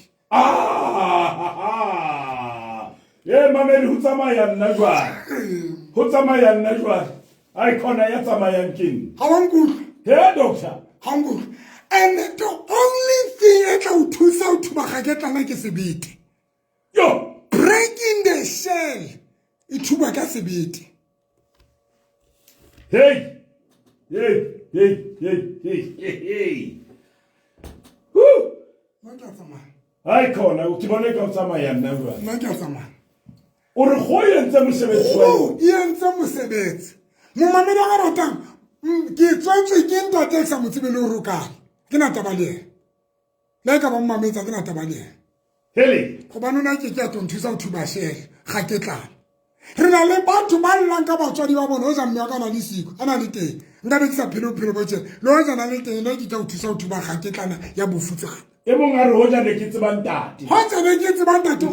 Ye mameli ho tsamaya nna jwang. Ho tsamaya nna jwang. Ai khona ya tsamayang keng. Ha wa nkutlwa. He doctor. Ha nkutlwa. And the only thing e tla o thusa o thuba ga ke tlana ke sebete. Yo, breaking the shell. E thuba ka sebete. Hey. Woo. Nka tsamaya. Ai khona o tibone ka tsamaya nna jwang. Nka tsamaya. O re go yentse mosebetsi wa yona. Yentse mosebetsi. Mo mamedi a ratang ke tswetswe ke ntate sa motsebele o rokana. Ke na taba le. Le ka ba mmametsa ke na taba le. Hele. Go banona ke a nthusa o thuba shele ga ke tlana. Re na le batho ba llang ka batswadi ba bona o ja mme ka na le siko ana le teng. Nka be ke sa phelo botse. Le o ja na le teng le ke tla o thusa o thuba ga ke tlana ya bofutsana. E mong a re ho ja ne ke tsebang tate. Ho tsebe ke tsebang tate. O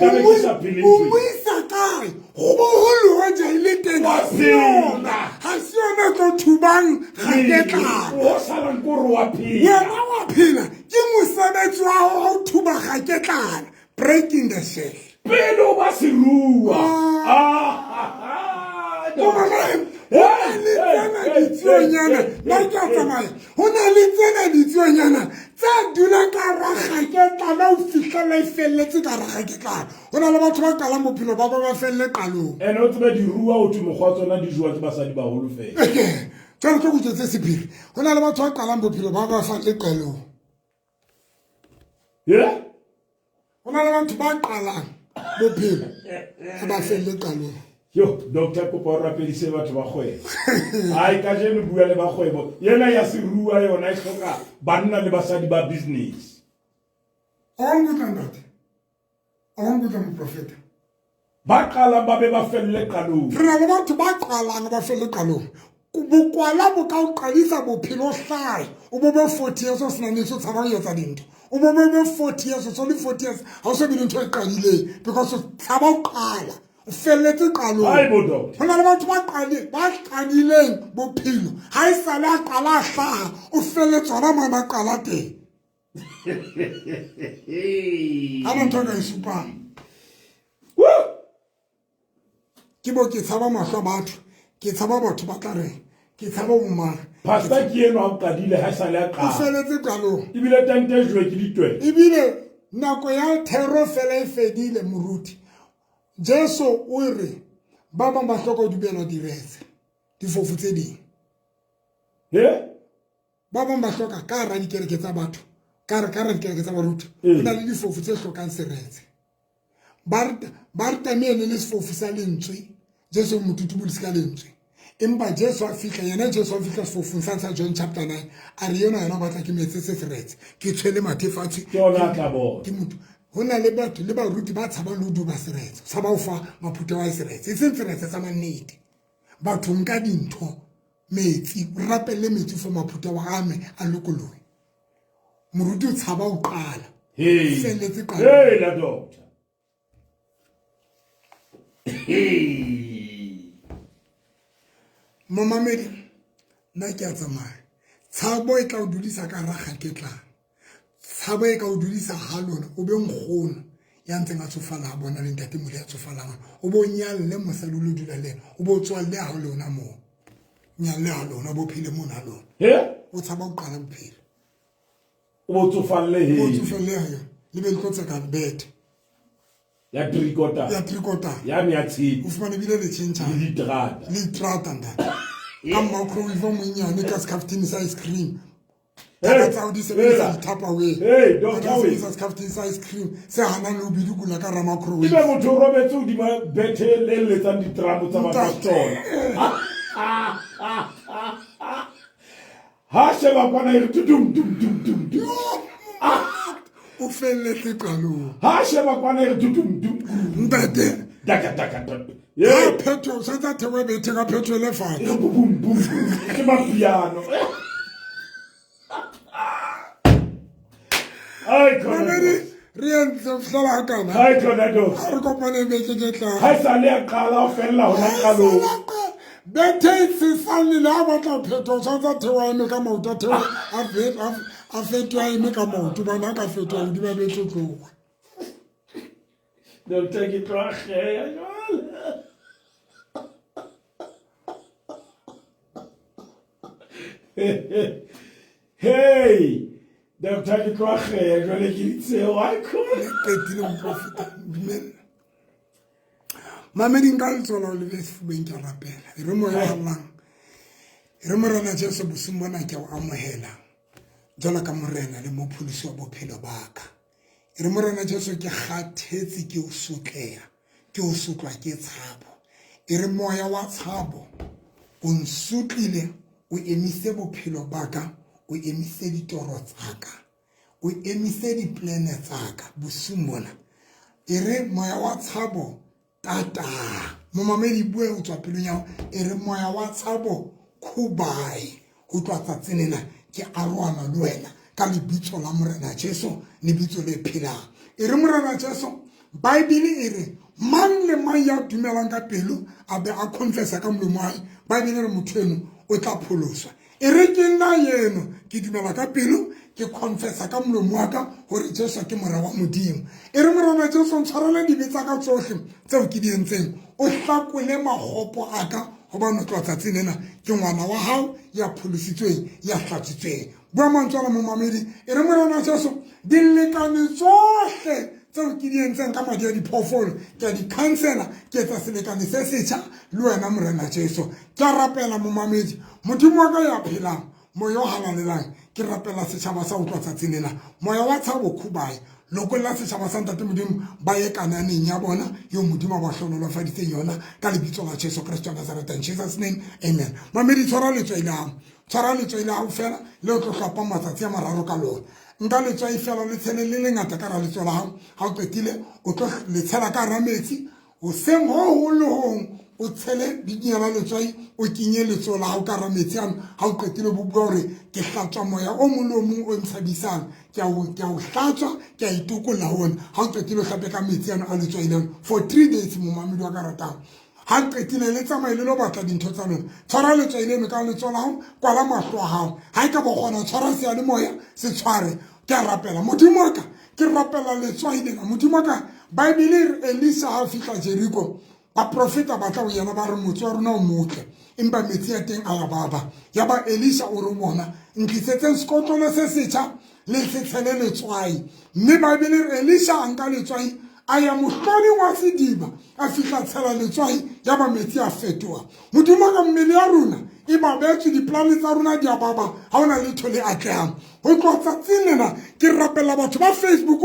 buisa kae? Go bogolo ho ja ile teng. Ha se yona tlo thubang ga ke tlana. O salang ko re wa phela. Yena wa phela ke mosebetsi wa ho thuba ga ke tlana. Breaking the shell. Pelo ba se rua. Hona le tsena ditsuonyana tsa dula ka raga ke tlana o fihlele felletse ka raga ke tlana. Hona le batho ba qalang bophelo ba ba felle qalong. Ene o tsebe di rua o thwe mokgwa tsona di jwa ke basadi ba holo fela. Tsana ke go tsetse sephiri. Hona le batho ba qalang bophelo ba ba felle qalong. Hona le batho ba qalang bophelo ba felle qalong. Yo, doctor ko po rapedise batho ba kgwebo. Ai ka jeno bua le ba kgwebo. Yena ya se rua yona e hloka banna le basadi ba business. Ongo tandate. Ongo tand profeta. Ba qala ba be ba felle qalong. Re na le batho ba qalang ba felle qalong. Bokwala bo ka o qadisa bophelo hlae. O bo be 40 years o sena nitso tshaba yo tsa dintho. O bo be 40 years so le 40 years ha o se be ntho e qadile because tshaba o qala. Felletse qalong. Ai bodo. Hona le batho ba qadileng bophelo. Ha e sale a qala hlaha o felletse ona mana qala teng. Ana ntho ka isupang. Ke bo ke tshaba mahlo batho. Ke tshaba batho ba tla reng. Ke tshaba umma. Pastor ke eno a qadile ha sale a qala. O felletse qalong. Ibile tante jwe ke ditwe. Ibile nako ya terror fela e fedile moruti. Jesu o re ba ba hloka di bela di retse. Di fofu tse ding. Ba ba hloka ka ra dikereke tsa batho. Ka ra dikereke tsa baruti. Ona le di fofu tse hlokang seretse. Barta mele le sefofu sa lentswe. Jesu motutubulisa ka lentswe. Empa Jesu a fihla yena Jesu a fihla sefofung sa John chapter 9. A re yona yona batla ke metse se seretse. Ke tshwele mathefatsi. Ke ona tla bona. Ke motho. Hona le batho le baruti ba tshaba le du ba seretse. Tshaba o fa maphuta wa seretse. E seng seretse sa mannete. Batho nka dintho metsi rapelle metsi fo maphuta wa ame a lokolowe. Moruti o tshaba o qala. Felletse qala. Hey la doctor. Mamamedi na ke a tsamaya. Tshabo e tla o dulisa ka raga ke tla. Tshabo e ka o dulisa ha lona o be nkgono ya ntseng a tsofala ha bona le ntate mole ya tsofalang. O bo nyalle mosadi lo dula le o bo tswalle ha lona mo. Nyalle ha lona bo phile mona lona. O tshaba o qala bophelo. O bo tsofalle he. O tsofalle ha le be tlotse ka bed. Ya tricota. Ya tricota. Ya mi a tshi. O fumane bile le tshintsa. Li trata. Li trata nda. Ka makro ivo monyane ka skaftini sa ice cream. taba tsa o di sebedisa Tupperware Hey, Dr. Wena sebedisa skaftin sa ice cream se hana le obidukula ka ra microwave Ibe motho o robetse o di ma bethe le letsang ditramo tsa batho tsona. Ha sheba kwana e tudum dum dum dum dum. o felletse qalong Ha sheba kwana e tudum dum. ntate Daka daka daka. ya phetho sa tsa thewe bethe ka phetho le fatshe Boom boom. Ke mapiano. Ai mamedi khona. re entse fihlela ha kana Ai khona do. ha re kopane beke ke tla Ha sa le a qala o fella hona qalong. bethe se sale le ha batla phetho sa tsa thewa eme ka maoto a thewa a fetwa eme ka maoto bana ka fetwa di ba betse tloga Don't take it to a hair. Hey, don't take it to a hair. Jwale ke ditse wa khona. qetile moprofeta dumela mamedi nka letsola o lebe sefubeng ke rapela e re moya hallang e re morena Jesu bosung bona ke o amohela jwalo ka morena le mopholisi wa bophelo baka e re morena Jesu ke kgathetse ke o sotleha ke o sotlwa ke tshabo e re moya wa tshabo o nsutlile o emise bophelo baka o emise ditoro tsaka o emise diplane tsaka bosung bona e re moya wa tshabo tata mo mamedi bue o tswa pelong ya e re moya wa tshabo khubai ho tswa tsatsena ke arwana le wena ka lebitso la morena Jesu lebitso le phelang e re morena Jesu Bible e re mang le mang ya dumelang ka pelo a be a confessa ka molomo wa hae Bible re motho eno o tla pholoswa e re ke nna yeno ke dumela ka pelo ke confessa ka molomo wa ka hore Jesu ke mora wa modimo e re morena Jesu ntshwarele dibetsa ka tsohle tseo ke di entseng o hlakole magopo aka hobane o tla tsatsing lena ke ngwana wa hao ya pholositsweng ya hlatsitsweng bua mantswe mo mamedi e re morena Jesu di lekane tsohle tseo ke di entseng ka madi a diphoofolo ke a di cancela ke etsa selekane se setjha le wena morena Jesu ke a rapela mo mamedi modimo wa ka ya phelang moya o halalelang ke rapela setjhaba sa utlwa tsatsing lena moya wa tshabo khubai lokolla setjhaba sa ntate modimo ba ye kananeng ya bona yo modimo ba hlonolofaditseng yona ka lebitso la Jesu Christ of Nazareth in Jesus name amen mamedi tshwara letswai la hao fela le o tlo hlapa matsatsi a mararo ka lona nka letswai fela le tshele le lengata ka ra letswa la hao ha o qetile o tlo le tshela ka ra metsi o seng ho le hong o tshele binyana letswai o kinye letso la hao ka ra metsi ano ha o qetile bo bua hore ke hlatswa moya o mong le o mong o ntshebisang ke a o hlatswa ke a itukolla hona ha o qetile o hlape ka metsi ano a letswai leno for 3 days mo mamedi wa ka ratang ha qetile le tsamaye le lo batla dintho tsa lona tshwara letswai leno ka letso la hao kwala mahlo a hao ha e ka bo kgona tshwara seyalemoya se tshware ke a rapela modimo wa ka ke rapela letswai lena modimo wa ka Bible e re Elisa ha fihla Jericho ba profeta ba tla o yena ba re motse wa rona o motle empa metsi a teng a ya baba ya ba Elisa o re bona ntlisetseng sekotlolo se setjha le se tshele letswai mme Bible e re Elisa a nka letswai a ya mohlodi wa sediba a fihla tshela letswai ya ba metsi a fetoha modimo ka mmele ya rona e ba betse diplane tsa rona di a baba ha ona le thole atlehang ho tlotsa tsinena ke rapela batho ba Facebook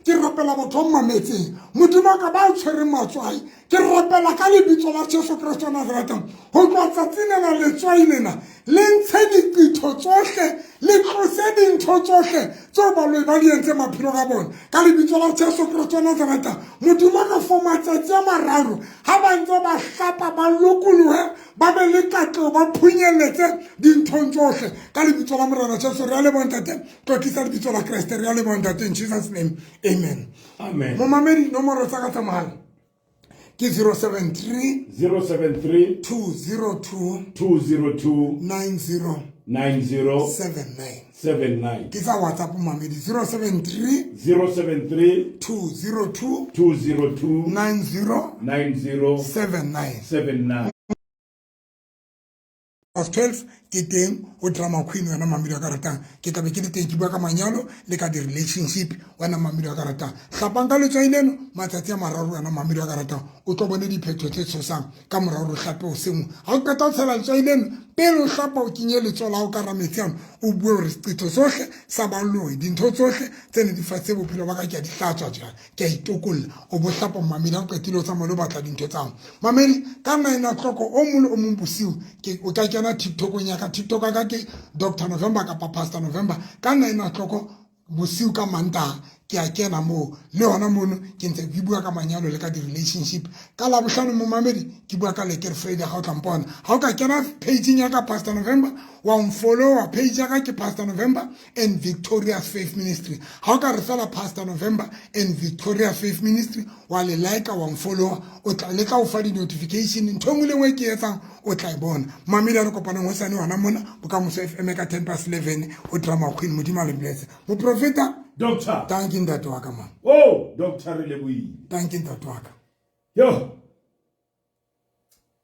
ke rapela batho ba mametseng modimo ka ba tshwere matswai ke rapela ka lebitso la Jesu Christ wa Nazareth ho tlotsa tsinena letswai lena le ntshe diqitho tsohle le tlose dintho tsohle tseo baloi ba di entse maphelo ka bona ka lebitso la Jesu Christ wa Nazareth modimo ka for matsatsi a mararo ha ba ntse ba hlapa ba lokolohe ba be le katleho ba phunyelletse dinthong tsohle ka lebitso la morena Jesu re a leboha ntate tlotlisa lebitso la Kreste re a leboha ntate in Jesus name amen Amen. mo mamedi nomoro tsa ka tsa mohala ke 073 073 202 202 90 90 79 ke tsa WhatsApp mamedi 073 073 202 202 90 90 79 79 12 ke teng o drama queen wena mamedi wa ka ratang ke tla be ke le teng ke bua ka manyalo le ka di relationship wena mamedi wa ka ratang hlapang ka letswai leno matsatsi a mararo wena mamedi wa ka ratang o tlo bone diphetho tse tshosang ka morao re hlape o sengwe ha o qeta ho tshela letswai leno pele o hlapa o kinye letso la hao ka ra metsi ano o bue gore seqetho sohle sa baloi dintho tsohle tse ne di fatse bophelo ba ka ke a di hlatswa jang ke a itokolla o bo hlapa mamedi a qetile o tsamaya le batla dintho tsa mamedi ka 9 o'clock o mole o mong bosiu ke o ka kena TikTok-ong ya ka TikTok ka ke Dr November kapa Pastor November ka 9 o'clock bosiu ka Mantaha ke a kena mo le hona mono ke ntse ke bua ka manyalo le ka di relationship ka la bohlano mo mamedi ke bua ka le ke Friday ga o tlampona ha o ka kena page ya ka Pastor November wa unfollow page ya ka ke Pastor November and Victorious Faith Ministry ha o ka re fela Pastor November and Victorious Faith Ministry wa le like wa unfollow o tla le ka o fa di notification ntho le ngwe ke etsang o tla e bona mamedi re kopana ho sane hona mona bokamoso FM ka 10:11 o drama queen modimo le bless mo profeta Doctor. Thank you, Ntate wa ka man. Oh, Doctor Lebui. Thank you, Ntate wa ka. Yo.